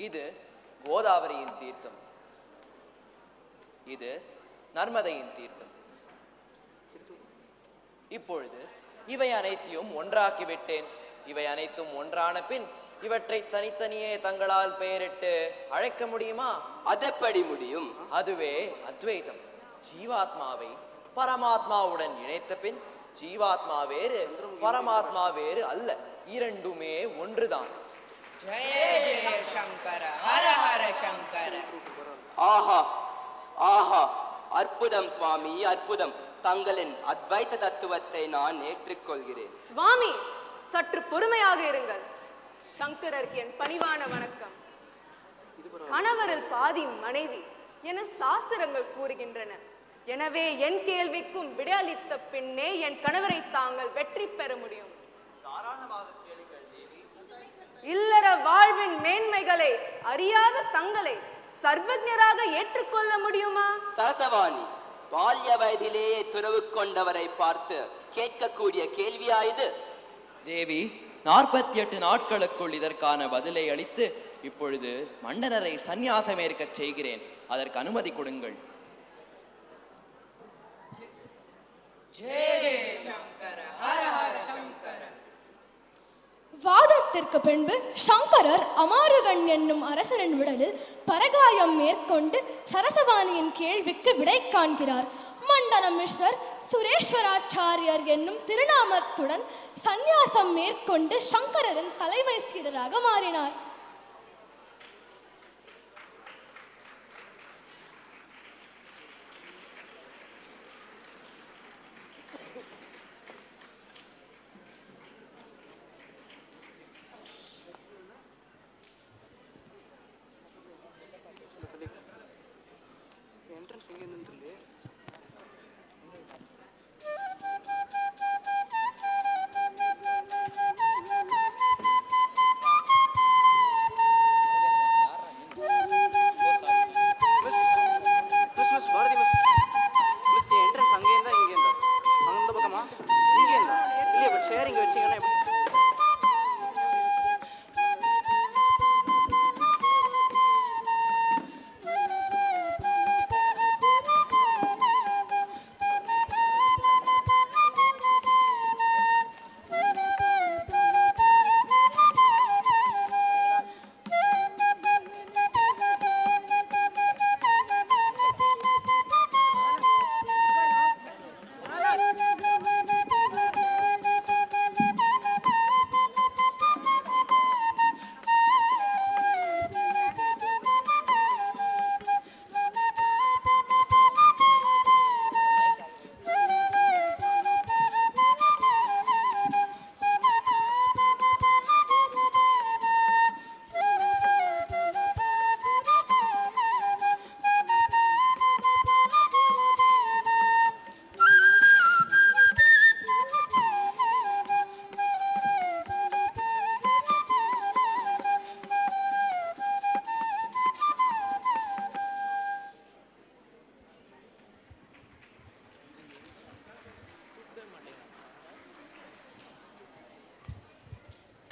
இது கோதாவரியின் தீர்த்தம், இது நர்மதையின் தீர்த்தம். இப்பொழுது இவை அனைத்தையும் ஒன்றாக்கிவிட்டேன். இவை அனைத்தும் ஒன்றான பின் இவற்றை தனித்தனியே தங்களால் பெயரிட்டு அழைக்க முடியுமா? அதெப்படி முடியும்? அதுவே அத்வைதம். ஜீவாத்மாவை பரமாத்மாவுடன் இணைத்த பின் ஜீவாத்மா வேறு பரமாத்மா வேறு அல்ல, இரண்டுமே ஒன்றுதான். ஜெய ஜெய சங்கர, ஹர ஹர சங்கர. ஆஹா ஆஹா, அற்புதம் சுவாமி, அற்புதம். தங்களின் அத்வைத தத்துவத்தை நான் ஏற்றுக்கொள்கிறேன். சுவாமி, சற்று பொறுமையாக இருங்கள். சங்கரருக்கு என் பணிவான வணக்கம். கணவரில் பாதி மனைவி என சாஸ்திரங்கள் கூறுகின்றன. எனவே என் கேள்விக்கும் விடையளித்த பின்னே என் கணவரை தாங்கள் வெற்றி பெற முடியும். இல்லற வாழ்வின் மேன்மைகளை அறியாத தங்களை சர்வஜராக ஏற்றுக்கொள்ள முடியுமா? சரசவாணி, பால்ய வயதிலேயே துறவு கொண்டவரை பார்த்து கேட்கக்கூடிய கேள்வியா இது? தேவி, 48 நாட்களுக்குள் இதற்கான பதிலை அளித்து இப்பொழுது மண்டனரை சந்நியாசமேற்க செய்கிறேன். அதற்கு அனுமதி கொடுங்கள். ஜெய ஜெய சங்கர, ஹர ஹர சங்கர. வாதத்திற்கு பின்பு சங்கரர் அமாருகன் என்னும் அரசனின் உடலில் பரகாயம் மேற்கொண்டு சரசவாணியின் கேள்விக்கு விடை காண்கிறார். மண்டன மிஸ்ரர் சுரேஸ்வராச்சாரியர் என்னும் திருநாமத்துடன் சந்நியாசம் மேற்கொண்டு சங்கரரின் தலைமை சீடராக மாறினார்.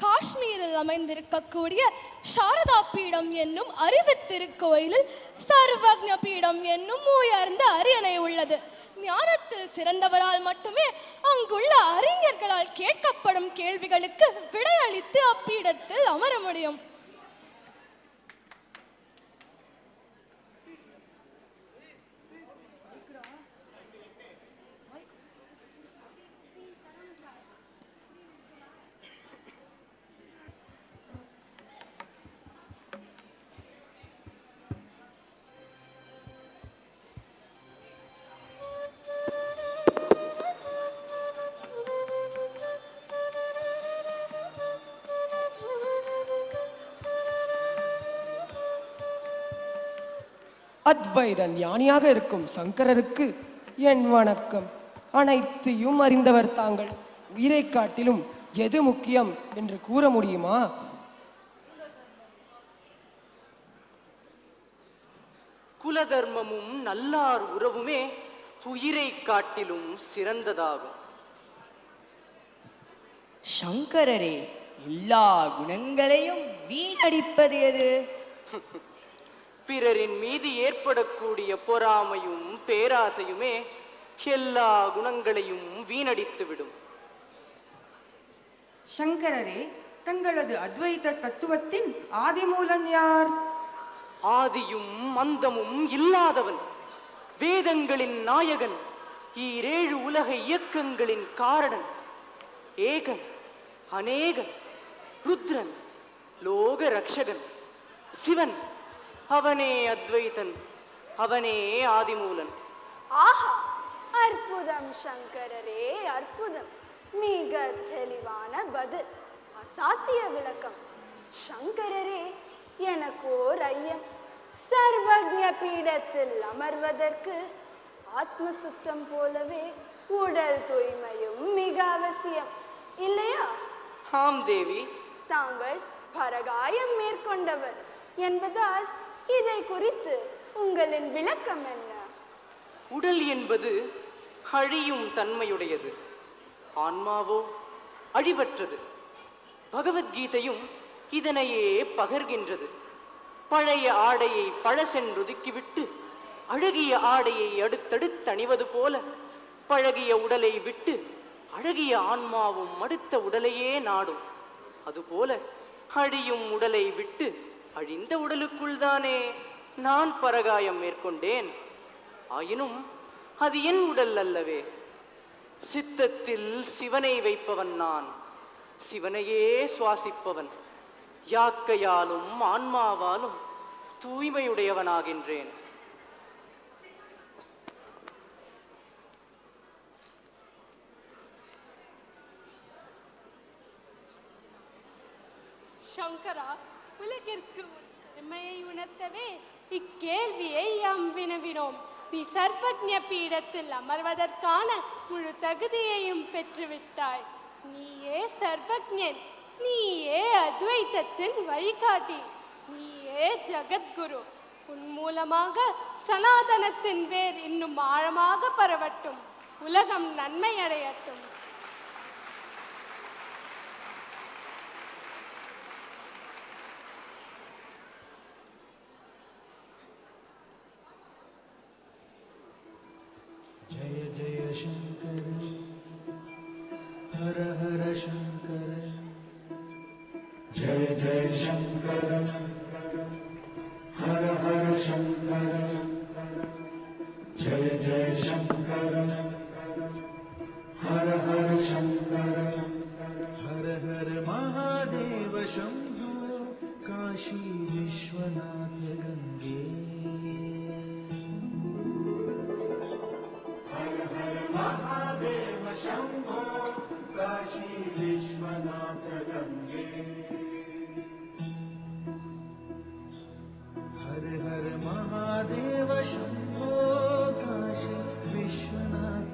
காஷ்மீரில் அமைந்திருக்கக்கூடிய சாரதா பீடம் என்னும் அறிவு திருக்கோயிலில் சர்வக்ஞ பீடம் என்னும் உயர்ந்த அரியணை உள்ளது. ஞானத்தில் சிறந்தவரால் மட்டுமே அங்குள்ள அறிஞர்களால் கேட்கப்படும் கேள்விகளுக்கு விடையளித்து அப்பீடத்தில் அமர முடியும். அத்வைத ஞானியாக இருக்கும் சங்கரருக்கு என் வணக்கம். அனைத்தையும் அறிந்தவர் தாங்கள். உயிரை காட்டிலும் எது முக்கியம் என்று கூற முடியுமா? குலதர்மமும் நல்லார் உறவுமே உயிரை காட்டிலும் சிறந்ததாகும். சங்கரரே, எல்லா குணங்களையும் வீணடிப்பது எது? பிறரின் மீது ஏற்படக்கூடிய பொறாமையும் பேராசையுமே எல்லா குணங்களையும் வீணடித்துவிடும். சங்கரரே, தங்களது அத்வைத தத்துவத்தின் ஆதிமூலன் யார்? ஆதியும் மந்தமும் இல்லாதவன், வேதங்களின் நாயகன், ஈரேழு உலக இயக்கங்களின் காரணன், ஏகன், அநேகன், ருத்ரன், லோக ரக்ஷகன், சிவன், அவனே அத்வைதன், அவனே ஆதிமூலன். ஆஹா, அற்புதம் சங்கரரே, அற்புதம். மிக தெளிவான பதில், அசாத்திய விளக்கம். சங்கரரே, எனக்கோர் ஐயம். சர்வஜ்ஞ பீடத்தில் அமர்வதற்கு ஆத்ம சுத்தம் போலவே உடல் தூய்மையும் மிக அவசியம், இல்லையா? ஆம் தேவி. தாங்கள் பரகாயம் மேற்கொண்டவர் என்பதால் இதை குறித்து உங்களின் விளக்கம் என்ன? உடல் என்பது அழியும் தன்மையுடையது, ஆன்மாவோ அழிவற்றது. பகவத்கீதையும் இதனையே பகர்கின்றது. பழைய ஆடையை பழசென்றொதுக்கிவிட்டு அழகிய ஆடையை அடுத்தடுத்து அணிவது போல பழகிய உடலை விட்டு அழகிய ஆன்மாவும் அடுத்த உடலையே நாடும். அதுபோல அழியும் உடலை விட்டு அழிந்த உடலுக்குள் தானே நான் பரகாயம் மேற்கொண்டேன். ஆயினும் அது என் உடல் அல்லவே. சித்தத்தில் சிவனை வைப்பவன் நான், சிவனையே சுவாசிப்பவன். யாக்கையாலும் ஆன்மாவாலும் தூய்மையுடையவனாகின்றேன். சங்கரா, உலகிற்கு உண்மையை உணர்த்தவே இக்கேள்வியை யாம் வினவினோம். நீ சர்வஜ்ஞ பீடத்தில் அமர்வதற்கான முழு தகுதியையும் பெற்றுவிட்டாய். நீயே சர்வஜ்ஞன், நீயே அத்வைத்தத்தின் வழிகாட்டி, நீயே ஜகத்குரு. உன் மூலமாக சனாதனத்தின் வேர் இன்னும் ஆழமாக பரவட்டும், உலகம் நன்மை அடையட்டும். जय जय शंकर, हर हर शंकर, जय जय शंकर, हर हर शंकर, जय जय शंकर, हर हर शंकर, हर हर महादेव शंभो, काशी विश्वनाथ गंगे, महादेव शंभो, काशी विश्वनाथ गंगे, हर हर Mahadev Shambho, Kashi Vishwanath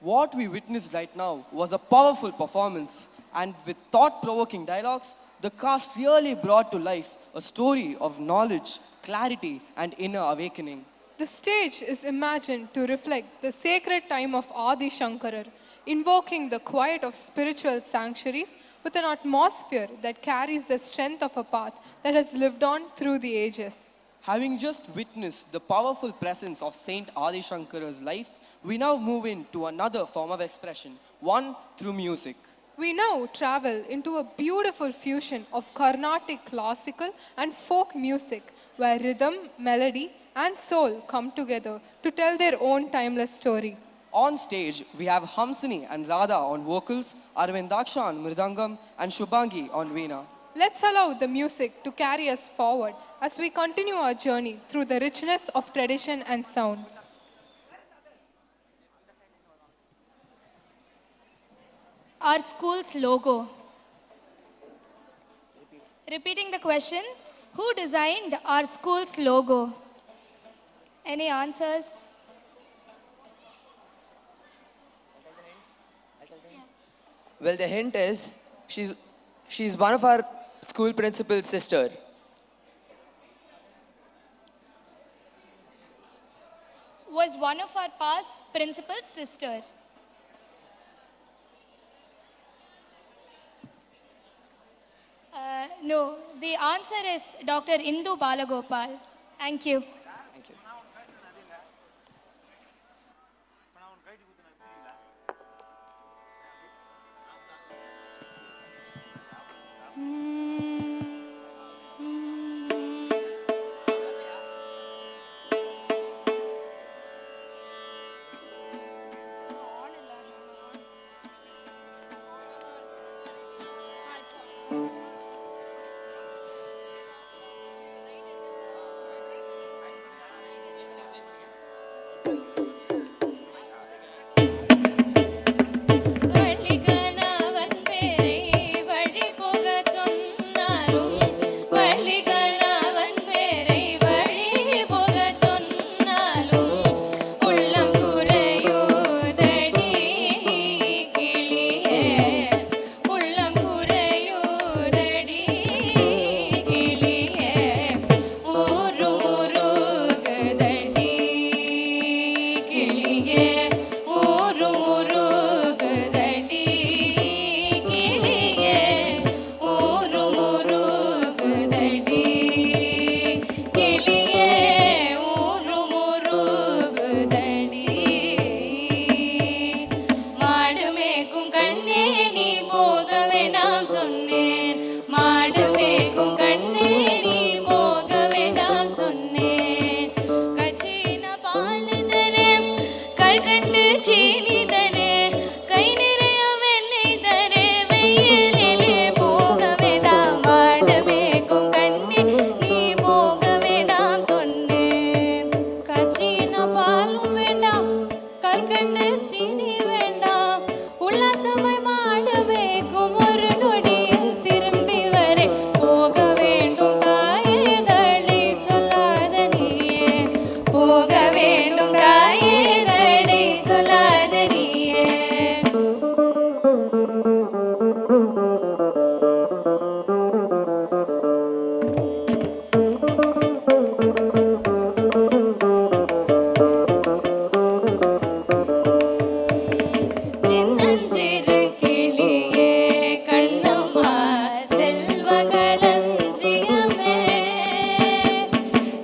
What we witnessed right now was a powerful performance, and with thought-provoking dialogues, the cast really brought to life a story of knowledge, clarity, and inner awakening. The stage is imagined to reflect the sacred time of Adi Shankarar, invoking the quiet of spiritual sanctuaries with an atmosphere that carries the strength of a path that has lived on through the ages. Having just witnessed the powerful presence of Saint Adi Shankarar's life, we now move into another form of expression, one through music. We now travel into a beautiful fusion of Carnatic classical and folk music, where rhythm, melody, and soul come together to tell their own timeless story. On stage, we have Hamsini and Radha on vocals, Arvindaksha on mridangam, and Shubhangi on veena. Let's allow the music to carry us forward as we continue our journey through the richness of tradition and sound. Our school's logo. Repeating the question, who designed our school's logo? Any answers? Well, the hint is she's one of our school principal's sister. Was one of our past principal's sister. No, the answer is Dr. Indu Balagopal. Thank you. Thank you.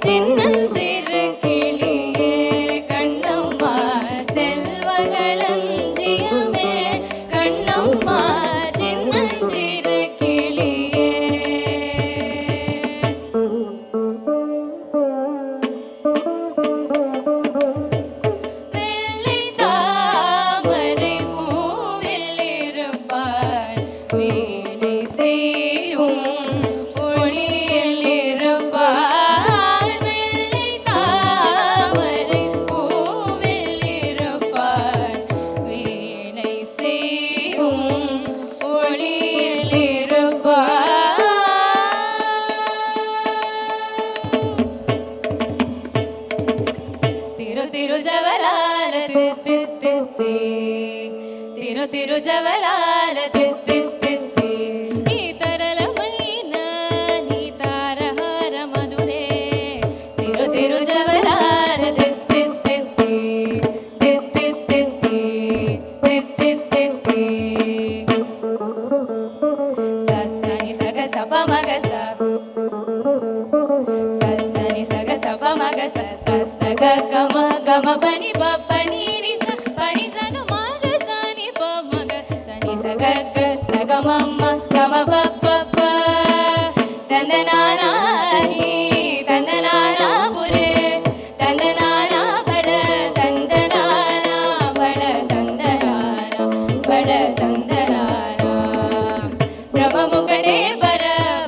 சின்னஞ்சிறு கிளியே கண் తిరు జవరాల తిత్తిత్తి తిరు జవరాల తిత్తిత్తి ఈ తరళమైన నీ తారహార మధురే తిరు జవరాల తిత్తిత్తి తిత్తిత్తి తిత్తిత్తి సని సగ సప మగ సని సగ సప మగ సగ గమ గమ పని పని రి స పని సగ మగ సని ప మగ సని సగ గ సగ మమ్మ గమ ప ప ప దందనానా హి దందనానా పురే దందనానా బడ దందనానా బడ దందనానా బడ దందనానా బ్రహ్మముకడే బర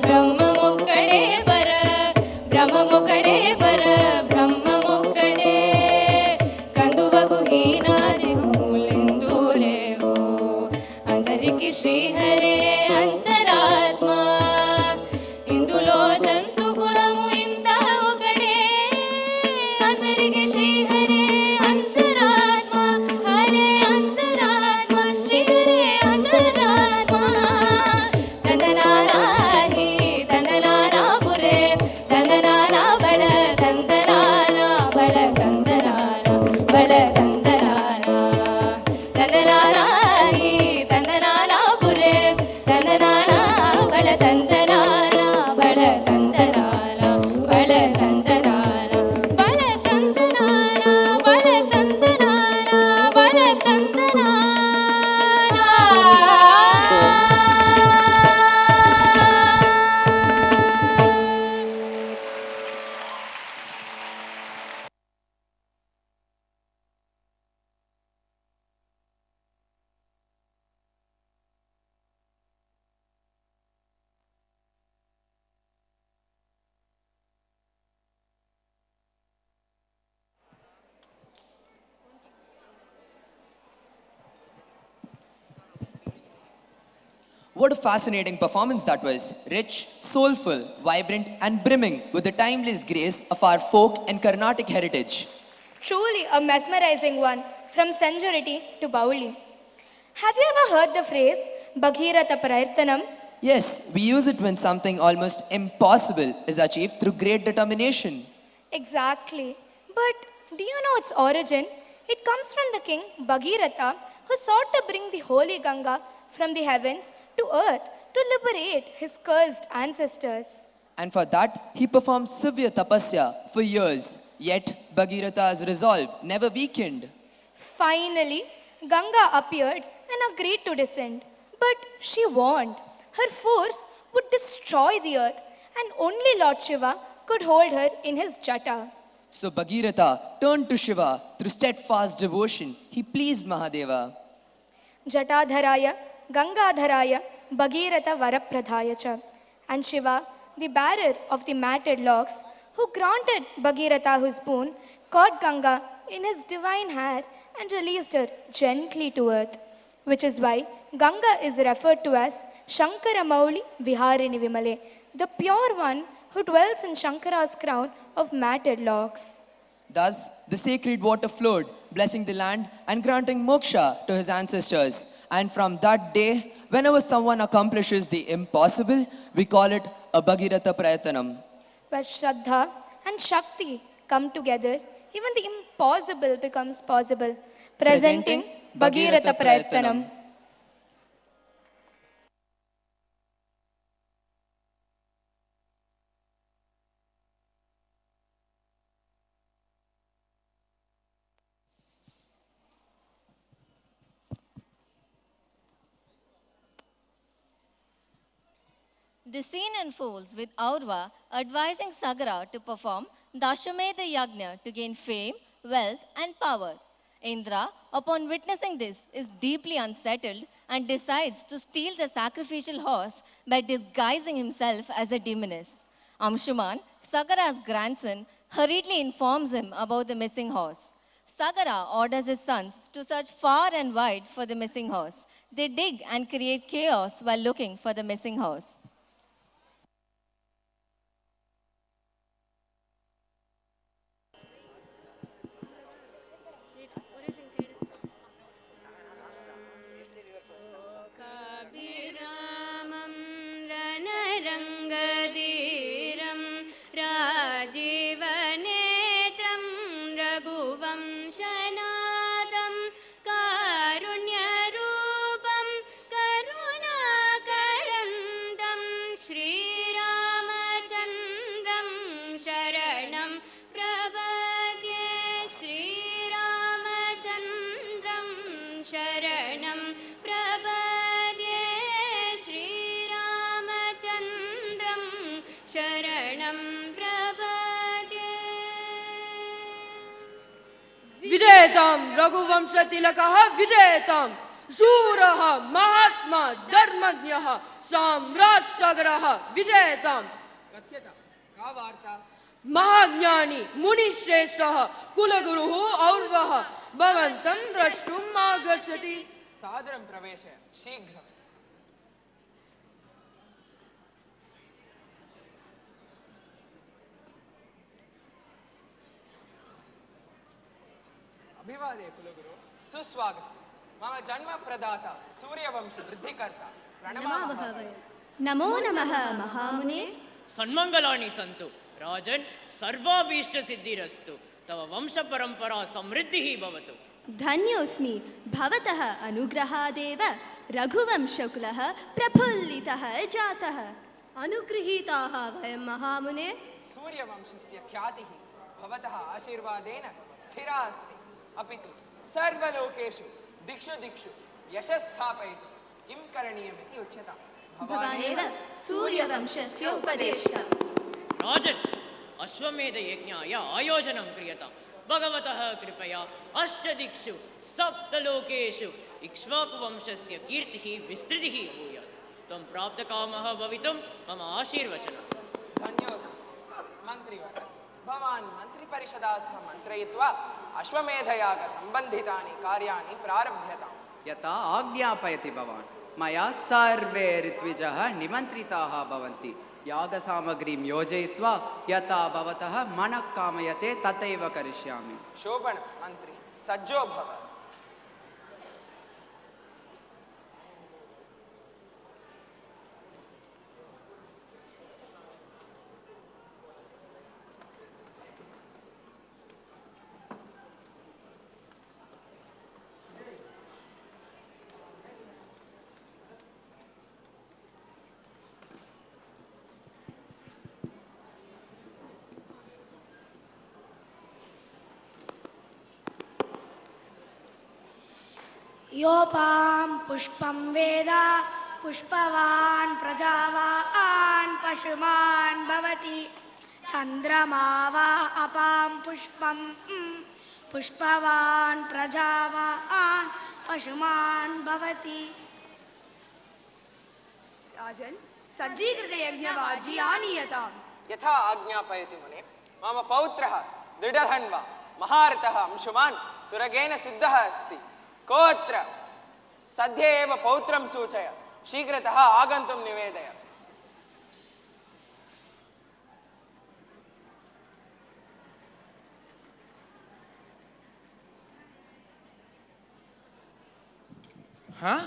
బ్రహ్మముకడే బర బ్రహ్మముకడే బర బ్రహ్మముకడే కందువకు హీనాది మూలిందులేవు అందరికి శ్రీహరే అంతరాత్మ ఇందులో జంతు కులము ఇంత ఒకడే అందరికి శ్రీహరే అంతరాత్మ హరే అంతరాత్మ శ్రీహరే అంతరాత్మ దందనానా హి దందనానా పురే దందనానా బళ దందనానా బళ దందనానా బళ దందనానా దందనానా హి దందనానా పురే దందనానా బళ దందనానా బళ దందనానా బళ దందనానా బళ దందనానా బళ దందనానా బళ దందనానా What a fascinating performance that was. Rich, soulful, vibrant, and brimming with the timeless grace of our folk and Carnatic heritage. Truly a mesmerizing one, from Sanjuriti to Bauli. Have you ever heard the phrase Bhagirata Prayartanam? Yes, we use it when something almost impossible is achieved through great determination. Exactly. But do you know its origin? It comes from the king Bhagirath, who sought to bring the holy Ganga from the heavens to earth to liberate his cursed ancestors. And for that, he performed severe tapasya for years. Yet, Bhagiratha's resolve never weakened. Finally, Ganga appeared and agreed to descend. But she warned her force would destroy the earth, and only Lord Shiva could hold her in his jata. So Bhagiratha turned to Shiva through steadfast devotion. He pleased Mahadeva. Jatadharaya, Gangadharaya, Bhagirata Varapradhaya cha. And Shiva, the bearer of the matted locks, who granted Bhagiratha his boon, caught Ganga in his divine hair and released her gently to earth, which is why Ganga is referred to as Shankara Mauli Viharini Vimale, the pure one who dwells in Shankara's crown of matted locks. Thus, the sacred water flowed, blessing the land and granting moksha to his ancestors. And from that day, whenever someone accomplishes the impossible, we call it a Bhagiratha Prayatanam. Where Shraddha and Shakti come together, even the impossible becomes possible. Presenting Bhagiratha Prayatanam. The scene unfolds with Aurva advising Sagara to perform Dashwamedha Yagna to gain fame, wealth, and power. Indra, upon witnessing this, is deeply unsettled and decides to steal the sacrificial horse by disguising himself as a demoness. Amshuman, Sagara's grandson, hurriedly informs him about the missing horse. Sagara orders his sons to search far and wide for the missing horse. They dig and create chaos while looking for the missing horse. रघुवंशनादं कारुण्यरूपं करुणाकरन्दं श्रीरामचन्द्रं शरणं प्रपद्ये श्रीरामचन्द्रं शरणं प्रपद्ये श्रीरामचन्द्रं शरणं प्रपद्ये विजेतां रघुवंशतिलकः विजेतां शूरः महात्मा धर्मज्ञः साम्राट् सागरः विजेतां का वार्ता महाज्ञानी मुनिश्रेष्ठः कुलगुरुः और्वः भवन्तं द्रष्टुम् आगच्छति। सादरं प्रवेशय शीघ्रम्। अभिवादे कुलगुरु सुस्वागतम्। मम जन्म प्रदाता सूर्यवंश वृद्धिकर्ता प्रणमामः। नमो नमः महामुने। सन्मंगलानि सन्तु राजन्, सर्वाभीष्ट सिद्धिरस्तु। तव वंश परंपरा समृद्धिः भवतु। धन्योऽस्मि भवतः अनुग्रहादेव रघुवंशकुलः प्रफुल्लितः जातः। अनुगृहीताः वयं महामुने। सूर्यवंशस्य ख्यातिः भवतः आशीर्वादेन स्थिरा अस्ति। अपि तु सर्वलोकेषु दिक्षु दिक्षु यशस्थापयितुं किं करणीयमिति उच्यताम्। भवानेव सूर्यवंशस्य उपदेष्टा। राजन्, अश्वमेध यज्ञाय आयोजनं क्रियताम्। भगवतः कृपया अष्टदिक्षु सप्तलोकेषु इक्ष्वाकुवंशस्य कीर्तिः विस्तृतिः भूयात्। त्वं प्राप्तकामः भवितुं मम आशीर्वचनम्। धन्योऽस्मि मन्त्रिवर। भवान् मन्त्रिपरिषदा सह मन्त्रयित्वा अश्वमेधयाग सम्बन्धितानि कार्याणि प्रारभ्यताम्। यथा आज्ञापयति भवान्। मया सर्वे ऋत्विजः निमन्त्रिताः भवन्ति। यागसामग्रीं योजयित्वा यथा भवतः मनः कामयते तथैव करिष्यामि। शोभनं मन्त्री, सज्जो भव। योपां पुष्पं वेद पुष्पवान् प्रजावान् पशुमान् भवति। चन्द्रमा वा अपां पुष्पं पुष्पवान् प्रजावान् पशुमान् भवति। राजन्, सज्जीकृत यज्ञवाजी आनीयताम्। यथा आज्ञापयति मुने। मम पौत्रः दृढधन्वा महारथः अंशुमान् तुरगेन सिद्धः अस्ति। कोऽत्र? सद्य एव पौत्रं सूचय। शीघ्रतः आगन्तुं निवेदय। हाँ?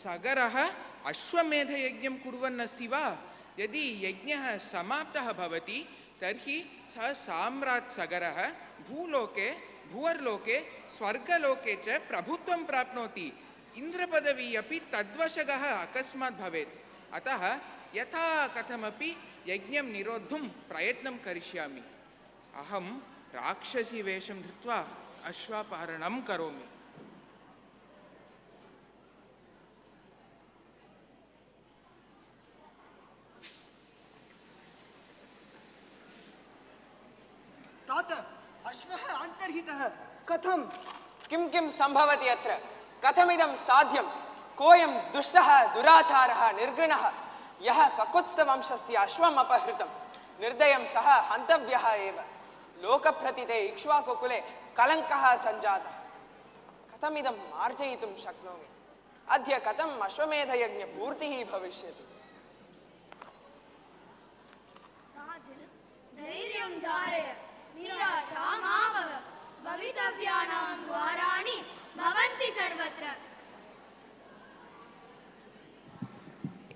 सगरः अश्वमेधयज्ञं कुर्वन् अस्ति वा? यदि यज्ञः समाप्तः भवति तर्हि सः साम्राट् सगरः भूलोके भुवर्लोके स्वर्गलोके च प्रभुत्वं प्राप्नोति। इन्द्रपदवी अपि तद्वशगः अकस्मात् भवेत्। अतः यथा कथमपि यज्ञं निरोद्धुं प्रयत्नं करिष्यामि। अहं राक्षसी वेषं धृत्वा अश्वापहरणं करोमि। तात, अश्वः अन्तर्हितः। कथं? किं किं सम्भवति अत्र? कथमिदं साध्यं? कोऽयं दुष्टः दुराचारः निर्घृणः यः ककुत्स्थवंशस्य अश्वम् अपहृतं? निर्दयं सः हन्तव्यः एव। लोकप्रतिते इक्ष्वाकुकुले कलङ्कः सञ्जातः। कथमिदं मार्जयितुं शक्नोमि? अद्य कथम् अश्वमेधयज्ञपूर्तिः भविष्यति? धैर्यं धारय, निराशा मा भव। भवितव्यानां द्वाराणि भवन्ति सर्वत्र।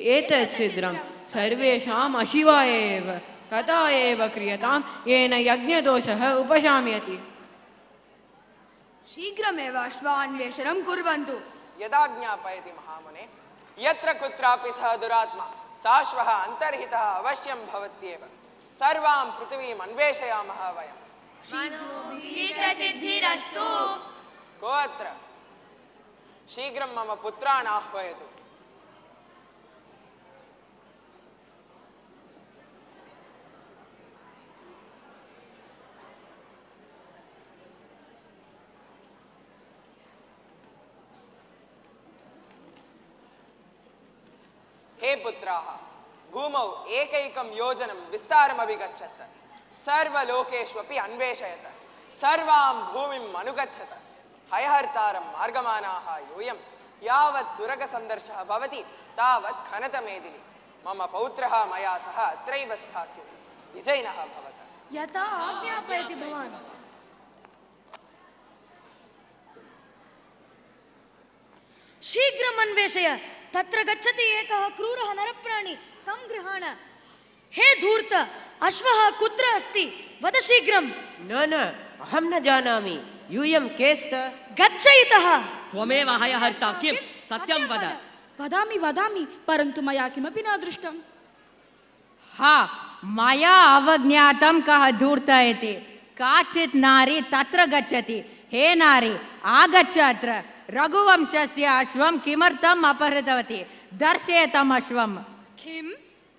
एतत् छिद्रं सर्वेषाम् अशिवाय एव। तथा एव क्रियतां येन यज्ञदोषः उपशाम्यति। शीघ्रमेव अश्वान्वेषणं कुर्वन्तु। यदा ज्ञापयति महामुने, यत्र कुत्रापि सः दुरात्मा साश्वः अन्तर्हितः अवश्यं भवत्येव। सर्वां पृथिवीम् अन्वेषयामः वयम्। सिद्धिरस्तु। को अत्र? शीघ्रं मम पुत्रान् आह्वयतु। हे पुत्राः, भूमौ एकैकं योजनं विस्तारमभिगच्छत्, सर्वलोकेष्वपि अन्वेषयत, सर्वां भूमिम् अनुगच्छत। हयहर्तारं मार्गमानाः यूयं यावत् तुरगसन्दर्शः भवति तावत् खनतमेदिनि। मम पौत्रः मया सह अत्रैव स्थास्यति। विजयिनः भवत। यथा आज्ञापयति भवान्। शीघ्रम् अन्वेषय। तत्र गच्छति एकः क्रूरः नरप्राणी, तं गृहाण। हे धूर्त, अश्वः कुत्र अस्ति? वद शीघ्रं। न अहं न जानामि। यूयं केस्त? गच्छ इतः। त्वमेव हयहर्ता किं? सत्यं वद। वदामि, परन्तु मया किमपि न दृष्टम्। हा, मया अवज्ञातं कः धूर्त इति। काचित् नारी तत्र गच्छति। हे नारी, आगच्छ अत्र। रघुवंशस्य अश्वं किमर्थम् अपहृतवती? दर्शय तम् अश्वम्। किम्?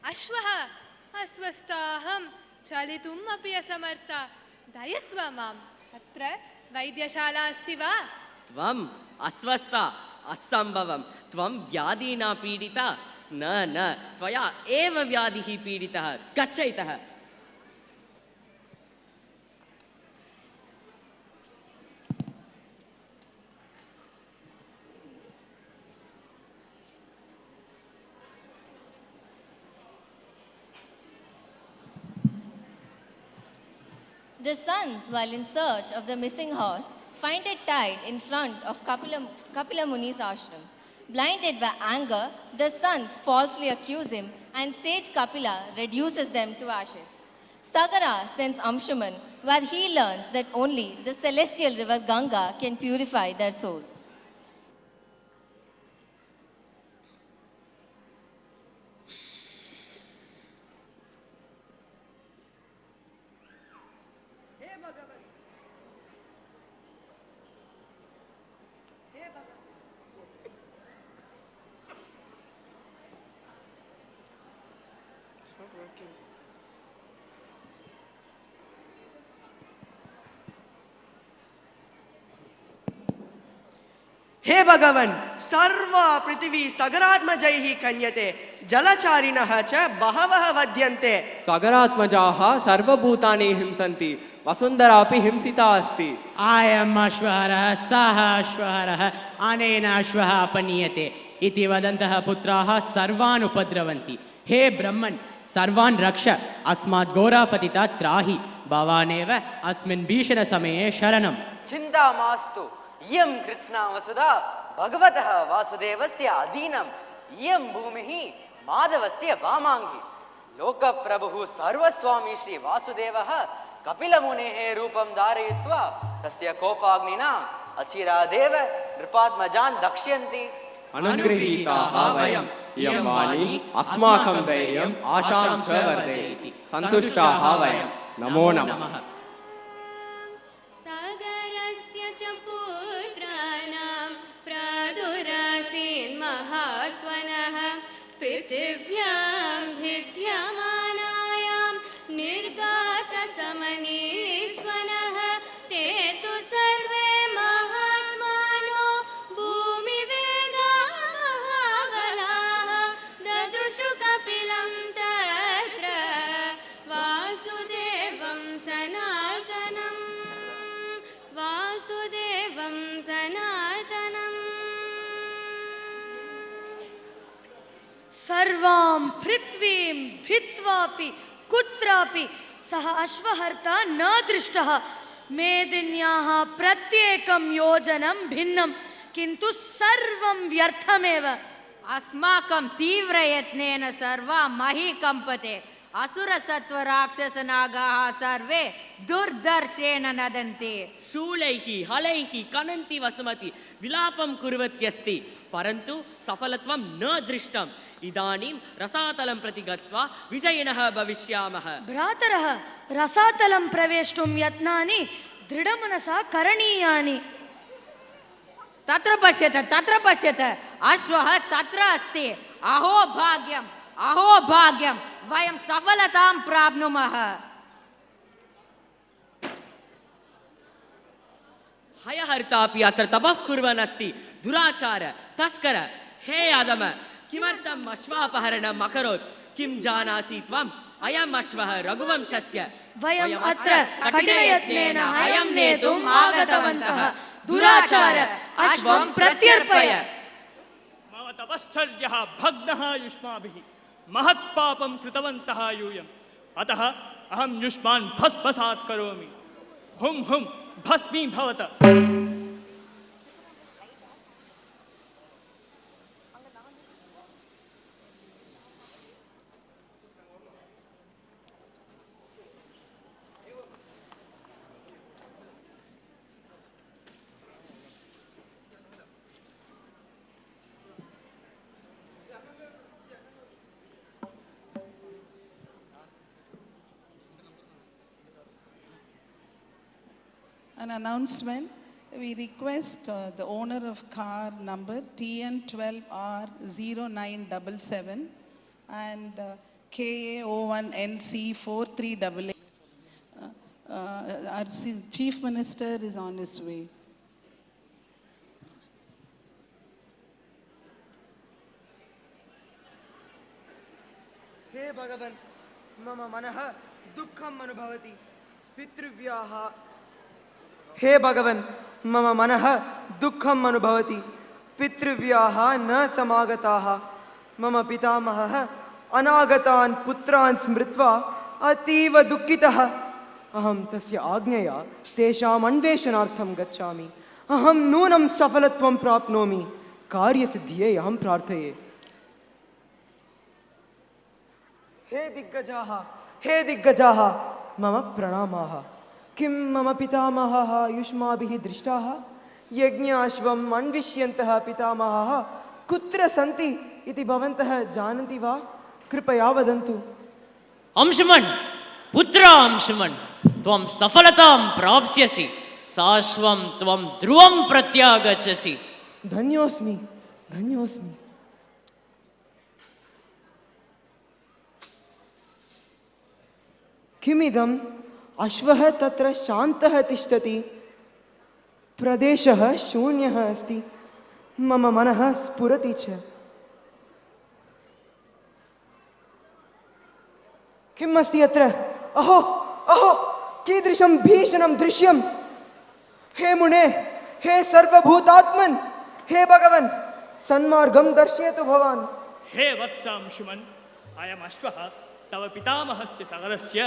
अश्वः? अस्वस्थाहं, चलितुम् अपि असमर्था। दयस्व माम्। अत्र वैद्यशाला अस्ति वा? त्वम् अस्वस्था? असम्भवं। त्वं व्याधिना पीडिता? न त्वया एव व्याधिः पीडितः। गच्छ इतः। The sons, while in search of the missing horse, find it tied in front of Kapila Muni's ashram. Blinded by anger, the sons falsely accuse him and sage Kapila reduces them to ashes. Sagara sends Amshuman, where he learns that only the celestial river Ganga can purify their souls. हे भगवन्, सर्व पृथिवी सगरात्मजैः कन्यते, जलचारिणः च बहवः वध्यन्ते। सगरात्मजाः सर्वभूतानि हिंसन्ति, वसुन्धरापि हिंसिता अस्ति। आयम् अश्वहरः, सः अश्वहरः, अनेन अश्वः अपनीयते इति वदन्तः पुत्राः सर्वान् उपद्रवन्ति। हे ब्रह्मन्, सर्वान् रक्ष, अस्मात् घोरापतितात् त्राहि। भवानेव अस्मिन् भीषणसमये शरणम्। चिन्ता मास्तु, इयं कृत्स्ना वसुधा भगवतः वासुदेवस्य अधीनम्। इयं भूमिः माधवस्य वामाङ्गी। लोकप्रभुः सर्वस्वामी श्री वासुदेवः कपिलमुनेः रूपं धारयित्वा तस्य कोपाग्निना अचिरादेव नृपात्मजान् दक्ष्यन्ति। अनुगृहीताः वयम्, इयं वाणी अस्माकं धैर्यम् आशां च वर्धयति। सन्तुष्टाः वयं। नमो नमः। सागरस्य च पुत्राणां प्रादुरासीन् महास्वनः पृथिव्यां भिद्यमानायां निर्गातसमनीस्वनः। ते तु सर्वे महात्मानो भूमिवेगाः महाबलाः। ददृशु कपिलं तत्र वासुदेवं सनातनं। वासुदेवं सनातनम्। सर्वां पृथ्वीं भित्त्वापि कुत्रापि सः अश्वहर्ता न दृष्टः। मेदिन्याः प्रत्येकं योजनं भिन्नं, किन्तु सर्वं व्यर्थमेव। अस्माकं तीव्रयत्नेन सर्वा मही कम्पते। असुरसत्त्वराक्षसनागाः सर्वे दुर्दर्शेन नदन्ते शूलैः हलैः कनन्ति वसुमति विलापं कुर्वत्यस्ति परन्तु सफलत्वं न दृष्टम् इदानीं रसातलं प्रति गत्वा विजयिनः भविष्यामः भ्रातरः रसातलं प्रवेष्टुं यत्नानि दृढमनसा करणीयानि तत्र पश्यत अश्वः तत्र अस्ति अहो भाग्यं वयं सफलतां प्राप्नुमः हयहर्तापि अत्र तपः कुर्वन् अस्ति दुराचार तस्कर हे अधम किमर्थम् अश्वापहरणम् अकरोत् किं जानासि त्वम् अयम् अश्वः रघुवंशस्य वयम् अत्र कठिनयत्नेन अयं नेतुम् आगतवन्तः दुराचार अश्वं प्रत्यर्पय मम तपश्चर्यः भग्नः युष्माभिः महत्पापं कृतवन्तः यूयम् अतः अहं युष्मान् भस्मसात् करोमि हुं हुं भस्मीभवत An announcement. We request the owner of car number TN12R0977 and KA01NC4388. Our Chief Minister is on his way. हे भगवन् मम मनः दुःखम् अनुभवति पितृव्याः हे भगवन् मम मनः दुःखम् अनुभवति पितृव्याः न समागताः मम पितामहः अनागतान् पुत्रान् स्मृत्वा अतीव दुःखितः अहं तस्य आज्ञया तेषाम् अन्वेषणार्थं गच्छामि अहं नूनं सफलत्वं प्राप्नोमि कार्यसिद्धिये अहं प्रार्थये हे दिग्गजाः मम प्रणामाः किं मम पितामहः युष्माभिः दृष्टाः यज्ञाश्वम् अन्विष्यन्तः पितामहः कुत्र सन्ति इति भवन्तः जानन्ति वा कृपया वदन्तु अंशुमन् पुत्र अंशुमन् त्वं सफलतां प्राप्स्यसि साश्वं त्वं ध्रुवं प्रत्यागच्छसि धन्योऽस्मि किमिदम् अश्वः तत्र शान्तः तिष्ठति प्रदेशः शून्यः अस्ति मम मनः स्फुरति च किम् अस्ति अत्र अहो कीदृशं भीषणं दृश्यं हे मुने हे सर्वभूतात्मन् हे भगवन् सन्मार्गं दर्शयतु भवान् हे वत्सांशुमन् अयम् अश्वः तव पितामहस्य सगरस्य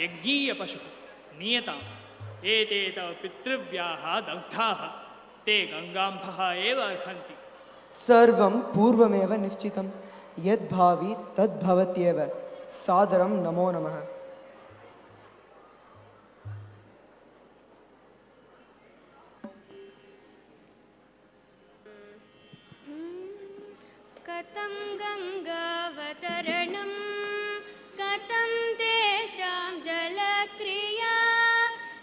यज्ञीयपशुः नियताम् एते तव पितृव्याः दग्धाः ते गङ्गाम्भः एव अर्हन्ति सर्वं पूर्वमेव निश्चितं यद्भावि तद्भवत्येव सादरं नमो नमः कथं गङ्गावतरणं कथं तेषां जलक्रिया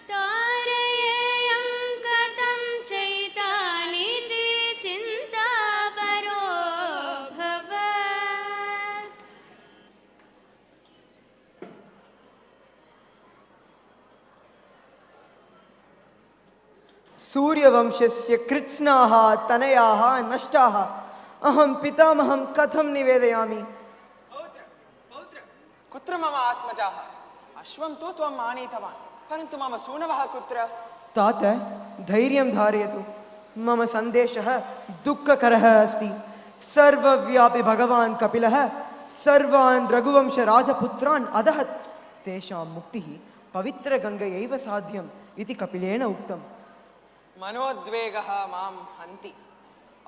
तारयेयं कथं चैतानीति चिन्तापरो भवत् सूर्यवंशस्य कृत्स्नाः तनयाः नष्टाः अहं पितामहं कथं निवेदयामि कुत्र मम आत्मजाः अश्वं तु त्वम् आनीतवान् परन्तु मम सूनवः कुत्र तात धैर्यं धारयतु मम सन्देशः दुःखकरः अस्ति सर्वव्यापि भगवान् कपिलः सर्वान् रघुवंशराजपुत्रान् अदहत् तेषां मुक्तिः पवित्रगङ्गयैव साध्यम् इति कपिलेन उक्तम् मनोद्वेगः मां हन्ति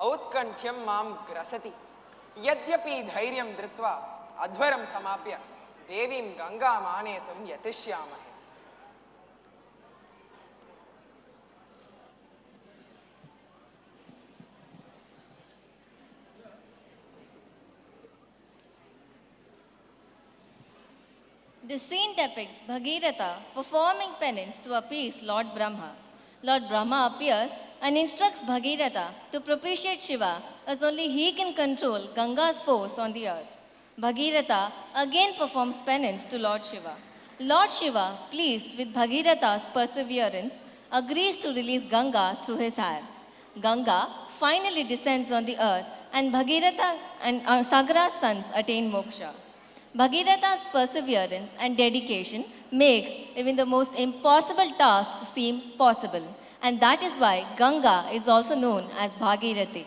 औत्कण्ठ्यं मां ग्रसति यद्यपि धैर्यं धृत्वा अध्वरं समाप्य देवीं गंगाम् आनेतुं यतिष्यामहे। This scene depicts Bhagirath performing penance to appease Lord Brahma. Lord Brahma appears and instructs Bhagirath to propitiate Shiva, as only he can control Ganga's force on the earth. Bhagirath again performs penance to Lord Shiva. Lord Shiva, pleased with Bhagirath's perseverance, agrees to release Ganga through his hair. Ganga finally descends on the earth, and Bhagirath and Sagara's sons attain moksha. Bhagirath's perseverance and dedication makes even the most impossible task seem possible, and that is why Ganga is also known as Bhagirathi.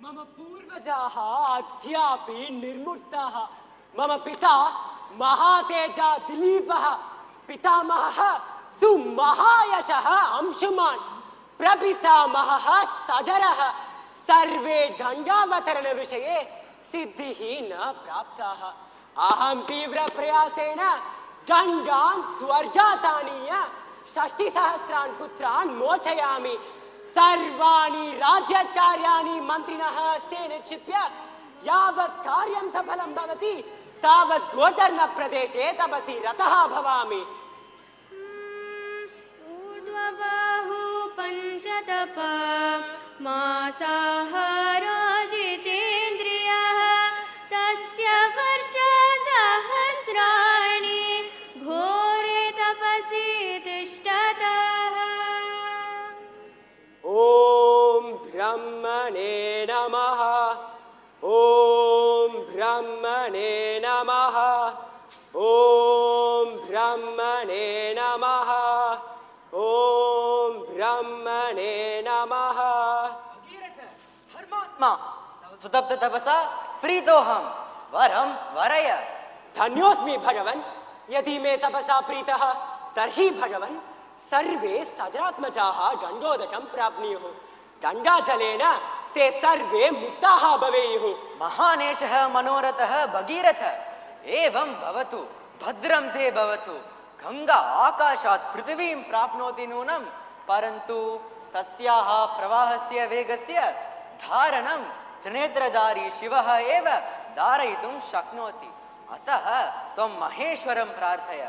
मम पूर्वजाः अद्यापि निर्मुक्ताः। मम पिता महातेजा दिलीपः, पितामहः सुमहायशः अंशुमान्, प्रपितामहः सदरः, सर्वे दण्डावतरण विषये सिद्धिः न प्राप्ताः। अहं तीव्रप्रयासेन दण्डान् स्वर्गातानीय 60,000 पुत्रान् मोचयामि। सर्वाणि राज्यकार्याणि मन्त्रिणः हस्ते निक्षिप्य यावत् कार्यं सफलं भवति तावत् गोकर्णप्रदेशे तपसि रतः भवामि। ऊर्ध्वबाहु पञ्चतपा मासाहारो जितेन्द्रियः तस्य वर्षसहस्राणि घोरे तपसि तिष्ठतः। ॐ ब्रह्मणे नमः। ॐ ब्रह्मणे नमः। ॐ ब्रह्मणे नमः। ॐ ब्रह्मणे नमः। धर्मात्मा सुतप्त तपसा प्रीतोऽहं वरं वरय। धन्योऽस्मि भगवन्। यदि मे तपसा प्रीतः तर्हि भगवन् सर्वे सजरात्मजाः दण्डोदकं प्राप्नुयुः। दण्डाजलेन ते सर्वे मुक्ताः भवेयुः। महानेशः मनोरथः भगीरथ एवं भवतु, भद्रं ते भवतु। गंगा आकाशात् पृथिवीं प्राप्नोति नूनं, परन्तु तस्याः प्रवाहस्य वेगस्य धारणं त्रिनेत्रधारी शिवः एव धारयितुं शक्नोति। अतः त्वं महेश्वरं प्रार्थय,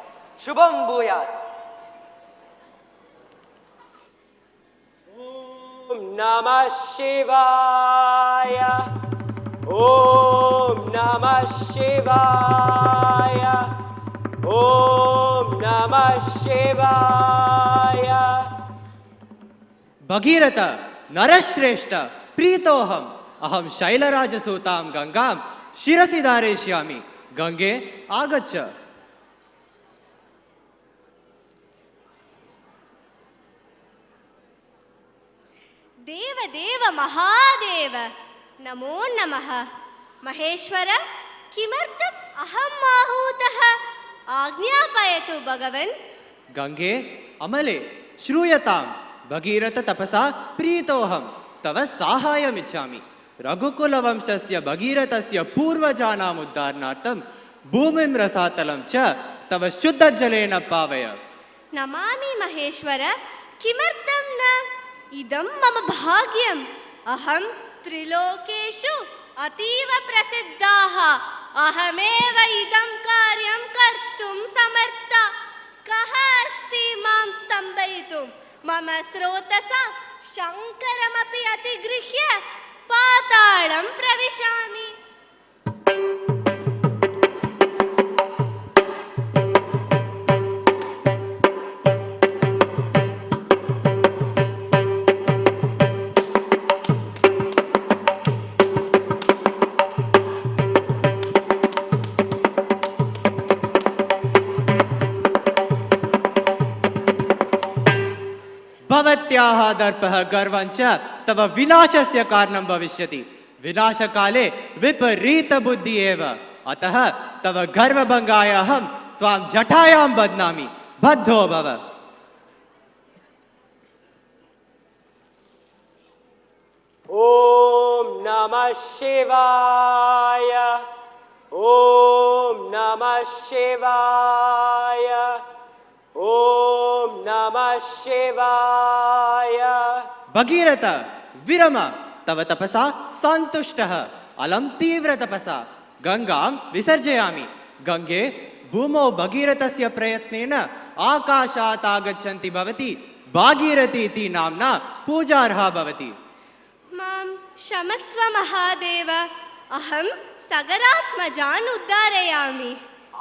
शुभं भूयात्। ॐ नमः शिवाय। ॐ नमः शिवाय। ॐ नमः शिवाय। भगीरथ नरश्रेष्ठ प्रीतोऽहम्। अहं शैलराजसूतां गंगां शिरसि धारयिष्यामि। गंगे आगच्छ। देव देव महादेव नमो नमः। महेश्वर किमर्थम् अहम् आहूतः आज्ञापयतु भगवन्। गंगे अमले श्रूयतां। भगीरथ तपसा प्रीतोऽहं तव साहाय्यमिच्छामि। रघुकुलवंशस्य भगीरथस्य पूर्वजानाम् उद्धारणार्थं भूमिं रसातलं च तव शुद्धजलेन पावय। नमामि महेश्वर। किमर्थं न? इदं मम भाग्यम्। अहं त्रिलोकेषु अतीव प्रसिद्धाः। अहमेव इदं कार्यं कर्तुं समर्था। कः अस्ति मां स्तम्भयितुं? मम स्रोतसा शङ्करमपि अतिगृह्य पातालं प्रविशामि। भवत्याः दर्पः गर्वञ्च तव विनाशस्य कारणं भविष्यति। विनाशकाले विपरीतबुद्धि एव। अतः तव गर्वभङ्गाय अहं त्वां जटायां बध्नामि। बद्धो भव। ॐ नमः शिवाय ॐ नमः शिवाय ॐ नमः शिवाय भगीरथ विरम तव तपसा सन्तुष्टः अलं तीव्रतपसा गंगां विसर्जयामि गंगे भूमौ भगीरथस्य प्रयत्नेन आकाशात् आगच्छन्ति भवति भागीरथी इति नाम्ना पूजार्हा भवति मां क्षमस्व महादेव अहं सगरात्मजान् उद्धारयामि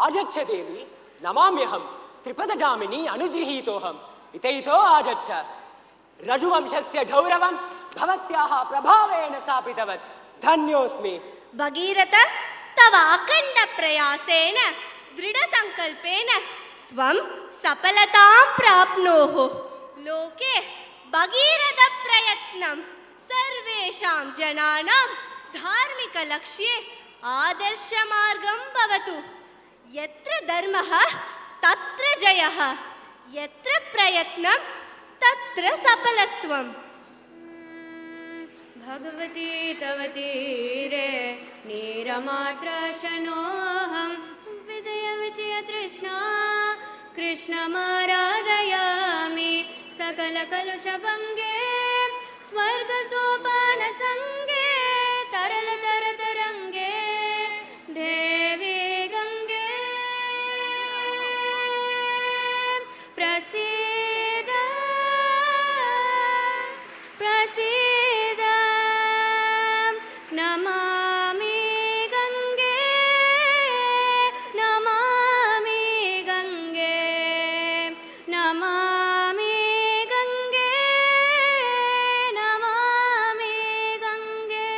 आगच्छ देवी नमाम्यहं त्रिपदगामिनी अनुगृहीतोऽहम् इतैतो आगच्छ रघुवंशस्य गौरवं भवत्याः प्रभावेन स्थापितवत् धन्योऽस्मि भगीरथ तव अखण्ड प्रयासेन दृढसङ्कल्पेन त्वं सफलतां प्राप्नोः लोके भगीरथ प्रयत्नं सर्वेषां जनानां धार्मिकलक्ष्ये आदर्शमार्गं भवतु यत्र धर्मः तत्र जयः यत्र प्रयत्नं तत्र सफलत्वम् भगवती तव तीरे नीरमात्रशनोऽहं विजयविषय तृष्णा कृष्णमाराधयामि सकलकलुषभङ्गे स्वर्गसोपानसङ्गे तरलतरतरङ्गे देवी गङ्गे प्रसीद प्रसीद नमामि गङ्गे नमामि गङ्गे नमामि गङ्गे नमामि गङ्गे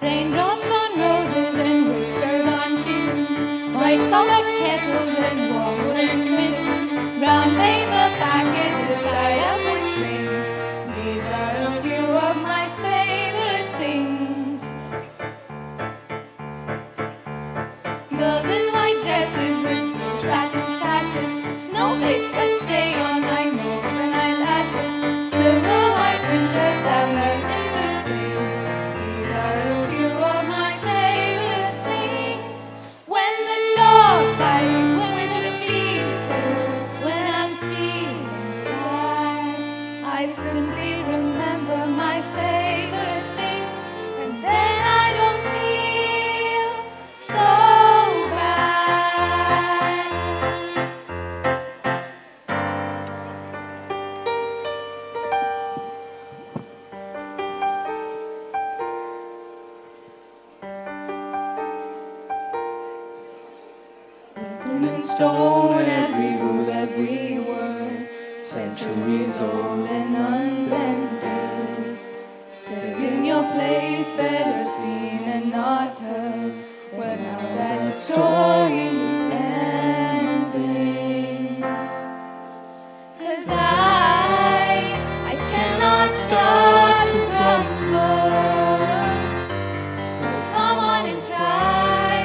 Raindrops on roses and whiskers on kittens, white covered kettles and warm woolen mittens, brown paper packages tied up with strings. These are a few of my favorite things. Girls in white dresses with blue satin sashes, snowflakes that stay on my nose and eyelashes, silver white winters that melt in the springs. These are a few of my favorite things. When the dog bites, when the bee stings, when I'm feeling sad, I simply remember my favorite things, and then I don't feel so bad. Written in stone, every rule, every every word, centuries old and unbending. Stay in your place, better seen and not heard. But now that story's ending. 'Cause I cannot start to crumble. So come on and try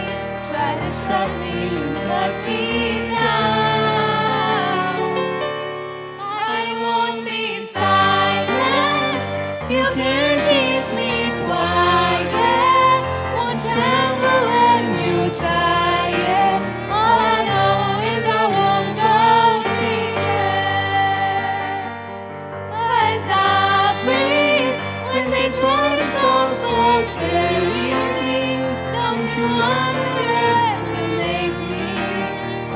to shut me and cut me down. I won't be silent. You can keep me quiet. Won't tremble when you try it. All I know is I won't go speechless. 'Cause I breathe when they try to suffocate me. Don't you underestimate me.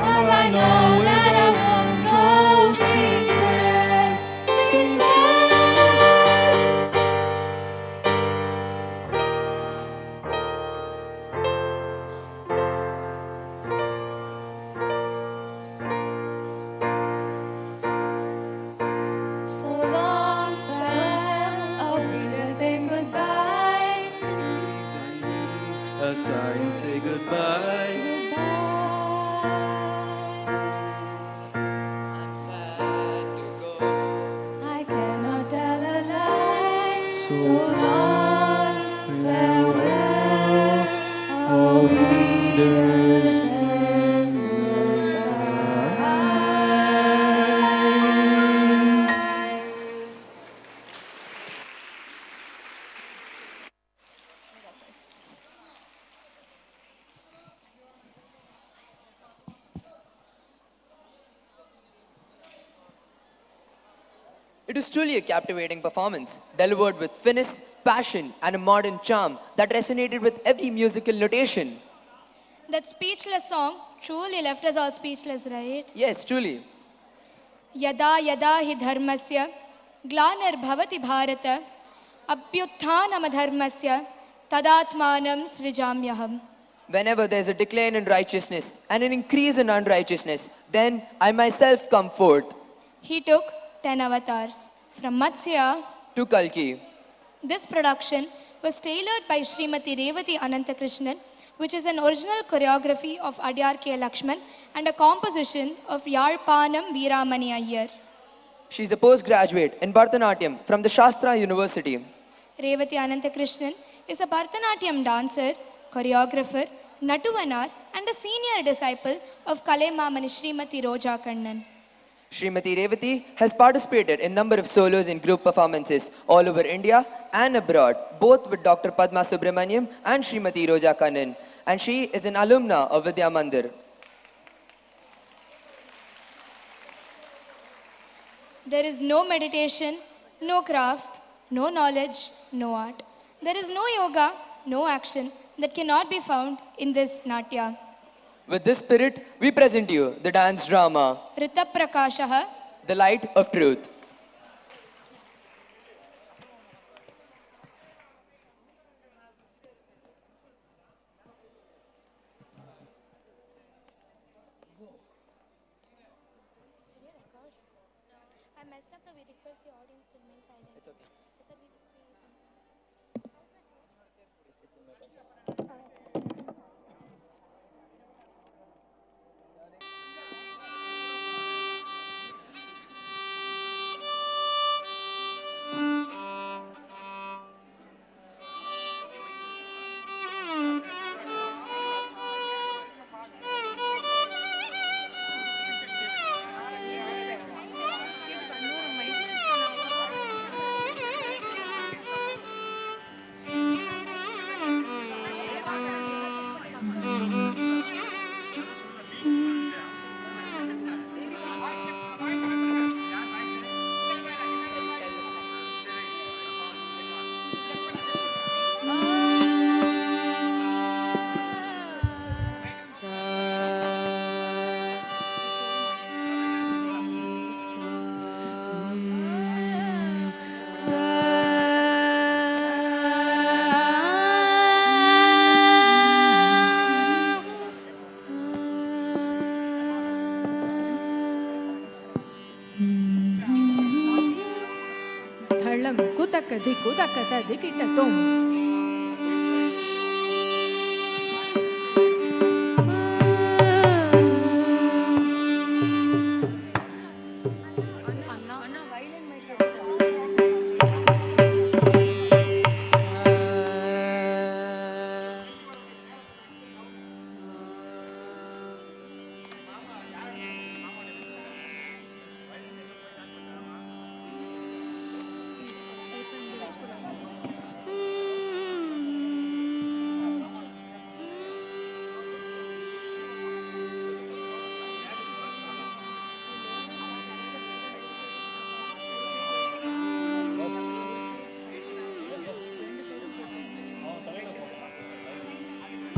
'Cause I know that I won't go speechless, speechless. So long, farewell, are we to say goodbye? A sign, say goodbye. I cannot tell a lie. So long, farewell, are we to say It was truly a captivating performance, delivered with finesse, passion, and a modern charm that resonated with every musical notation. That speechless song truly left us all speechless, right? Yes, truly. Yada yada hi dharmasya glanarbhavati bharata abhyutthanam tadatmanam srijamyaham. Whenever there's a decline in righteousness and an increase in unrighteousness, then I myself come forth. He took 10 avatars from Matsya To Kalki. This production was tailored by Srimati Revati Anantakrishnan, which is an original choreography of Adyar K. Lakshman and a composition of Yarpanam Veeramani Iyer. She's a postgraduate in Bharatanatyam from the Shastra University. Revati Anantakrishnan is a Bharatanatyam dancer, choreographer, Natuvanar, and a senior disciple of Kalaimamani Srimati Roja Kannan. Srimati Revati has participated in a number of solos and group performances all over India and abroad, both with Dr. Padma Subramaniam and Srimati Roja Kannan, and she is an alumna of Vidya Mandir. There is no meditation, no craft, no knowledge, no art. There is no yoga, no action that cannot be found in this Natya. With this spirit, we present you the dance drama, Rita Prakashaha, The Light of Truth. I messed up, so we request the audience to remain silent. It's okay. வெள்ளம் குதக்க திக்கு தக்க திக்கிட்டதும்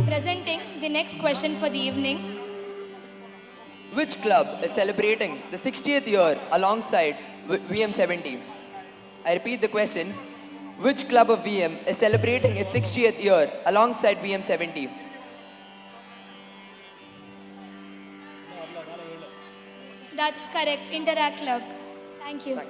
Presenting the next question for the evening. Which club is celebrating the 60th year alongside VM70? I repeat the question. Which club of VM is celebrating its 60th year alongside VM70? That's correct. Interact Club. Thank you.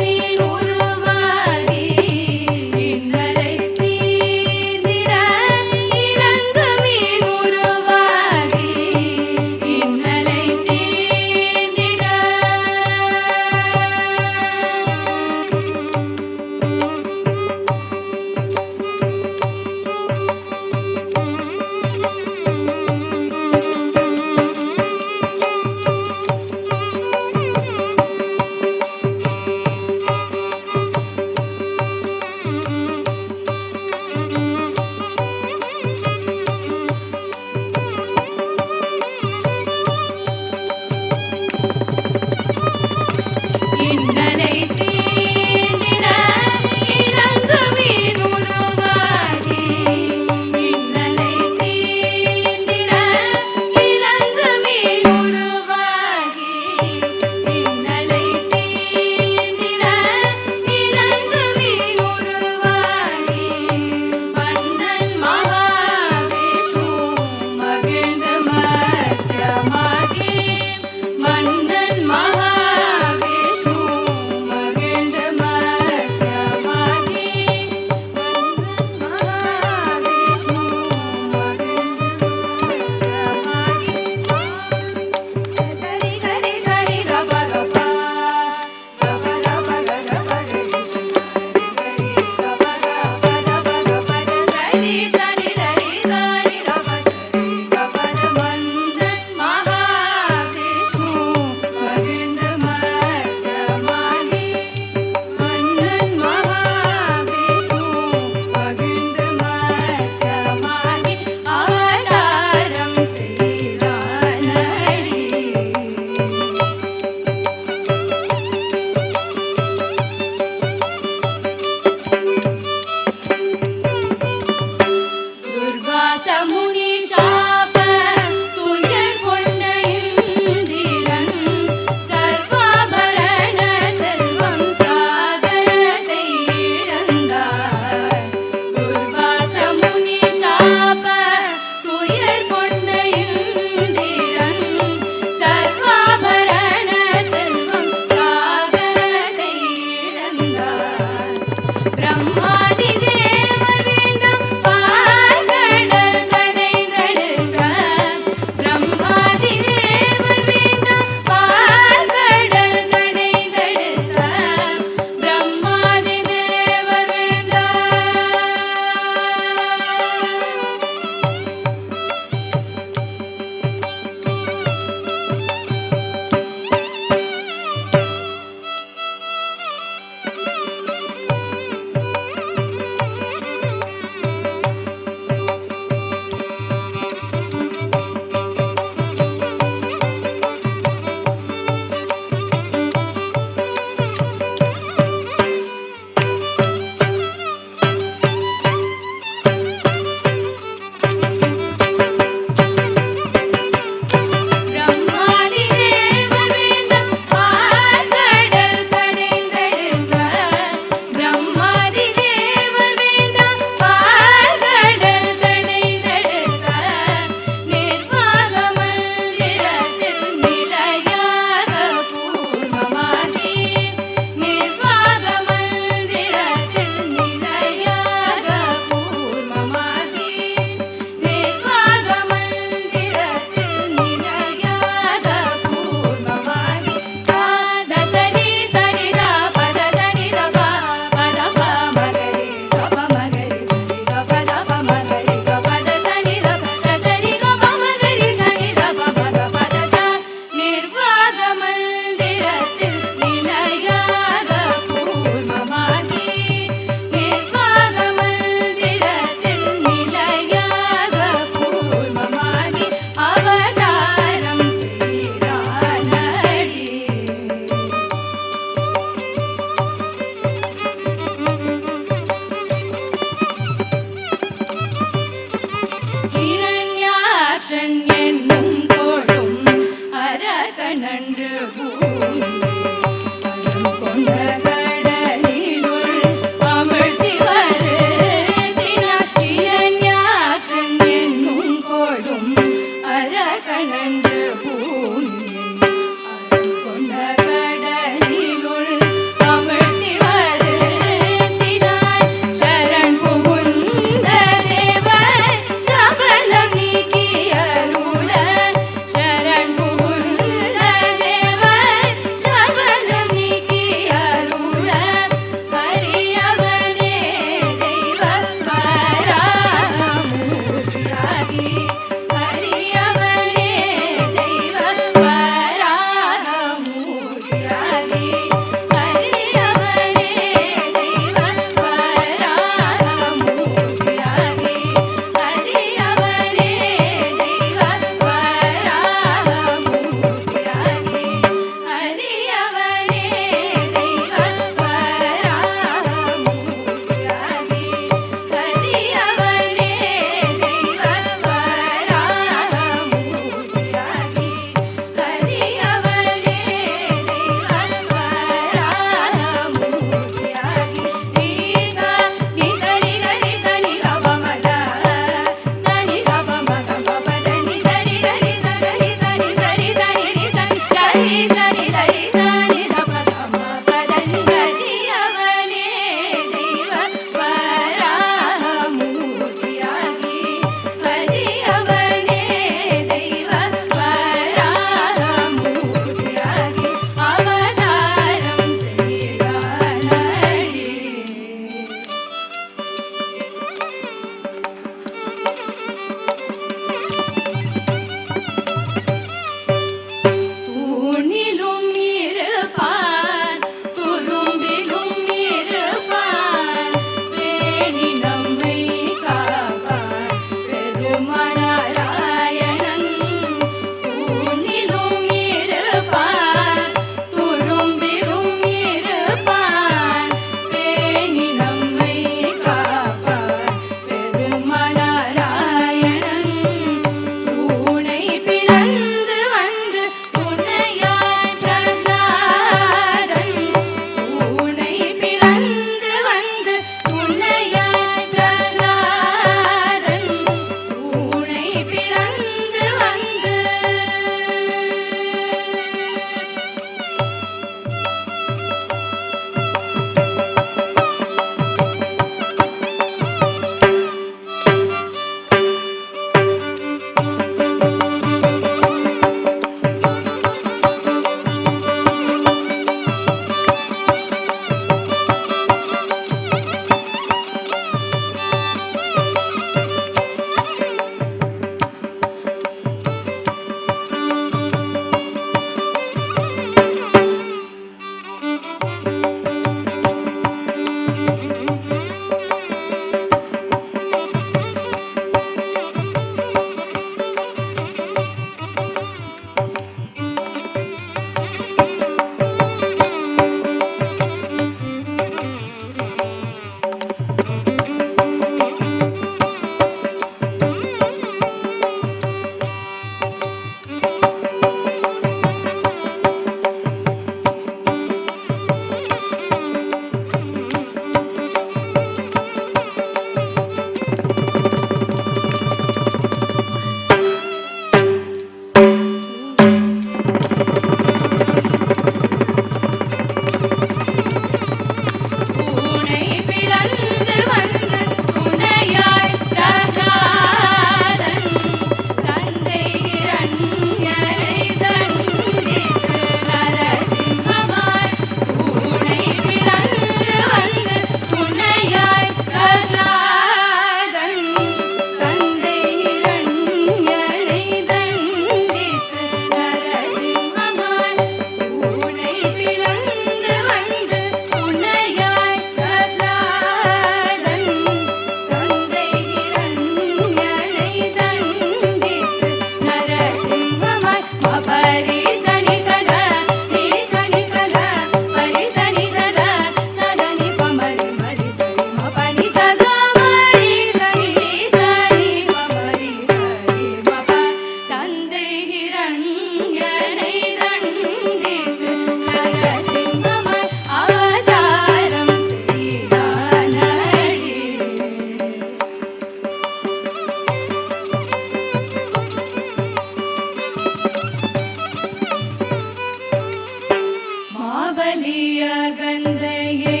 மாபலிய கந்தையை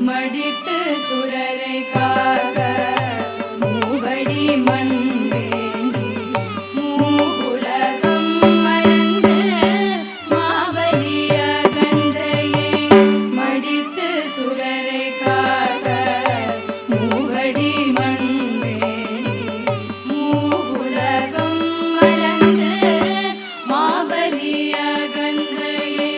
மடித்து சுரரை காக்க மூவடி மண் வேண்டி மூவுலகம் மறந்து மாபலிய கந்தையை மடித்து சுரரை காக்க மூவடி மண் வேண்டி மூவுலகம் மறந்து மாபலிய கந்தையை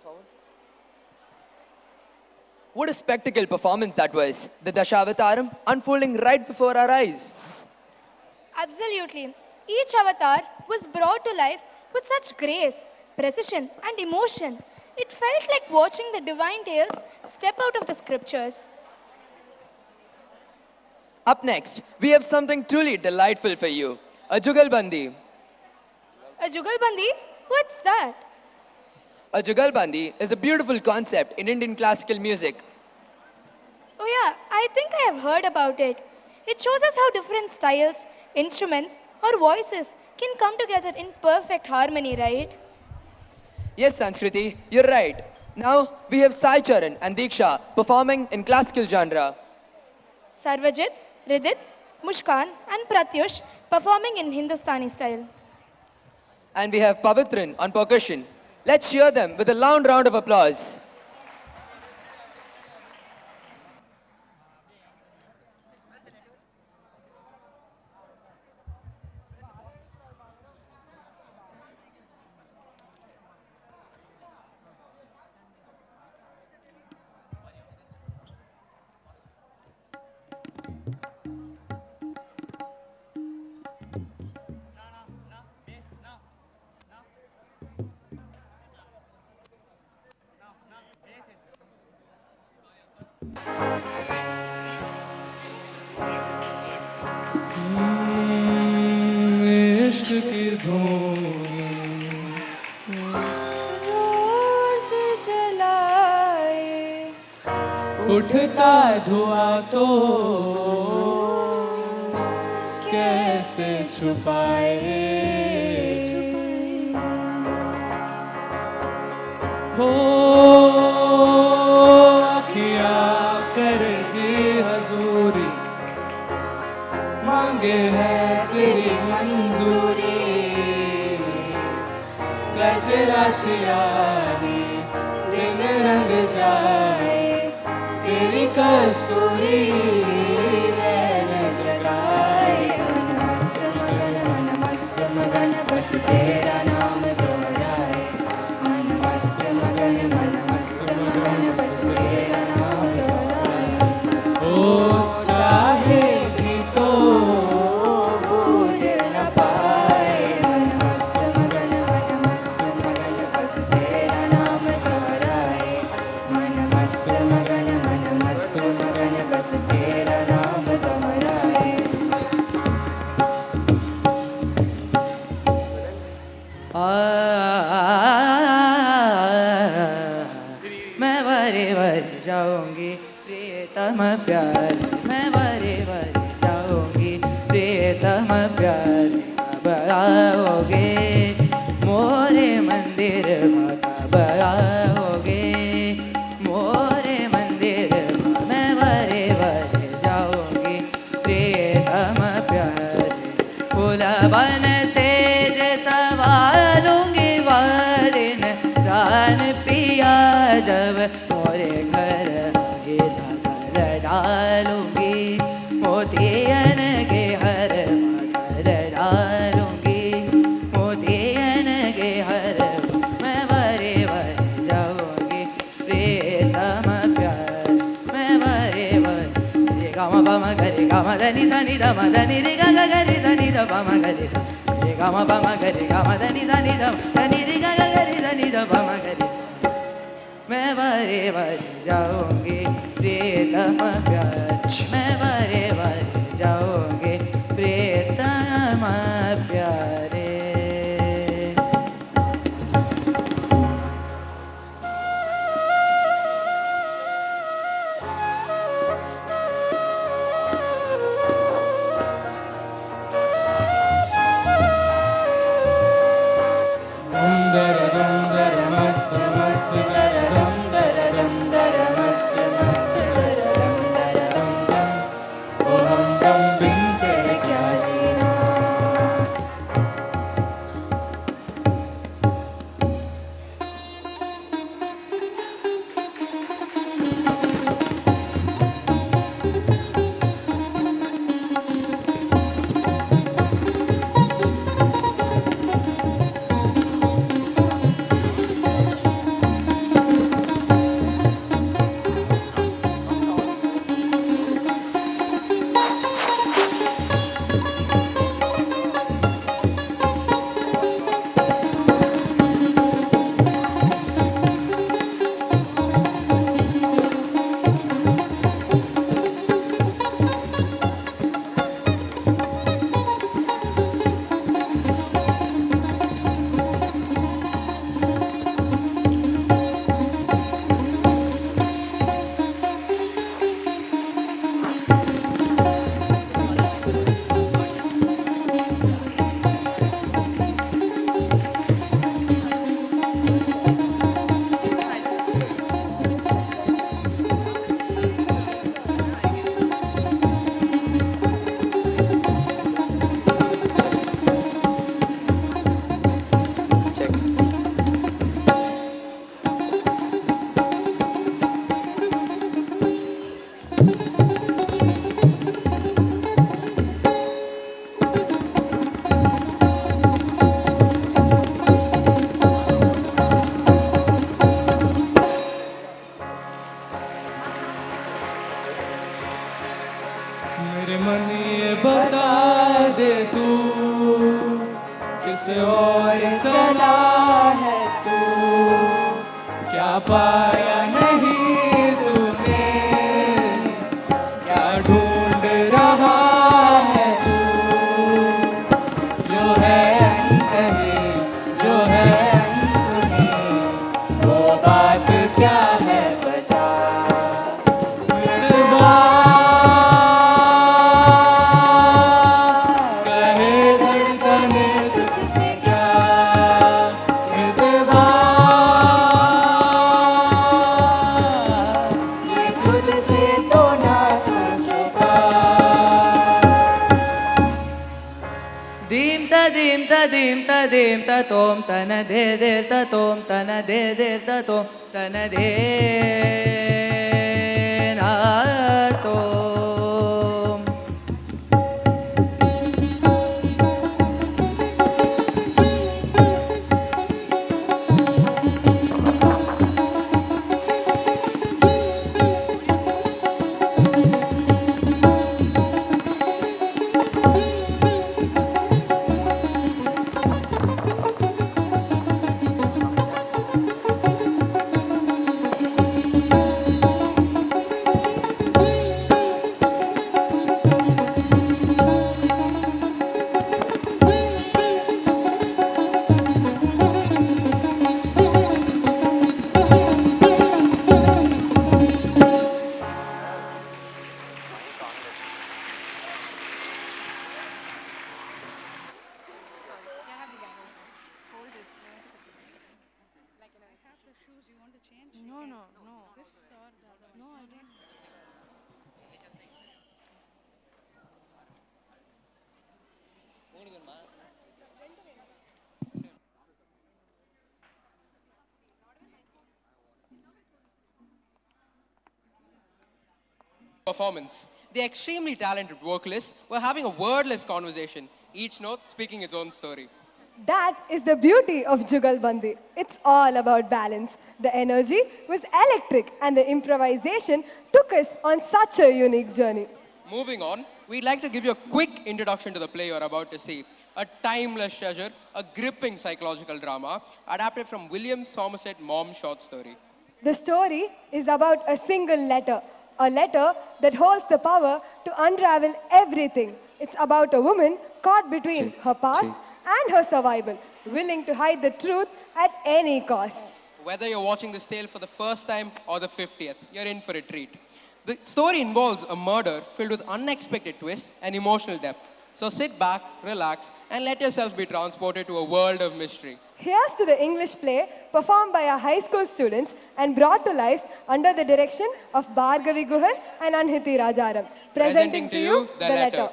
forward. What a spectacle performance that was. The Dashavataram unfolding right before our eyes. Absolutely. Each avatar was brought to life with such grace, precision, and emotion. It felt like watching the divine tales step out of the scriptures. Up next, we have something truly delightful for you. A Jugalbandi. A Jugalbandi? What's that? A Jugalbandi is a beautiful concept in Indian classical music. Oh yeah, I think I have heard about it. It shows us how different styles, instruments, or voices can come together in perfect harmony, right? Yes, Sanskriti, you're right. Now we have Sai Charan and Diksha performing in classical genre. Sarvajit, Ridit, Mushkan, and Pratyush performing in Hindustani style. And we have Pavitran on percussion. Let's cheer them with a loud round of applause. इश्क की धूम रोज जलाए उठता धुआं तो कैसे छुपाए हो अखिया कर जी हजूरी मांगे है तेरी मंजूरी गजरा सिराही दिन रंग जाए तेरी कस्तूरी रैन जगाए मन मस्त मगन बस तेरा नाम दोहराए मन मस्त मगन बस तेरा नाम दोहराए ओ चाहे भी तो भूल न पाए मन मस्त मगन बस तेरा नाम दोहराए मन मस्त मगन बस तेरा नाम दोहराए मैं वरे वरे जाऊंगी प्रियतम प्यार मैं वरे वरे जाऊंगी प्रियतम प्यार कब आओगे मोरे मंदिर में कब आओगे मोरे मंदिर में मैं वरे वरे जाऊंगी प्रियतम प्यार फूलवन से सवालूंगी वारिन रान पिया जब मोरे घर आगे घर डालूंगी मोतियन के हर मगर डालूंगी मोतियन के हर मैं वरे वरे जाऊंगी प्रियतम प्यार मैं वरे वरे गामा पामा गरे गामा धनी सनी दमा धनी रे गा गा गरे सनी द पामा गरे सा रे गामा पामा गरे गामा धनी सनी दम धनी रे गा गा गरे सनी द पामा गरे सा मैं वरे वरे जाऊंगी प्रियतम प्यार मैं वरे वरे जाऊंगी प्रियतम प्यारे दर दम दर मस्त मस्त दर दम दर मस्त मस्त दर दम दम ओ हम किस ओर चला है तू, क्या पाया नहीं तूने, क्या ढूंढ रहा है तू, जो है अनकही, जो है अनसुनी, वो बात क्या है बता। मितवा कहे धड़कने तुझसे क्या, मितवा ये खुद से तो ना था छुपा। Dim ta dim ta dim ta dim ta tom ta na de ta tom ta na de ta tom ta na de na tom. Performance. The extremely talented vocalists were having a wordless conversation, each note speaking its own story. That is the beauty of Jugalbandi. It's all about balance. The energy was electric and the improvisation took us on such a unique journey. Moving on, we'd like to give you a quick introduction to the play you're about to see. A timeless treasure, a gripping psychological drama, adapted from William Somerset Maugham's short story. The story is about a single letter, a letter that holds the power to unravel everything. It's about a woman caught between her past and her survival, willing to hide the truth at any cost. Whether you're watching this tale for the first time or the 50th, you're in for a treat. The story involves a murder filled with unexpected twists and emotional depth. So sit back, relax, and let yourselves be transported to a world of mystery. Here's to the English play performed by our high school students and brought to life under the direction of Bhargavi Guhan and Anhiti Rajaram. Presenting to you the letter.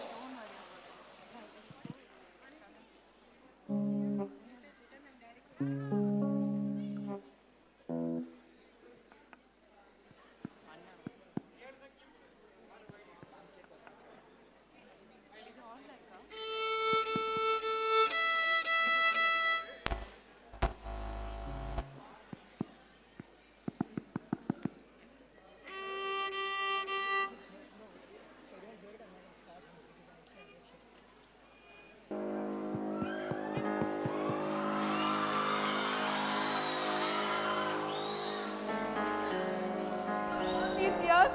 These years,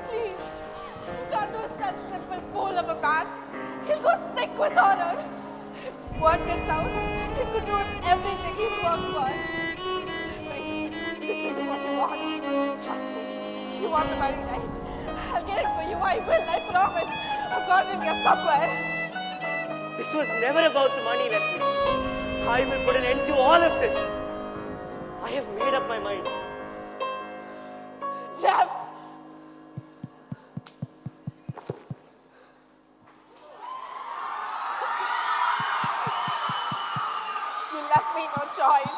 please, you can't do such simple fool of a man. He'll go sick with horror. If word gets out, he could ruin everything he's worked for. Jeffrey, this isn't what you want. Trust me, you want the money, right? I'll get it for you, I will, I promise. I've got it here somewhere. This was never about the money, Leslie. I will put an end to all of this. I have made up my mind. Jeff! You left me no choice.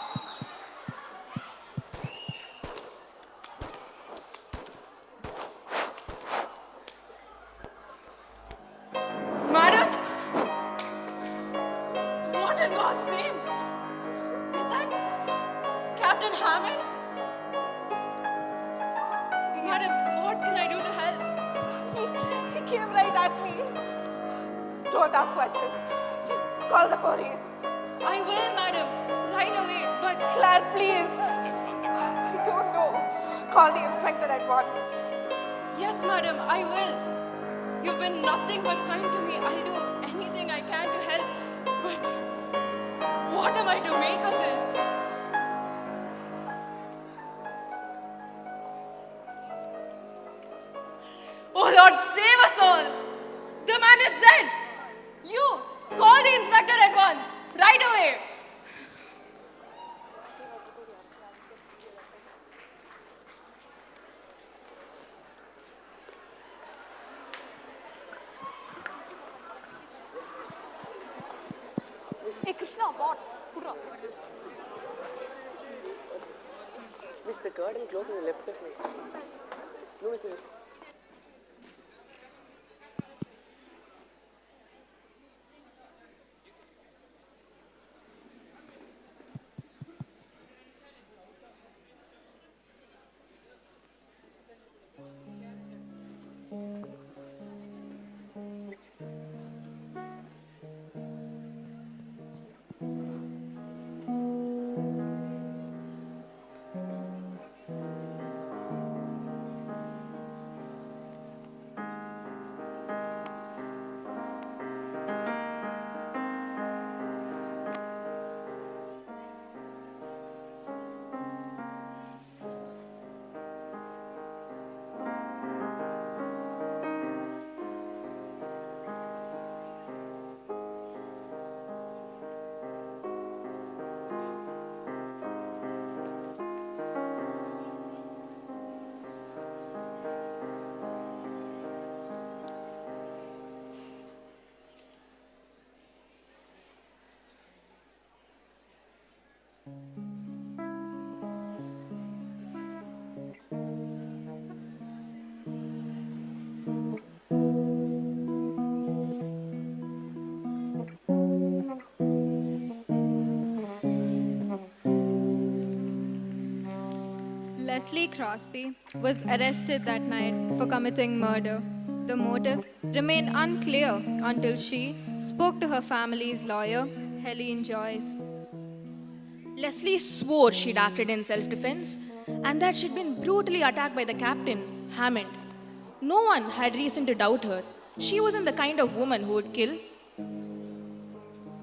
Madam? What in God's name? Is that Captain Hammond? Madam, what can I do to help? He came right at me. Don't ask questions. Just call the police. please. I don't know. Call the inspector at once. Yes, madam, I will. You've been nothing but kind to me. I'll do anything I can to help. But what am I to make of this? Oh Lord, save us all! The man is dead! You, call the inspector at once, right away! Hey Krishna, what? Pura. Miss, the curtain closed on the left of me. No, miss, the... Leslie Crosby was arrested that night for committing murder. The motive remained unclear until she spoke to her family's lawyer, Helene Joyce. Leslie swore she'd acted in self-defense and that she'd been brutally attacked by the captain, Hammond. No one had reason to doubt her. She wasn't the kind of woman who would kill.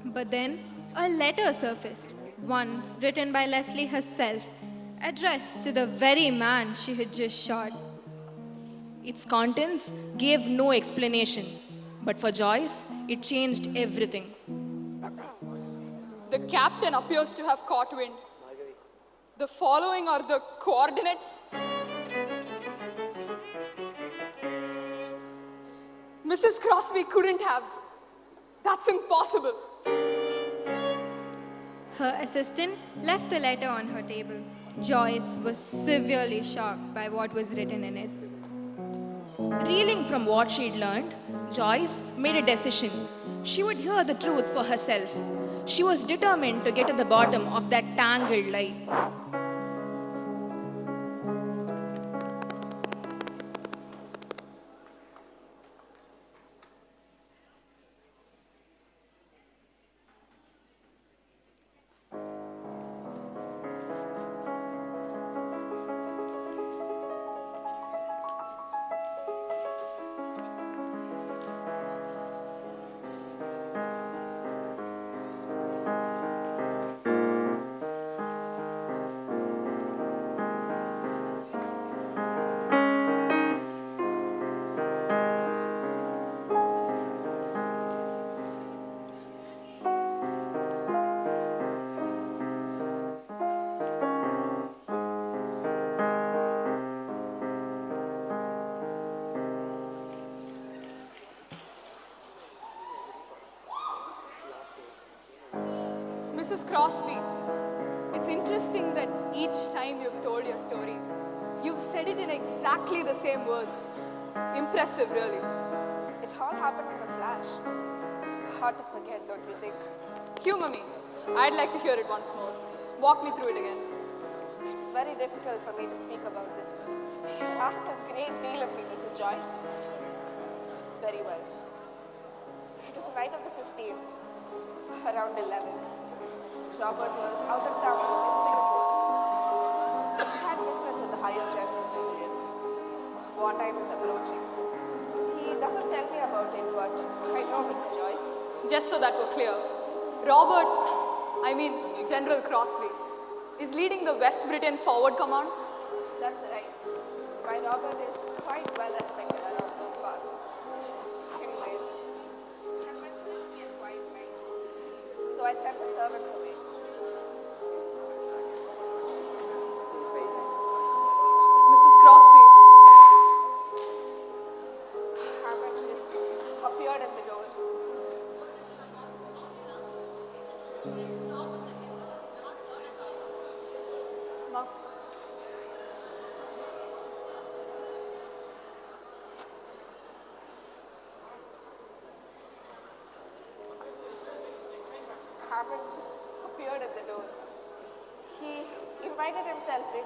But then a letter surfaced, one written by Leslie herself, addressed to the very man she had just shot. Its contents gave no explanation, but for Joyce, it changed everything. The captain appears to have caught wind. The following are the coordinates. Mrs. Crosby couldn't have. That's impossible. Her assistant left the letter on her table. Joyce was severely shocked by what was written in it. Reeling from what she'd learned, Joyce made a decision. She would hear the truth for herself. She was determined to get to the bottom of that tangled lie. Mrs. Crosby, it's interesting that each time you've told your story, you've said it in exactly the same words. Impressive, really. It all happened in a flash. Hard to forget, don't you think? Humor me. I'd like to hear it once more. Walk me through it again. It is very difficult for me to speak about this. You asked a great deal of me, Mrs. Joyce. Very well. It was the night of the 15th, around 11. Robert was out of town in Singapore. your general's Indian. Wartime is approaching. He doesn't tell me about it, but I know Mrs. Joyce. Just so that we're clear, Robert, General Crosby, is leading the West Britain Forward Command. That's right. My Robert is quite well respected around those parts. Anyways, he is quite night. So I sent the servants away. Mrs. Crosby. Hammond just appeared at the door. Ma'am. Hammond just appeared at the door. He invited himself in,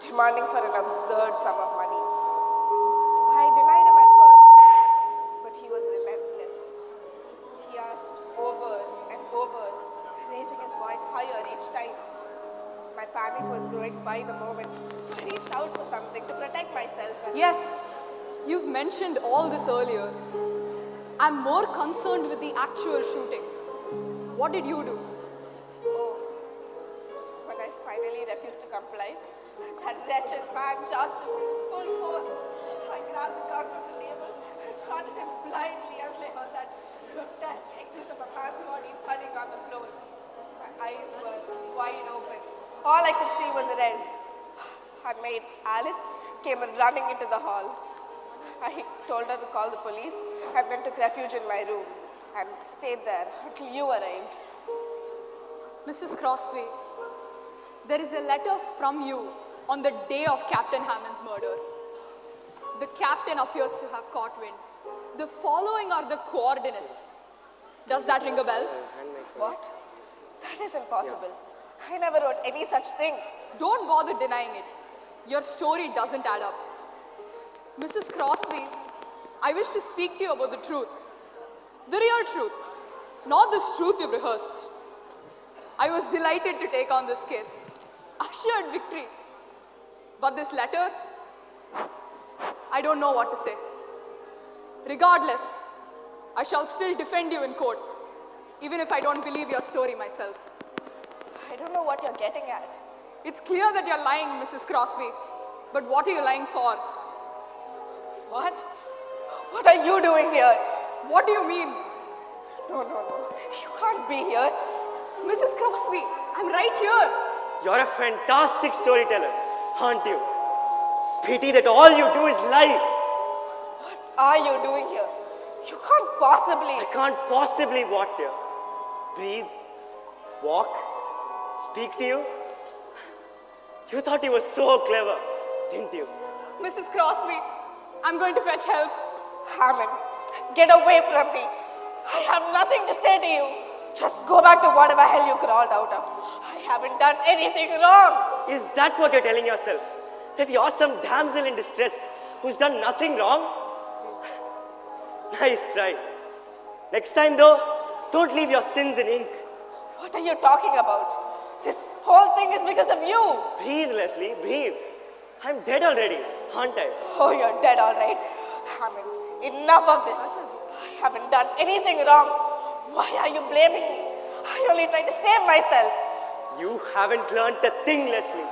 demanding for an absurd sum of money. I denied him at first, but he was relentless. He asked over and over, raising his voice higher each time. My panic was growing by the moment, so I reached out for something to protect myself. Yes, you've mentioned all this earlier. I'm more concerned with the actual shooting. What did you do? Oh, when I finally refused to comply, that wretched man charged at me with full force. I grabbed the gun from the table and shot at him blindly as I heard that grotesque excess of a man's body thudding on the floor. My eyes were wide open. All I could see was red. Her maid, Alice, came running into the hall. I told her to call the police and then took refuge in my room and stayed there until you arrived. Mrs. Crosby, there is a letter from you on the day of Captain Hammond's murder. The captain appears to have caught wind. The following are the coordinates. Does that ring a bell? What? That is impossible. I never wrote any such thing. Don't bother denying it. Your story doesn't add up. Mrs. Crosby, I wish to speak to you about the truth. The real truth, not this truth you've rehearsed. I was delighted to take on this case. Assured victory. But this letter, I don't know what to say. Regardless, I shall still defend you in court, even if I don't believe your story myself. I don't know what you're getting at. It's clear that you're lying, Mrs. Crosby. But what are you lying for? What? What are you doing here? What do you mean? No. You can't be here. Mrs. Crosby, I'm right here. You're a fantastic storyteller, aren't you? Pity that all you do is lie. What are you doing here? You can't possibly. I can't possibly what, dear? Breathe, walk, speak to you. You thought you were so clever, didn't you? Mrs. Crosby, I'm going to fetch help. Hammond, get away from me. I have nothing to say to you. Just go back to whatever hell you crawled out of. I haven't done anything wrong. Is that what you're telling yourself? That you're some damsel in distress who's done nothing wrong? Nice try. Next time though, don't leave your sins in ink. What are you talking about? This whole thing is because of you. Breathe, Leslie, breathe. I'm dead already, aren't I? Oh, you're dead, all right. Hammond, enough of this. I haven't done anything wrong. Why are you blaming me? I only tried to save myself. You haven't learnt a thing, Leslie.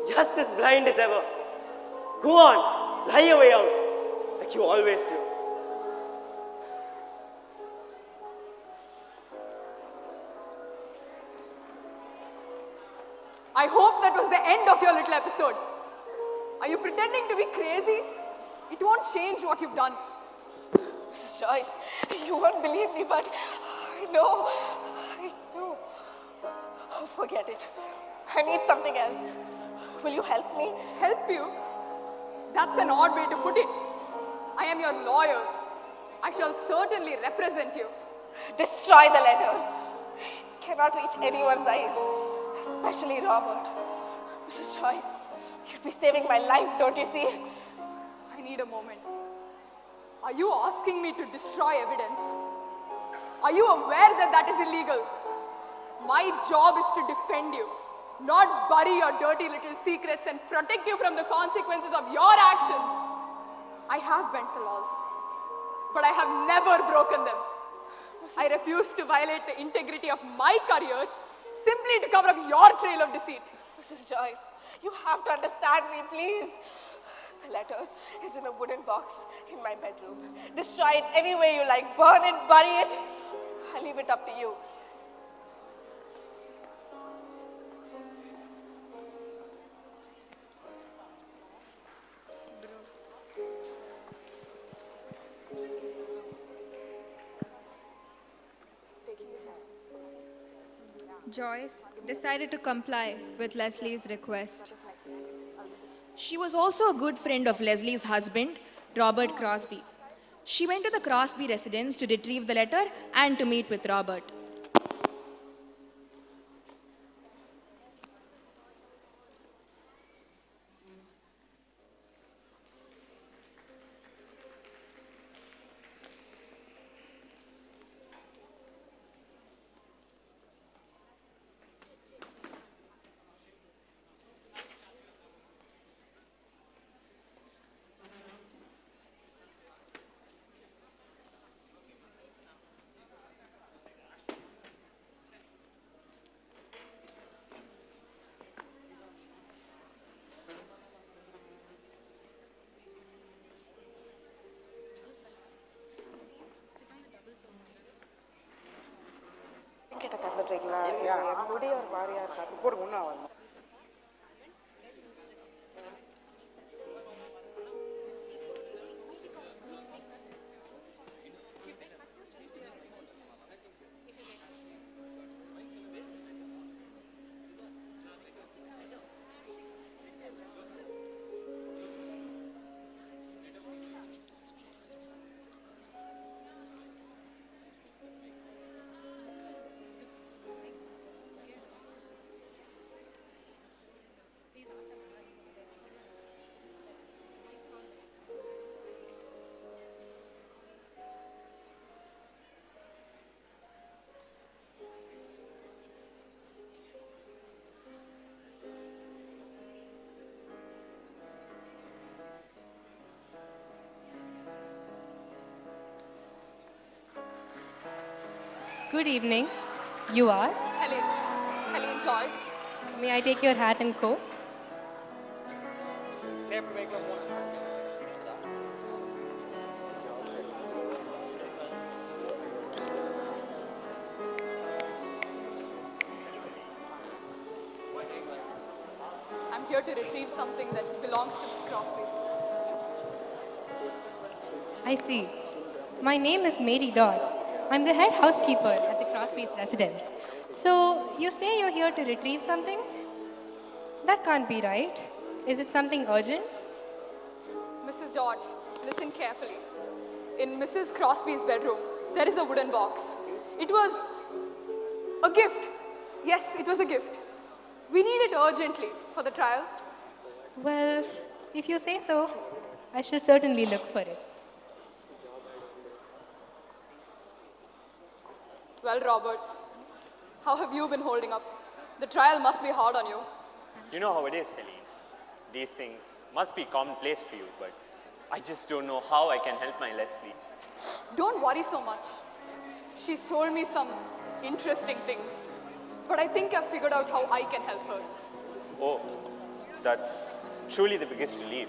Just as blind as ever. Go on, lie your way out, like you always do. I hope that was the end of your little episode. Are you pretending to be crazy? It won't change what you've done. Mrs. Joyce, you won't believe me, but I know. Oh, forget it. I need something else. Will you help me? Help you? That's an odd way to put it. I am your lawyer. I shall certainly represent you. Destroy the letter. It cannot reach anyone's eyes, especially Robert. Mrs. Joyce, you'd be saving my life, don't you see? I need a moment. Are you asking me to destroy evidence? Are you aware that that is illegal? My job is to defend you. not bury your dirty little secrets and protect you from the consequences of your actions. I have bent the laws, but I have never broken them. I refuse to violate the integrity of my career simply to cover up your trail of deceit. Mrs. Joyce, you have to understand me, please. The letter is in a wooden box in my bedroom. Destroy it any way you like. Burn it, bury it. I'll leave it up to you. Joyce decided to comply with Leslie's request. She was also a good friend of Leslie's husband, Robert Crosby. She went to the Crosby residence to retrieve the letter and to meet with Robert. Good evening. You are? Helen Joyce. May I take your hat and coat? I'm here to retrieve something that belongs to Miss Crosby. I see. My name is Mary Dodd. I'm the head housekeeper at the Crosby's residence. So, you say you're here to retrieve something? That can't be right. Is it something urgent? Mrs. Dodd, listen carefully. In Mrs. Crosby's bedroom, there is a wooden box. It was a gift. Yes, it was a gift. We need it urgently for the trial. Well, if you say so, I shall certainly look for it. Well, Robert, how have you been holding up? The trial must be hard on you. You know how it is, Helene. These things must be commonplace for you, but I just don't know how I can help my Leslie. Don't worry so much. She's told me some interesting things, but I think I've figured out how I can help her. Oh, that's truly the biggest relief.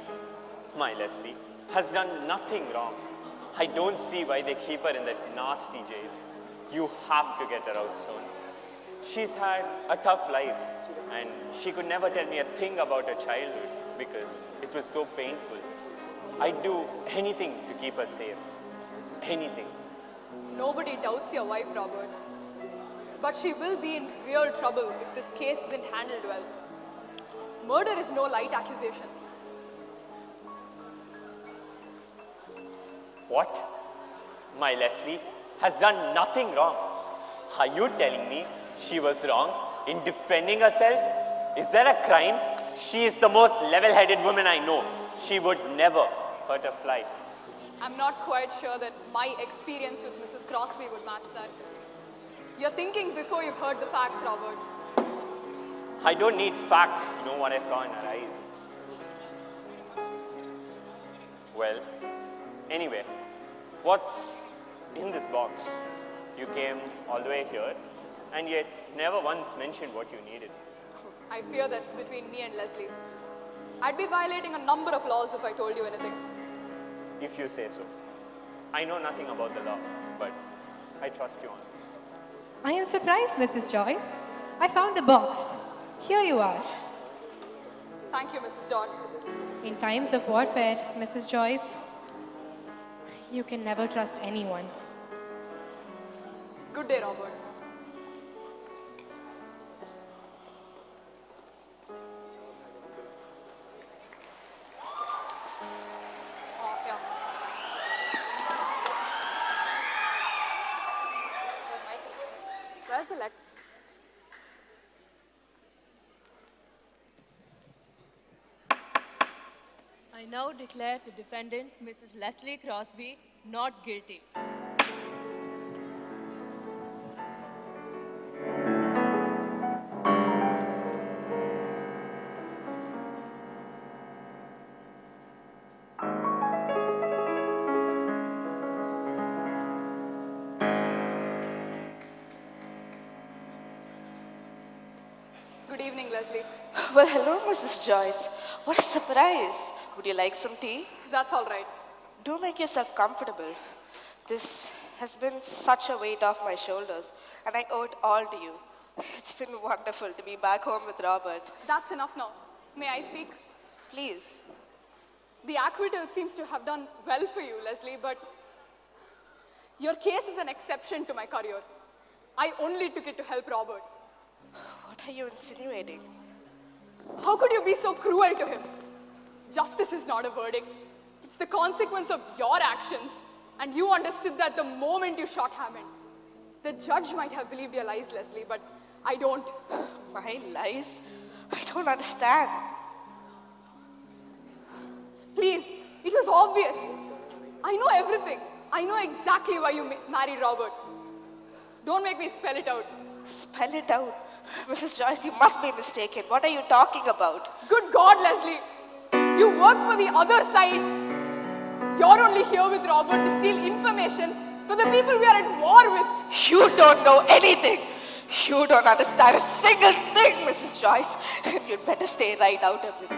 My Leslie has done nothing wrong. I don't see why they keep her in that nasty jail. You have to get her out soon. She's had a tough life, and she could never tell me a thing about her childhood because it was so painful. I'd do anything to keep her safe. Anything. Nobody doubts your wife, Robert. But she will be in real trouble if this case isn't handled well. Murder is no light accusation. What? My Leslie has done nothing wrong. Are you telling me she was wrong in defending herself? Is there a crime? She is the most level-headed woman I know. She would never hurt a fly. I'm not quite sure that my experience with Mrs. Crosby would match that. You're thinking before you've heard the facts, Robert. I don't need facts to know what I saw in her eyes. Well, anyway, what's in this box? You came all the way here and yet never once mentioned what you needed. I fear that's between me and Leslie. I'd be violating a number of laws if I told you anything. If you say so. I know nothing about the law, but I trust you on this. I am surprised, Mrs. Joyce. I found the box. Here you are. Thank you, Mrs. Dodd. In times of warfare, Mrs. Joyce, you can never trust anyone. Good day, Robert. Yeah. Where's the letter? I now declare the defendant, Mrs. Leslie Crosby, not guilty. Good evening, Leslie. Well, hello, Mrs. Joyce. What a surprise. Would you like some tea? That's all right. Do make yourself comfortable. This has been such a weight off my shoulders, and I owe it all to you. It's been wonderful to be back home with Robert. That's enough now. May I speak? Please. The acquittal seems to have done well for you, Leslie, but your case is an exception to my career. I only took it to help Robert. What are you insinuating? How could you be so cruel to him? Justice is not a verdict. It's the consequence of your actions. And you understood that the moment you shot Hammond. The judge might have believed your lies, Leslie, but I don't. My lies? I don't understand. Please, it was obvious. I know everything. I know exactly why you married Robert. Don't make me spell it out. Spell it out? Mrs. Joyce, you must be mistaken. What are you talking about? Good God, Leslie. You work for the other side. You're only here with Robert to steal information for the people we are at war with. You don't know anything. You don't understand a single thing, Mrs. Joyce. And you'd better stay right out of it.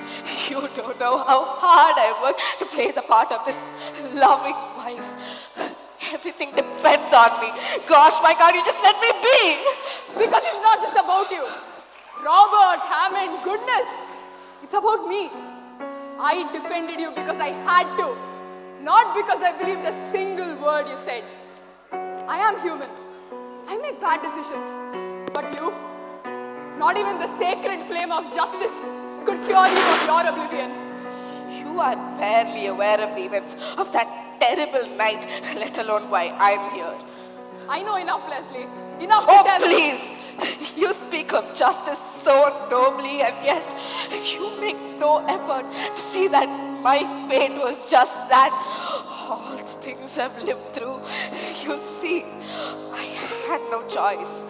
You don't know how hard I work to play the part of this loving wife. Everything depends on me. Gosh, why can't you just let me be? Because it's not just about you. Robert, Hammond, goodness. It's about me. I defended you because I had to. Not because I believed a single word you said. I am human. I make bad decisions. But you, not even the sacred flame of justice could cure you of your oblivion. You are barely aware of the events of that terrible night, let alone why I'm here. I know enough, Leslie. Enough to tell me. Please! You speak of justice so nobly, and yet you make no effort to see that my fate was just that. All the things I've lived through, you'll see, I had no choice.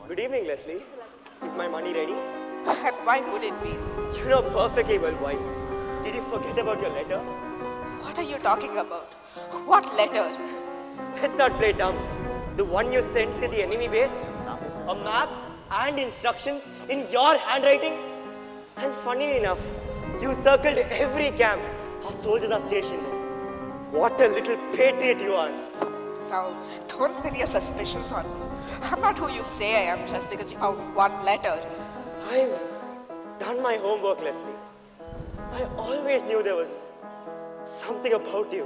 Good evening, Leslie. Is my money ready? And why would it be? You know perfectly well why. Did you forget about your letter? What are you talking about? What letter? Let's not play dumb. The one you sent to the enemy base? A map and instructions in your handwriting? And funnily enough, you circled every camp our soldiers are stationed in. What a little patriot you are. Now, don't pin your suspicions on me. I'm not who you say I am just because you found one letter. I've done my homework, Leslie. I always knew there was something about you.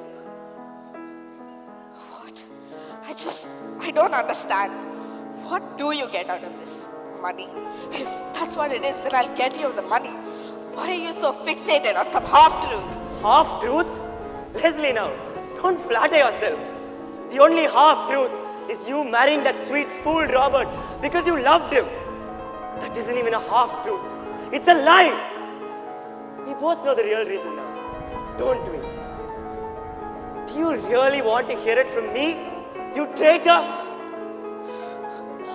What? I don't understand. What do you get out of this? Money? If that's what it is, then I'll get you the money. Why are you so fixated on some half-truth? Half-truth? Leslie, now, don't flatter yourself. The only half-truth is you marrying that sweet fool Robert because you loved him. That isn't even a half-truth. It's a lie. We both know the real reason now. don't we? Do you really want to hear it from me, you traitor?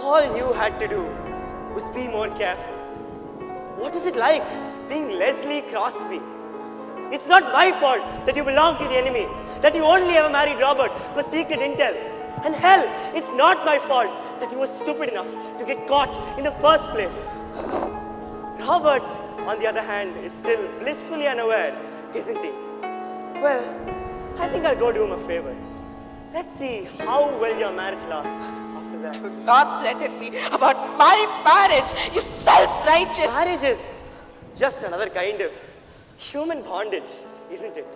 All you had to do was be more careful. What is it like being Leslie Crosby? It's not my fault that you belong to the enemy, that you only ever married Robert for secret intel. And hell, it's not my fault that you were stupid enough to get caught in the first place. Robert, on the other hand, is still blissfully unaware, isn't he? Well, I think I'll go do him a favor. Let's see how well your marriage lasts after that. Do not threaten me about my marriage, you self-righteous. Marriage is just another kind of human bondage, isn't it?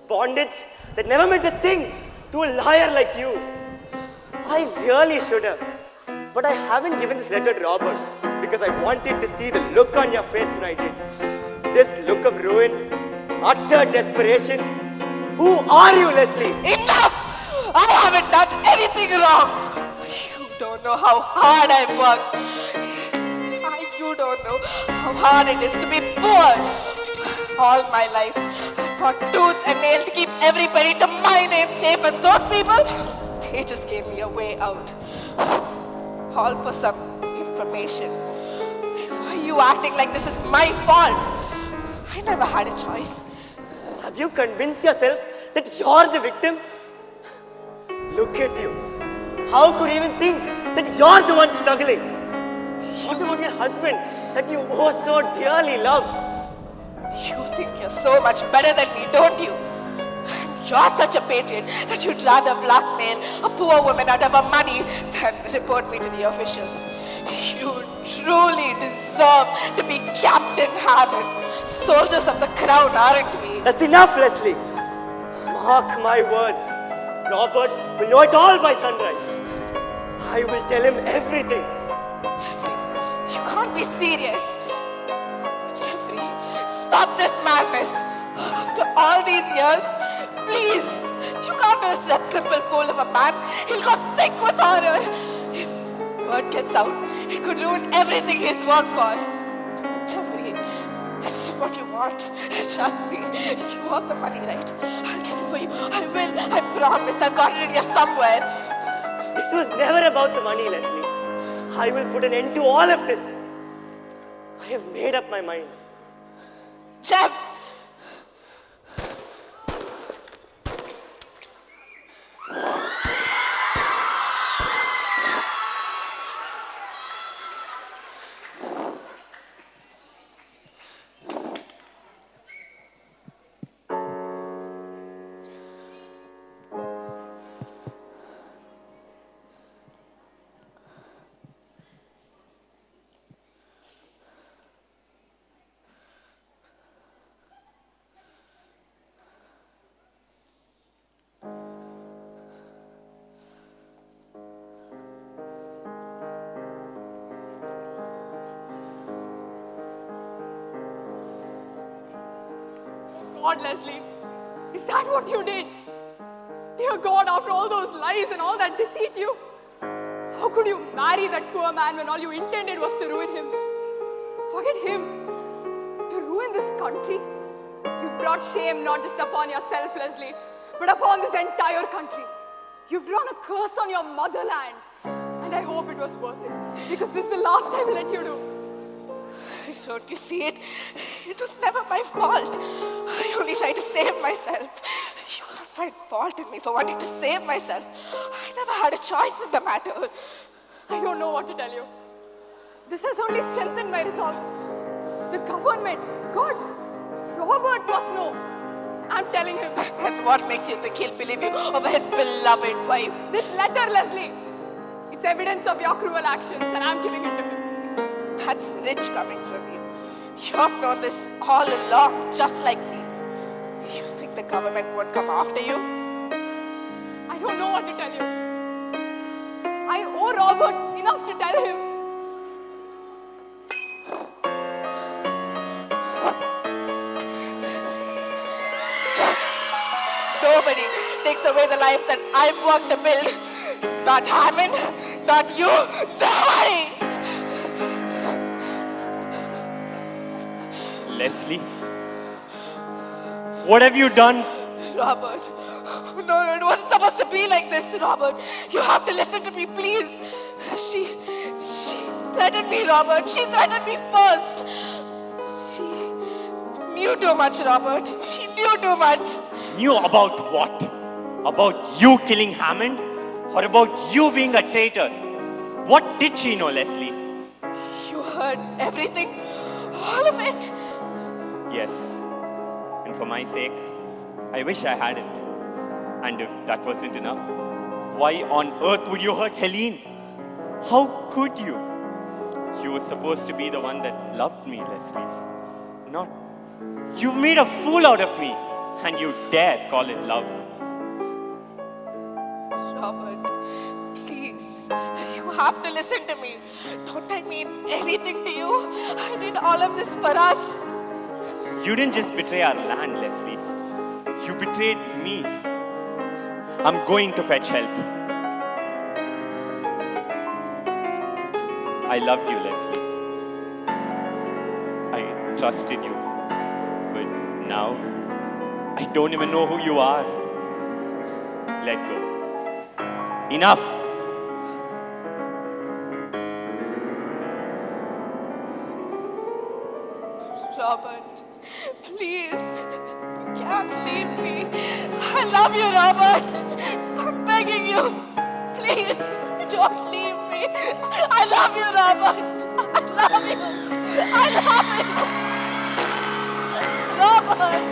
Bondage that never meant a thing to a liar like you. I really should have. But I haven't given this letter to Robert because I wanted to see the look on your face when I did. This look of ruin, utter desperation. Who are you, Leslie? Enough! I haven't done anything wrong. You don't know how hard I've worked. You don't know how hard it is to be poor. All my life, I fought tooth and nail to keep everybody to my name safe, and those people, they just gave me a way out. All for some information. Why are you acting like this is my fault? I never had a choice. Have you convinced yourself that you're the victim? Look at you. How could you even think that you're the one struggling? What about your husband that you oh so dearly love? You think you're so much better than me, don't you? You're such a patriot that you'd rather blackmail a poor woman out of her money than report me to the officials. You truly deserve to be Captain Hammond. Soldiers of the crown, aren't we? That's enough, Leslie. Mark my words. Robert will know it all by sunrise. I will tell him everything. Jeffrey, you can't be serious. Jeffrey, stop this madness. After all these years, please. You can't do that simple fool of a man. He'll go sick with horror. If word gets out, it could ruin everything he's worked for. Jeffrey, this is what you want. Trust me. You want the money, right? I'll get it for you. I will. I promise. I've got it in here somewhere. This was never about the money, Leslie. I will put an end to all of this. I have made up my mind. Jeff! God, Leslie, is that what you did? Dear God, after all those lies and all that deceit you, how could you marry that poor man when all you intended was to ruin him? Forget him. To ruin this country? You've brought shame not just upon yourself, Leslie, but upon this entire country. You've drawn a curse on your motherland. And I hope it was worth it, because this is the last I will let you do. Don't you see it? It was never my fault. I only tried to save myself. You can't find fault in me for wanting to save myself. I never had a choice in the matter. I don't know what to tell you. This has only strengthened my resolve. The government, God, Robert must know. I'm telling him. And what makes you think he'll believe you over his beloved wife? This letter, Leslie. It's evidence of your cruel actions, and I'm giving it to him. That's rich coming from you. You've known this all along, just like me. You think the government won't come after you? I don't know what to tell you. I owe Robert enough to tell him. Nobody takes away the life that I've worked to build. Not Hammond, not you, nobody! Leslie, What have you done? Robert. No, it wasn't supposed to be like this, Robert. You have to listen to me, please. She threatened me, Robert. She threatened me first. She knew too much, Robert. She knew too much. Knew about what? About you killing Hammond? Or about you being a traitor? What did she know, Leslie? You heard everything? All of it? Yes. And for my sake, I wish I hadn't. And if that wasn't enough, why on earth would you hurt Helene? How could you? You were supposed to be the one that loved me, Leslie. Not. You made a fool out of me, and you dare call it love. Robert, please. You have to listen to me. Don't I mean anything to you? I did all of this for us. You didn't just betray our land, Leslie. You betrayed me. I'm going to fetch help. I loved you, Leslie. I trusted you. But now, I don't even know who you are. Let go. Enough! Robert, please. You can't leave me. I love you, Robert. I'm begging you. Please, don't leave me. I love you, Robert. I love you. I love you. Robert.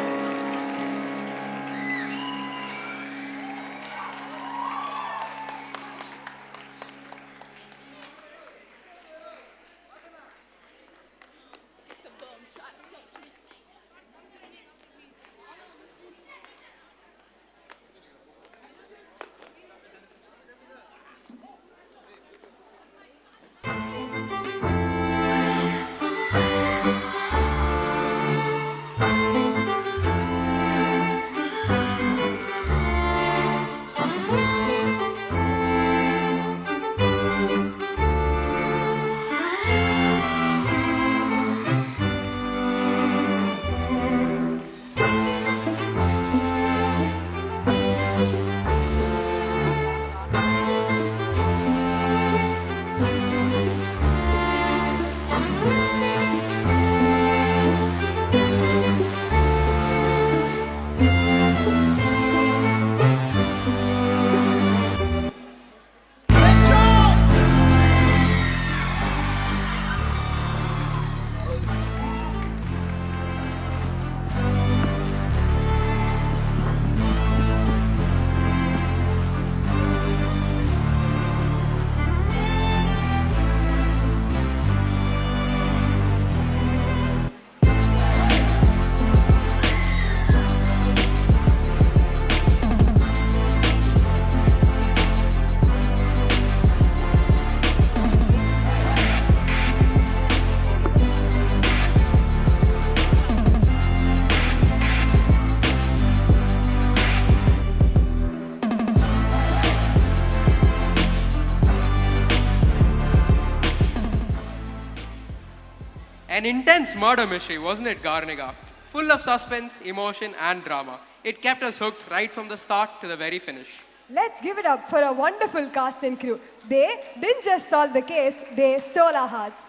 An intense murder mystery, wasn't it, Garniga? Full of suspense, emotion, and drama. It kept us hooked right from the start to the very finish. Let's give it up for a wonderful cast and crew. They didn't just solve the case, they stole our hearts.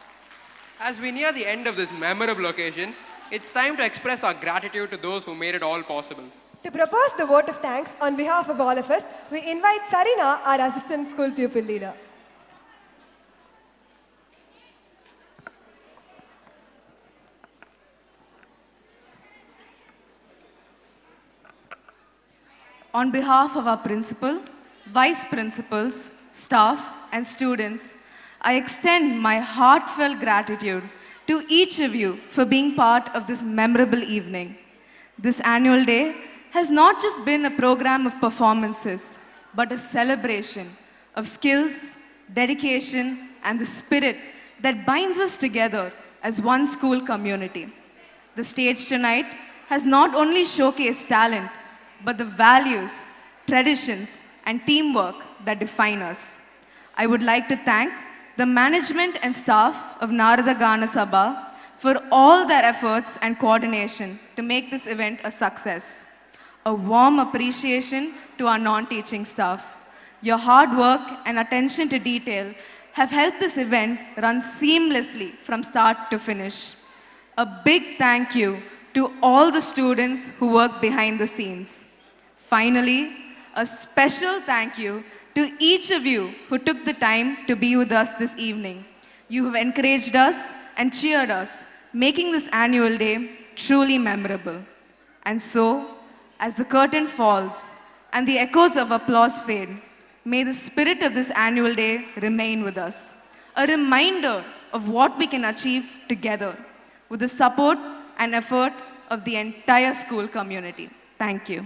As we near the end of this memorable occasion, it's time to express our gratitude to those who made it all possible. To propose the vote of thanks on behalf of all of us, we invite Sarina, our assistant school pupil leader. On behalf of our principal, vice principals, staff, and students, I extend my heartfelt gratitude to each of you for being part of this memorable evening. This annual day has not just been a program of performances, but a celebration of skills, dedication, and the spirit that binds us together as one school community. The stage tonight has not only showcased talent, but the values, traditions, and teamwork that define us. I would like to thank the management and staff of Narada Gana Sabha for all their efforts and coordination to make this event a success. A warm appreciation to our non-teaching staff. Your hard work and attention to detail have helped this event run seamlessly from start to finish. A big thank you to all the students who work behind the scenes. Finally, a special thank you to each of you who took the time to be with us this evening. You have encouraged us and cheered us, making this annual day truly memorable. And so, as the curtain falls and the echoes of applause fade, may the spirit of this annual day remain with us. A reminder of what we can achieve together with the support and effort of the entire school community. Thank you.